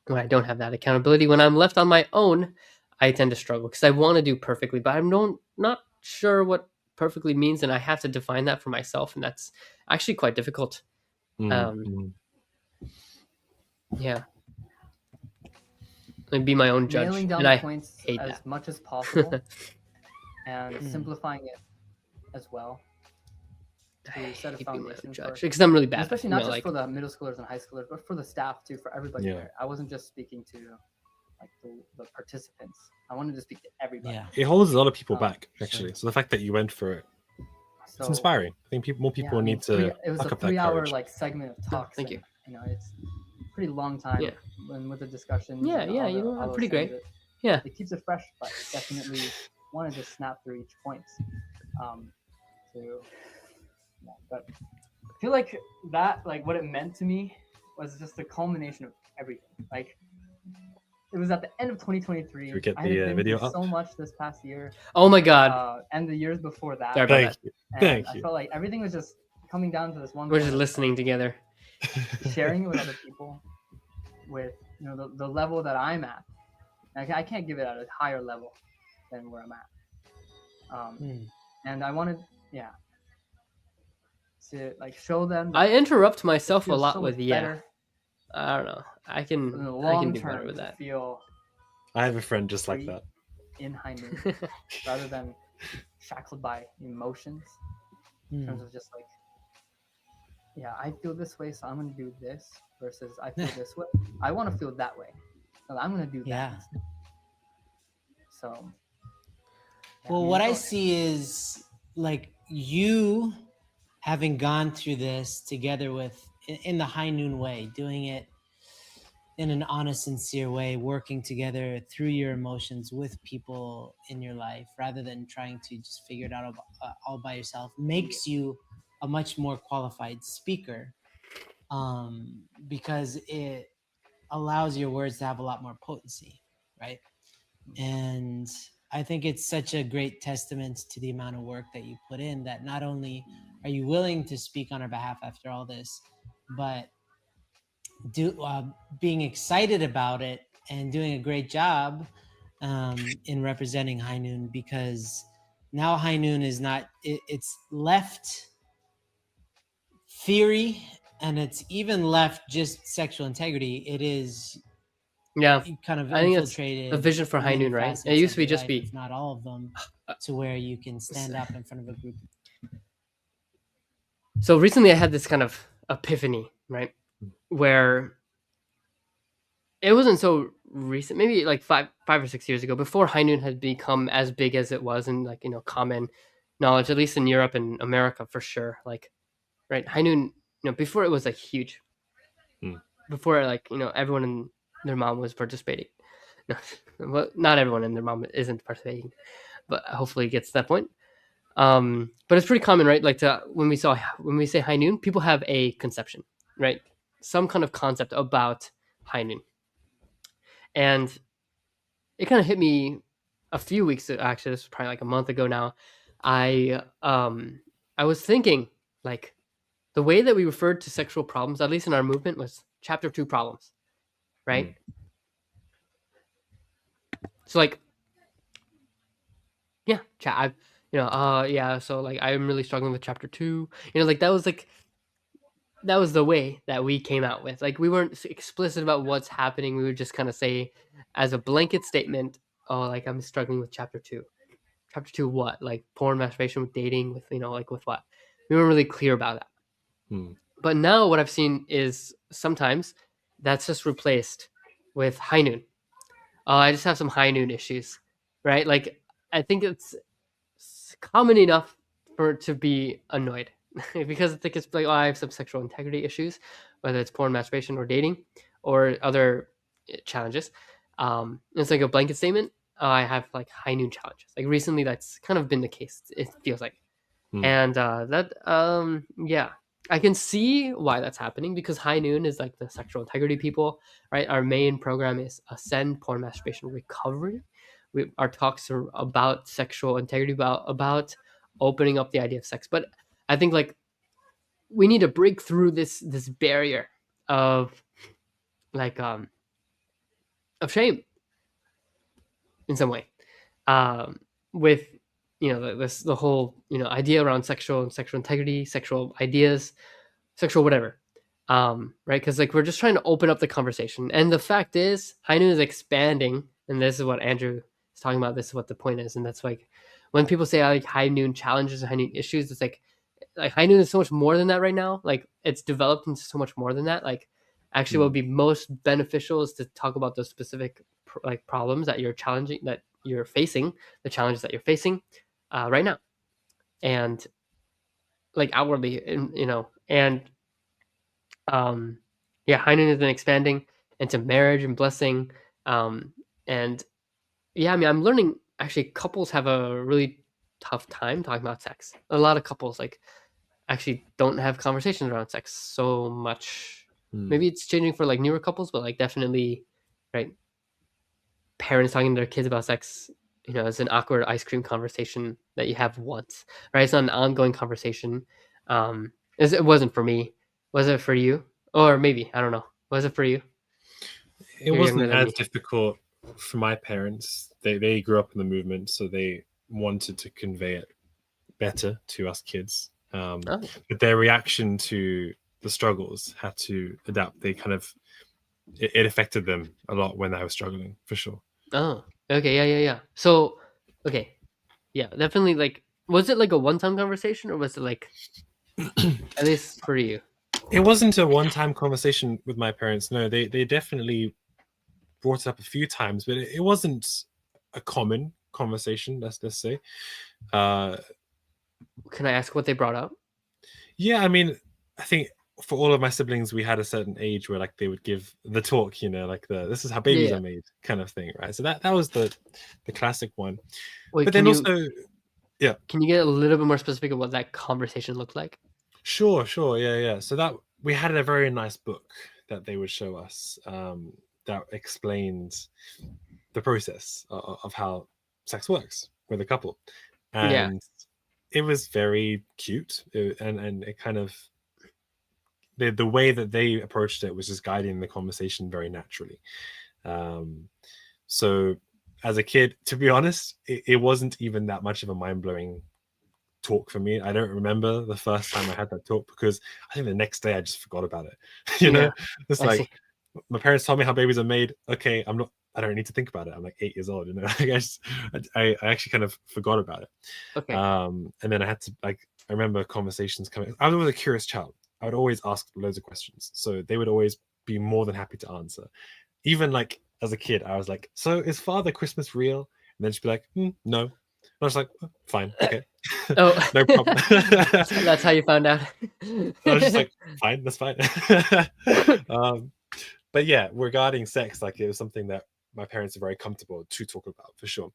Speaker 1: when I don't have that accountability, when I'm left on my own, I tend to struggle because I want to do perfectly, but I'm not sure what perfectly means, and I have to define that for myself, and that's actually quite difficult. Yeah, and be my own judge,
Speaker 4: nailing down
Speaker 1: and
Speaker 4: the
Speaker 1: I
Speaker 4: points
Speaker 1: hate
Speaker 4: as
Speaker 1: that.
Speaker 4: much as possible and simplifying it as well to set a
Speaker 1: hate being my own
Speaker 4: foundation for
Speaker 1: judge because I'm really
Speaker 4: and
Speaker 1: bad.
Speaker 4: especially
Speaker 1: at,
Speaker 4: not just
Speaker 1: like
Speaker 4: for the middle schoolers and high schoolers, but for the staff too, for everybody
Speaker 2: Yeah.
Speaker 4: there. I wasn't just speaking to like the participants. I wanted to speak to everybody.
Speaker 3: Yeah.
Speaker 2: It holds a lot of people
Speaker 4: Um,
Speaker 2: back, actually. So the fact that you went for it, it's
Speaker 4: So
Speaker 2: inspiring. I think more people need to
Speaker 4: it was
Speaker 2: pluck
Speaker 4: a
Speaker 2: up that
Speaker 4: 3-hour
Speaker 2: courage.
Speaker 4: like segment of talks.
Speaker 1: thank you.
Speaker 4: And, it's a pretty long time.
Speaker 1: Yeah.
Speaker 4: When with the discussions.
Speaker 1: Yeah,
Speaker 4: and
Speaker 1: yeah,
Speaker 4: all the- all those
Speaker 1: pretty
Speaker 4: things,
Speaker 1: great. Yeah.
Speaker 4: it keeps it fresh, but definitely wanted to snap through each point. But I feel like that, like what it meant to me, was just a culmination of everything. Like it was at the end of 2023.
Speaker 2: Should we get
Speaker 4: I had
Speaker 2: the
Speaker 4: been
Speaker 2: video
Speaker 4: through
Speaker 2: up?
Speaker 4: so much this past year,
Speaker 1: Oh my god,
Speaker 4: and the years before that.
Speaker 1: Sorry about
Speaker 2: Thank
Speaker 1: that.
Speaker 2: you.
Speaker 4: And
Speaker 2: Thank
Speaker 4: I
Speaker 2: you.
Speaker 4: felt like everything was just coming down to this one.
Speaker 1: We're
Speaker 4: point
Speaker 1: just
Speaker 4: of,
Speaker 1: listening together.
Speaker 4: sharing it with other people, with the level that I'm at. I can't give it at a higher level than where I'm at. And I wanted, yeah, to like show them that
Speaker 1: I interrupt myself a
Speaker 4: feels
Speaker 1: lot
Speaker 4: so
Speaker 1: with
Speaker 4: much better
Speaker 1: I don't know. I
Speaker 4: in
Speaker 1: can
Speaker 4: the
Speaker 1: I can
Speaker 4: long
Speaker 1: do better
Speaker 4: term
Speaker 1: with
Speaker 4: to
Speaker 1: that.
Speaker 4: feel
Speaker 2: I have a friend just like
Speaker 4: free
Speaker 2: that.
Speaker 4: in high noon rather than shackled by emotions in terms of just like, yeah, I feel this way, so I'm gonna do this versus I feel this way. I want to feel that way, so I'm gonna do that.
Speaker 3: Yeah.
Speaker 4: So, yeah,
Speaker 3: Well, what I
Speaker 4: it's
Speaker 3: see is like you having gone through this together with in the high noon way, doing it in an honest, sincere way, working together through your emotions with people in your life rather than trying to just figure it out all by yourself makes you a much more qualified speaker, because it allows your words to have a lot more potency, right? And I think it's such a great testament to the amount of work that you put in, that not only are you willing to speak on our behalf after all this, but being excited about it and doing a great job in representing High Noon, because now High Noon is not, it's left theory and it's even left just sexual integrity. It is
Speaker 1: Yeah,
Speaker 3: kind of
Speaker 1: I think that's
Speaker 3: infiltrated
Speaker 1: the vision for High
Speaker 3: many
Speaker 1: Noon, right? It
Speaker 3: facets
Speaker 1: used
Speaker 3: of
Speaker 1: to be
Speaker 3: your
Speaker 1: just
Speaker 3: life,
Speaker 1: be
Speaker 3: if not all of them, to where you can stand up in front of a group.
Speaker 1: So recently I had this kind of epiphany, right? Where it wasn't so recent, maybe like 5 or 6 years ago, before High Noon had become as big as it was in like, common knowledge, at least in Europe and America for sure. Like, right, High Noon, before it was like huge. Before like, everyone and their mom was participating. No, well, not everyone and their mom isn't participating, but hopefully it gets to that point. But it's pretty common, right? Like when we say High Noon, people have a conception, right? Some kind of concept about High Noon, and it kind of hit me a few weeks. Actually, this was probably like a month ago now. I was thinking like the way that we referred to sexual problems, at least in our movement, was chapter 2 problems, right? So like, yeah, yeah. So like, I'm really struggling with chapter 2. Like that was the way that we came out with. Like we weren't explicit about what's happening. We would just kind of say as a blanket statement, oh, like I'm struggling with chapter 2. Chapter 2 what? Like porn, masturbation, with dating, with like with what? We weren't really clear about that. But now what I've seen is sometimes that's just replaced with High Noon. I just have some High Noon issues, right? Like I think it's common enough for it to be annoyed because I think it's like, oh, I have some sexual integrity issues, whether it's porn, masturbation, or dating, or other challenges. It's like a blanket statement. I have like High Noon challenges. Like recently, that's kind of been the case. It feels like, and yeah, I can see why that's happening because High Noon is like the sexual integrity people, right? Our main program is Ascend Porn Masturbation Recovery. Our talks are about sexual integrity, about opening up the idea of sex. But I think like we need to break through this barrier of like of shame in some way, with the whole idea around sexual and sexual integrity, sexual ideas, sexual whatever, right? Because like we're just trying to open up the conversation, and the fact is, High Noon is expanding, and this is what Andrew is talking about. This is what the point is, and that's like when people say like High Noon challenges and High Noon issues, it's like High Noon is so much more than that right now. Like it's developed into so much more than that. Like actually, what would be most beneficial is to talk about those specific like problems that you're challenging, that you're facing, the challenges that you're facing right now, and like outwardly, and yeah, High Noon has been expanding into marriage and blessing, and yeah, I mean, I'm learning actually couples have a really tough time talking about sex. A lot of couples like actually don't have conversations around sex so much. Maybe it's changing for like newer couples, but like definitely, right? Parents talking to their kids about sex, it's an awkward ice cream conversation that you have once, right? It's not an ongoing conversation. It wasn't for me. Was it for you? Or maybe, I don't know. Was it for you?
Speaker 2: it
Speaker 1: You're younger
Speaker 2: wasn't
Speaker 1: than
Speaker 2: as
Speaker 1: me.
Speaker 2: difficult for my parents. They grew up in the movement, so they wanted to convey it better to us kids.
Speaker 1: Oh,
Speaker 2: But their reaction to the struggles had to adapt. They kind of it affected them a lot when I was struggling, for sure.
Speaker 1: oh, okay, yeah. So, okay, yeah, definitely. Like, was it like a one-time conversation, or was it like at least for you?
Speaker 2: It wasn't a one-time conversation with my parents. No, they definitely brought it up a few times, but it wasn't a common conversation. Let's say. Uh,
Speaker 1: Can I ask what they brought up?
Speaker 2: yeah, I mean, I think for all of my siblings, we had a certain age where like they would give the talk, like the this is how babies
Speaker 1: Yeah.
Speaker 2: are made kind of thing, right? So that was the classic one.
Speaker 1: Wait,
Speaker 2: But then also, yeah,
Speaker 1: can you get a little bit more specific of what that conversation looked like?
Speaker 2: sure, yeah. So that we had a very nice book that they would show us that explained the process of how sex works with a couple,
Speaker 1: Yeah.
Speaker 2: and it was very cute, and it kind of the way that they approached it was just guiding the conversation very naturally. So as a kid, to be honest, it wasn't even that much of a mind-blowing talk for me. I don't remember the first time I had that talk because I think the next day I just forgot about it.
Speaker 1: Yeah,
Speaker 2: It's
Speaker 1: I
Speaker 2: like
Speaker 1: see.
Speaker 2: my parents told me how babies are made. Okay, I don't need to think about it. I'm like 8 years old, I guess I actually kind of forgot about it.
Speaker 1: Okay.
Speaker 2: And then I had to I remember conversations coming. I was always a curious child. I would always ask loads of questions. So they would always be more than happy to answer. Even like as a kid, I was like, so is Father Christmas real? And then she'd be like, no. And I was like, oh, fine, okay.
Speaker 1: Oh,
Speaker 2: No problem.
Speaker 1: that's how you found out.
Speaker 2: I was just like, fine, that's fine. But yeah, regarding sex, like it was something that my parents are very comfortable to talk about for sure.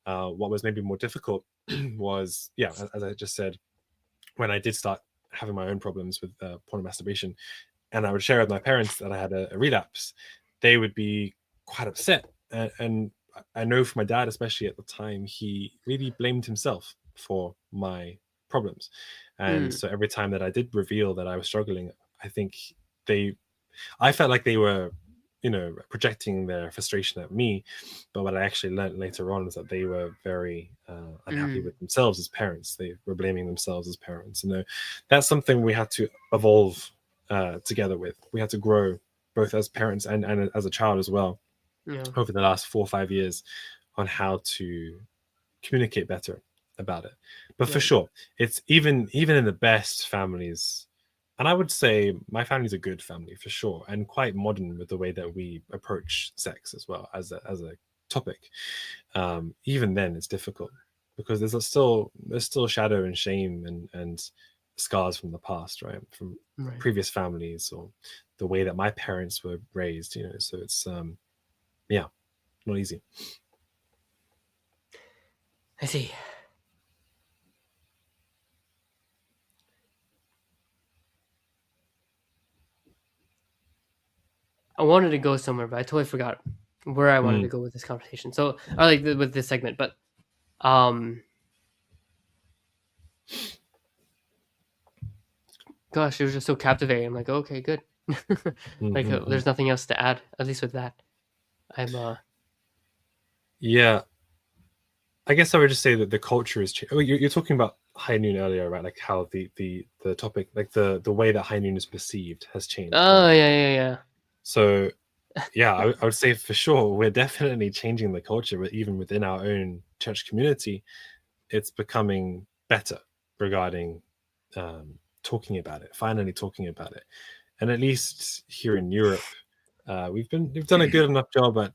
Speaker 2: What was maybe more difficult was, yeah, as I just said, when I did start having my own problems with porn and masturbation, and I would share with my parents that I had a relapse, they would be quite upset. And I know for my dad, especially at the time, he really blamed himself for my problems. And so every time that I did reveal that I was struggling, I think I felt like they were, projecting their frustration at me. But what I actually learned later on is that they were very unhappy with themselves as parents. They were blaming themselves as parents. That's something we had to evolve together with. We had to grow both as parents and as a child as well over the last 4 or 5 years on how to communicate better about it. But for sure, it's even in the best families, and I would say my family's a good family for sure, and quite modern with the way that we approach sex as well as a topic. Even then, it's difficult because there's still shadow and shame and scars from the past, right? From previous families or the way that my parents were raised, So it's yeah, not easy.
Speaker 1: I see. I wanted to go somewhere, but I totally forgot where I wanted to go with this conversation. So, or like with this segment, but gosh, it was just so captivating. I'm like, okay, good. Like, there's nothing else to add. At least with that, I'm
Speaker 2: yeah. I guess I would just say that the culture is changing. You're talking about high noon earlier, right? Like how the topic, like the way that high noon is perceived has changed.
Speaker 1: Oh,
Speaker 2: right?
Speaker 1: yeah.
Speaker 2: So, yeah, I would say for sure we're definitely changing the culture, but even within our own church community, it's becoming better regarding talking about it. Finally, talking about it, and at least here in Europe, we've done a good enough job at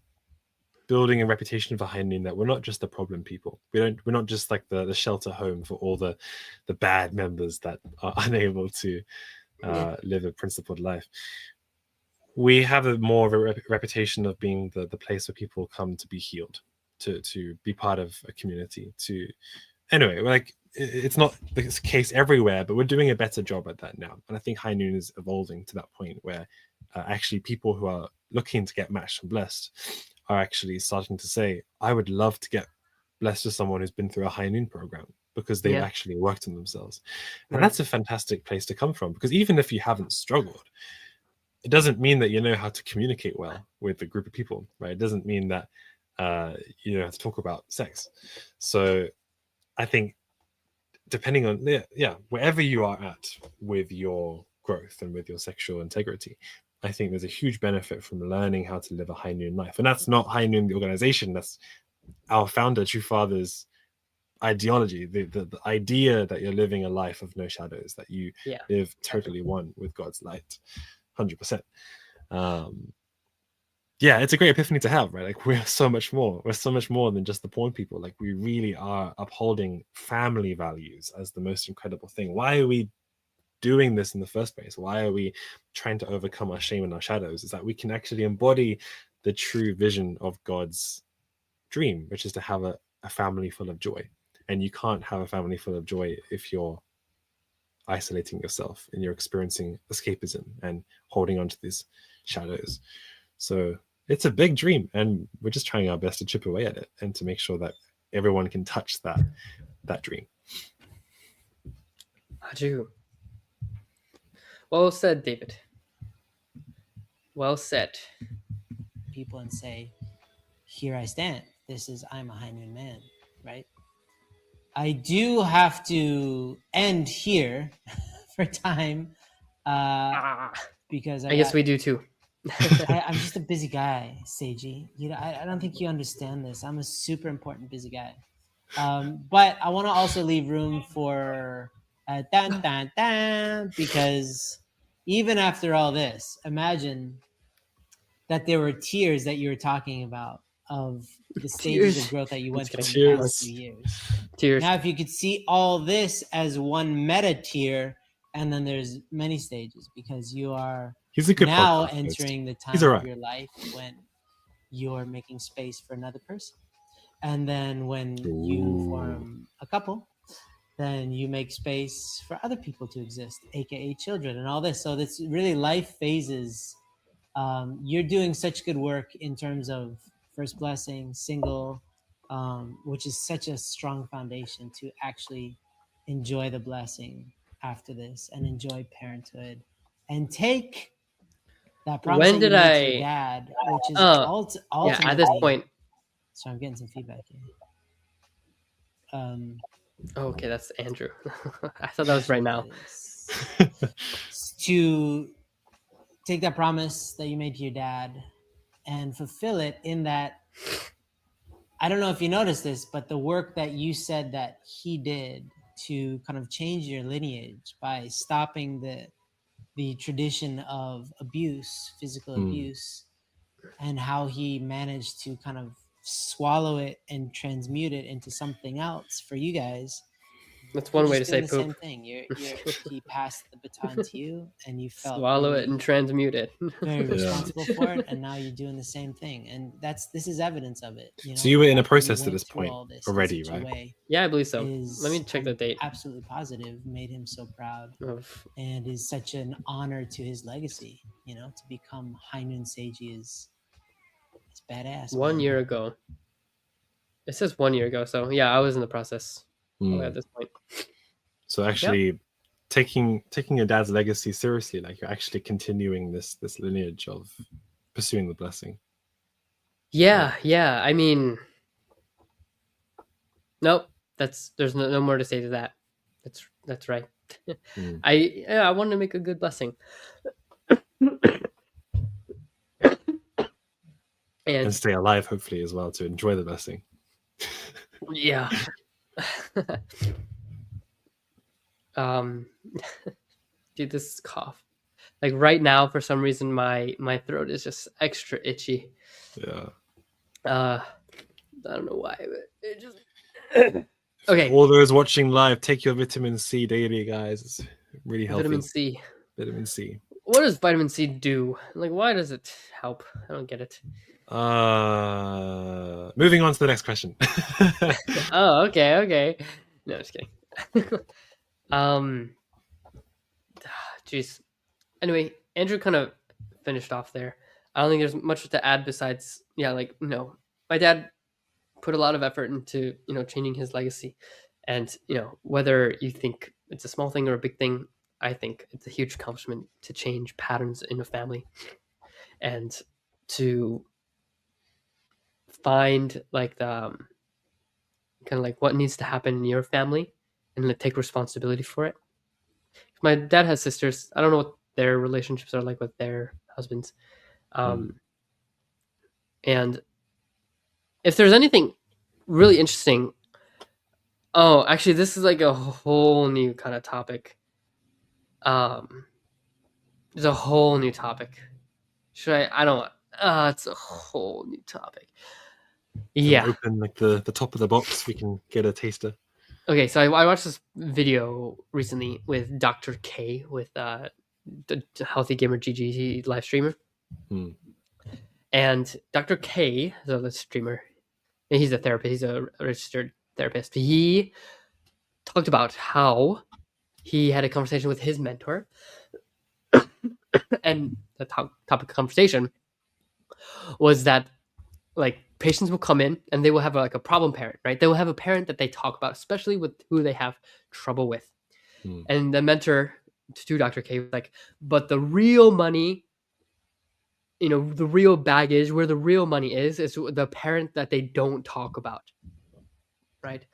Speaker 2: building a reputation for high noon that we're not just the problem people. We're not just like the shelter home for all the bad members that are unable to live a principled life. We have more of a reputation of being the place where people come to be healed, to be part of a community. Anyway, like it's not the case everywhere, but we're doing a better job at that now. And I think high noon is evolving to that point where actually people who are looking to get matched and blessed are actually starting to say, I would love to get blessed with someone who's been through a high noon program because they've actually worked on themselves. And that's a fantastic place to come from, because even if you haven't struggled, it doesn't mean that you know how to communicate well with a group of people, right? It doesn't mean that you know how to talk about sex. So I think depending on wherever you are at with your growth and with your sexual integrity, I think there's a huge benefit from learning how to live a high noon life. And that's not high noon the organization, that's our founder True Father's ideology, the idea that you're living a life of no shadows, that you
Speaker 1: Yeah.
Speaker 2: live totally one with God's light, 100%. Yeah, it's a great epiphany to have, right? Like we're so much more than just the porn people. Like we really are upholding family values as the most incredible thing. Why are we doing this in the first place? Why are we trying to overcome our shame and our shadows? Is that we can actually embody the true vision of God's dream, which is to have a family full of joy. And you can't have a family full of joy if you're isolating yourself and you're experiencing escapism and holding on to these shadows. So it's a big dream, and we're just trying our best to chip away at it and to make sure that everyone can touch that dream.
Speaker 1: Haju. Well said, David. Well said.
Speaker 3: People and say, here I stand. I'm a high noon man, right? I do have to end here for time because
Speaker 1: I guess we do too.
Speaker 3: I'm just a busy guy, Seiji. You know, I don't think you understand this. I'm a super important busy guy. But I want to also leave room for because even after all this, imagine that there were tears that you were talking about of the stages
Speaker 1: Tears.
Speaker 3: of growth that you went through in the
Speaker 2: Tears.
Speaker 3: past few years.
Speaker 1: Tears.
Speaker 3: Now, if you could see all this as one meta tier, and then there's many stages because you are
Speaker 2: He's a good
Speaker 3: now
Speaker 2: podcast host.
Speaker 3: entering the time
Speaker 2: He's all right.
Speaker 3: of your life when you're making space for another person. And then when you form a couple, then you make space for other people to exist, aka children and all this. So that's really life phases. You're doing such good work in terms of first blessing, single, which is such a strong foundation to actually enjoy the blessing after this and enjoy parenthood and take that promise
Speaker 1: When
Speaker 3: that you
Speaker 1: did
Speaker 3: made to your
Speaker 1: I?
Speaker 3: dad, which is
Speaker 1: Yeah, at this point.
Speaker 3: So I'm getting some feedback here.
Speaker 1: Oh, okay, that's Andrew. I thought that was right now.
Speaker 3: To take that promise that you made to your dad and fulfill it in that, I don't know if you noticed this, but the work that you said that he did to kind of change your lineage by stopping the tradition of abuse, physical abuse, and how he managed to kind of swallow it and transmute it into something else for you guys.
Speaker 1: That's one way to
Speaker 3: Just
Speaker 1: say
Speaker 3: doing the
Speaker 1: poop.
Speaker 3: same thing. He passed the baton to you, and you felt
Speaker 1: Swallow it
Speaker 3: really
Speaker 1: and transmute it.
Speaker 3: very responsible for it, and now you're doing the same thing, and this is evidence of it. You know,
Speaker 2: So you were in a
Speaker 3: the fact that you
Speaker 2: process to
Speaker 3: went
Speaker 2: this
Speaker 3: through
Speaker 2: point
Speaker 3: all this
Speaker 2: already,
Speaker 3: in such a
Speaker 2: right?
Speaker 3: way
Speaker 1: Yeah, I believe so.
Speaker 3: is,
Speaker 1: Let me check the date.
Speaker 3: Absolutely positive, made him so proud,
Speaker 1: Of
Speaker 3: and is such an honor to his legacy. You know, to become High Noon Seiji is badass.
Speaker 1: 1
Speaker 3: man.
Speaker 1: year ago. It says 1 year ago, so yeah, I was in the process at this point.
Speaker 2: So actually, taking your dad's legacy seriously, like you're actually continuing this lineage of pursuing the blessing.
Speaker 1: Yeah. I mean, nope. There's no more to say to that. That's right. I wanted to make a good blessing.
Speaker 2: And stay alive, hopefully, as well, to enjoy the blessing.
Speaker 1: Yeah. Dude, this cough. Like right now, for some reason, my throat is just extra itchy.
Speaker 2: Yeah.
Speaker 1: I don't know why, but it just. Okay.
Speaker 2: All those watching live, take your vitamin C daily, guys. It's really healthy.
Speaker 1: Vitamin C.
Speaker 2: Vitamin C.
Speaker 1: What does vitamin C do? Like, why does it help? I don't get it.
Speaker 2: Moving on to the next question.
Speaker 1: Oh, okay. No, just kidding. Jeez. Anyway, Andrew kind of finished off there. I don't think there's much to add besides, my dad put a lot of effort into, changing his legacy. And, whether you think it's a small thing or a big thing, I think it's a huge accomplishment to change patterns in a family and to find like the kind of like what needs to happen in your family and like, take responsibility for it. My dad has sisters. I don't know what their relationships are like with their husbands. And if there's anything really interesting, oh, actually, this is like a whole new kind of topic. It's a whole new topic. Should I don't. It's a whole new topic. Yeah.
Speaker 2: Open like the top of the box. We can get a taster.
Speaker 1: Okay, so I watched this video recently with Dr. K with the Healthy Gamer GG live streamer. And Dr. K, so the streamer, and he's a therapist, he's a registered therapist. He talked about how he had a conversation with his mentor. And the topic of conversation was that like patients will come in and they will have like a problem parent, right? They will have a parent that they talk about, especially with who they have trouble with. And the mentor to Dr. K was like, but the real money, you know, the real baggage, where the real money is the parent that they don't talk about, right?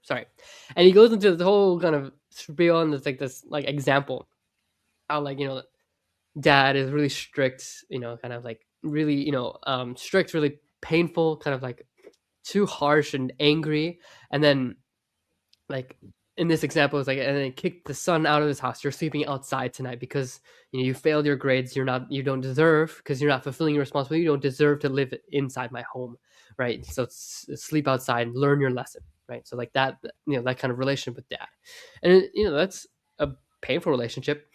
Speaker 1: Sorry. And he goes into the whole kind of spiel and it's like this like example how like, you know, dad is really strict, you know, kind of like really, you know, strict, really painful, kind of like too harsh and angry. And then like in this example, it's like, and then kick the son out of his house. You're sleeping outside tonight because you know you failed your grades. You don't deserve because you're not fulfilling your responsibility. You don't deserve to live inside my home, right? So sleep outside, learn your lesson, right? So like that, you know, that kind of relationship with dad, and you know that's a painful relationship.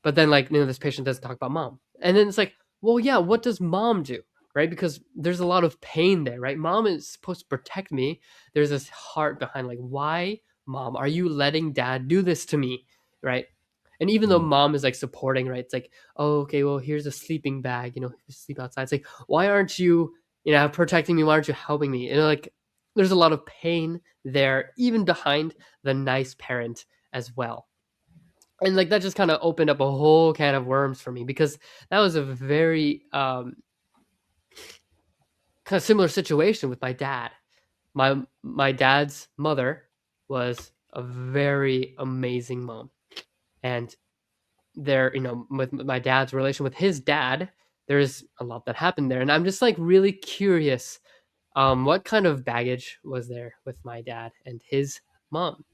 Speaker 1: But then like you know this patient doesn't talk about mom, and then it's like, well, yeah, what does mom do? Right, because there's a lot of pain there, right? Mom is supposed to protect me. There's this heart behind like, why, mom, are you letting dad do this to me, right? And even though mom is like supporting, right? It's like, oh, okay, well, here's a sleeping bag, you know, sleep outside. It's like, why aren't you, you know, protecting me? Why aren't you helping me? You know, like, there's a lot of pain there, even behind the nice parent as well. And like that just kind of opened up a whole can of worms for me because that was a very kind of similar situation with my dad. My dad's mother was a very amazing mom, and there, you know, with my dad's relation with his dad, there's a lot that happened there, and I'm just like really curious, what kind of baggage was there with my dad and his mom,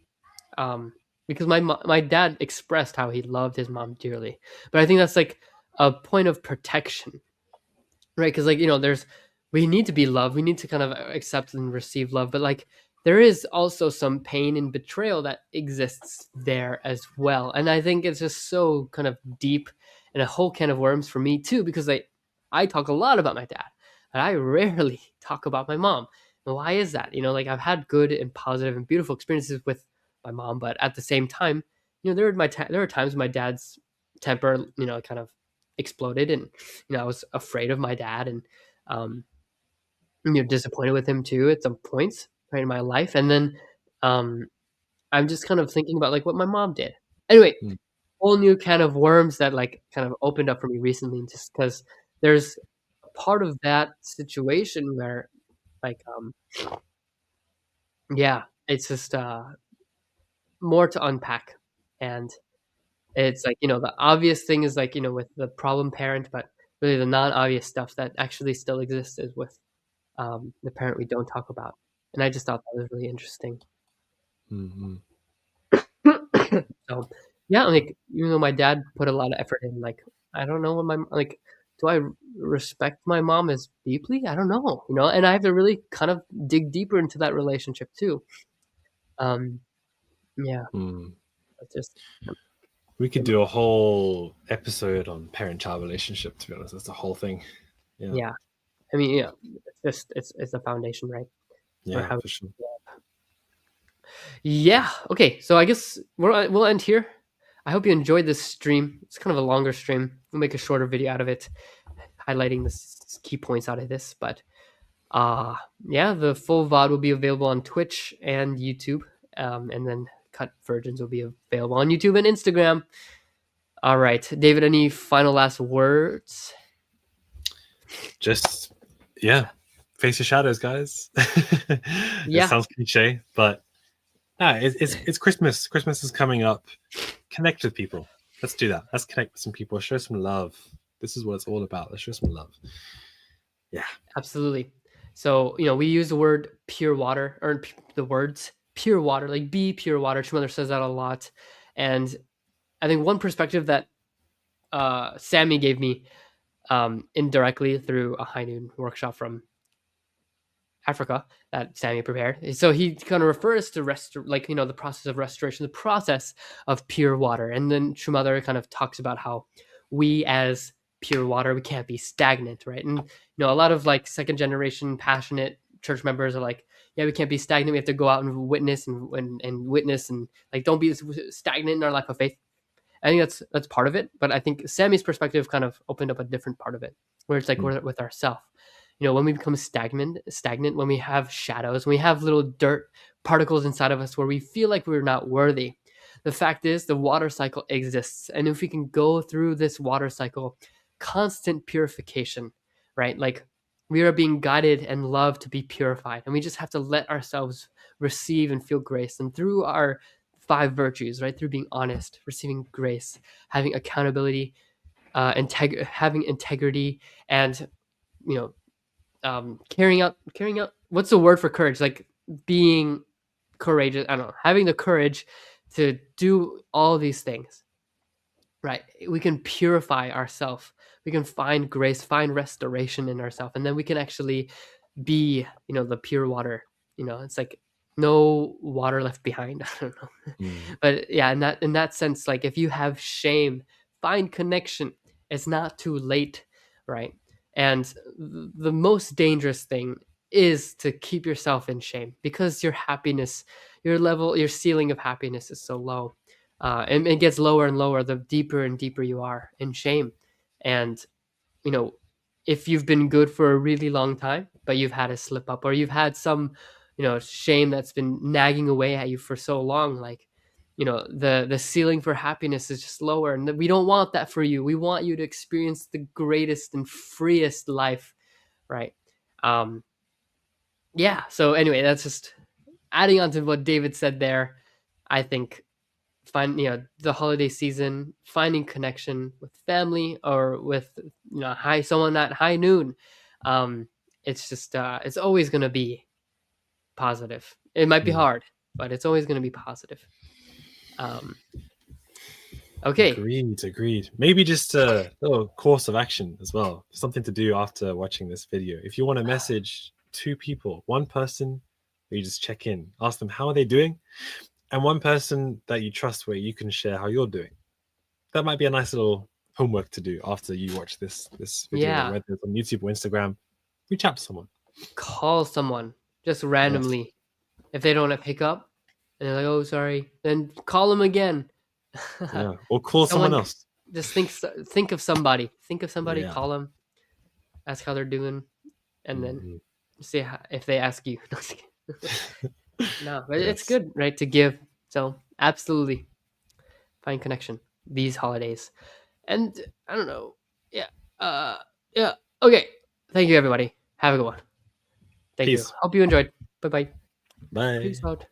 Speaker 1: because my dad expressed how he loved his mom dearly, but I think that's like a point of protection, right? Because like you know we need to be loved, we need to kind of accept and receive love, but like there is also some pain and betrayal that exists there as well, and I think it's just so kind of deep and a whole can of worms for me too, because I talk a lot about my dad and I rarely talk about my mom. And why is that? You know, like I've had good and positive and beautiful experiences with my mom, but at the same time, you know, there were times my dad's temper, you know, kind of exploded, and you know I was afraid of my dad, and you know disappointed with him too at some points right in my life, and then I'm just kind of thinking about like what my mom did. Anyway, whole new can of worms that like kind of opened up for me recently, just because there's a part of that situation where like yeah, it's just more to unpack, and it's like, you know, the obvious thing is like, you know, with the problem parent, but really the non-obvious stuff that actually still exists is with the parent we don't talk about. And I just thought that was really interesting. So yeah, like even though my dad put a lot of effort in, like I don't know what my like do I respect my mom as deeply? I don't know, you know, and I have to really kind of dig deeper into that relationship too. Yeah, that's just
Speaker 2: We could do a whole episode on parent-child relationship. To be honest, that's the whole thing.
Speaker 1: yeah. I mean, yeah, it's just it's the foundation, right?
Speaker 2: Yeah, for sure.
Speaker 1: Yeah. Okay. So I guess we'll end here. I hope you enjoyed this stream. It's kind of a longer stream. We'll make a shorter video out of it, highlighting the key points out of this. But yeah, the full VOD will be available on Twitch and YouTube, and then cut versions will be available on YouTube and Instagram. All right, David, any final last words?
Speaker 2: Just face your shadows, guys.
Speaker 1: Yeah.
Speaker 2: It sounds cliche, but it's Christmas. Christmas is coming up. Connect with people. Let's do that. Let's connect with some people. Show some love. This is what it's all about. Let's show some love. Yeah,
Speaker 1: absolutely. So we use the word pure water, or the words pure water, like be pure water. Mother says that a lot, and I think one perspective that Sammy gave me indirectly through a high noon workshop from Africa that Sammy prepared. So he kind of refers to the process of restoration, the process of pure water. And then Shumather kind of talks about how we as pure water, we can't be stagnant, right? And a lot of like second generation passionate church members are like, yeah, we can't be stagnant. We have to go out and witness and witness and like don't be stagnant in our life of faith. I think that's part of it, but I think Sammy's perspective kind of opened up a different part of it, where it's like we're with ourselves. When we become stagnant, when we have shadows, when we have little dirt particles inside of us where we feel like we're not worthy. The fact is, the water cycle exists, and if we can go through this water cycle, constant purification, right? Like we are being guided and loved to be purified, and we just have to let ourselves receive and feel grace, and through our 5 virtues, right? Through being honest, receiving grace, having accountability, having integrity, and carrying out. What's the word for courage? Like being courageous. I don't know. Having the courage to do all these things, right? We can purify ourselves. We can find grace, find restoration in ourselves, and then we can actually be, the pure water. It's like no water left behind. I don't know. But yeah, in that sense, like if you have shame, find connection. It's not too late, right? And the most dangerous thing is to keep yourself in shame, because your happiness, your ceiling of happiness is so low. And it gets lower and lower the deeper and deeper you are in shame. And if you've been good for a really long time, but you've had a slip up, or you've had some, shame that's been nagging away at you for so long, like, the ceiling for happiness is just lower, and we don't want that for you. We want you to experience the greatest and freest life, right? Yeah. So anyway, that's just adding on to what David said there. I think the holiday season, finding connection with family or with someone at high noon, it's just it's always going to be positive. It might be hard, but it's always going to be positive. Okay.
Speaker 2: Agreed. Maybe just a little course of action as well, something to do after watching this video. If you want to message 2 people, one person where you just check in, ask them how are they doing, and one person that you trust where you can share how you're doing. That might be a nice little homework to do after you watch this video,
Speaker 1: Yeah.
Speaker 2: whether it's on YouTube or Instagram. Reach out to someone.
Speaker 1: Call someone just randomly. Yes. If they don't pick up and they're like, oh, sorry, then call them again.
Speaker 2: Yeah. Or call someone else.
Speaker 1: Just think of somebody. Yeah. Call them, ask how they're doing, and then see if they ask you. No, but yes. It's good, right, to give. So absolutely find connection these holidays. And I don't know. Yeah. Yeah. Okay. Thank you, everybody. Have a good one. Thank you. Hope you enjoyed. Bye-bye.
Speaker 2: Bye.
Speaker 1: Peace out.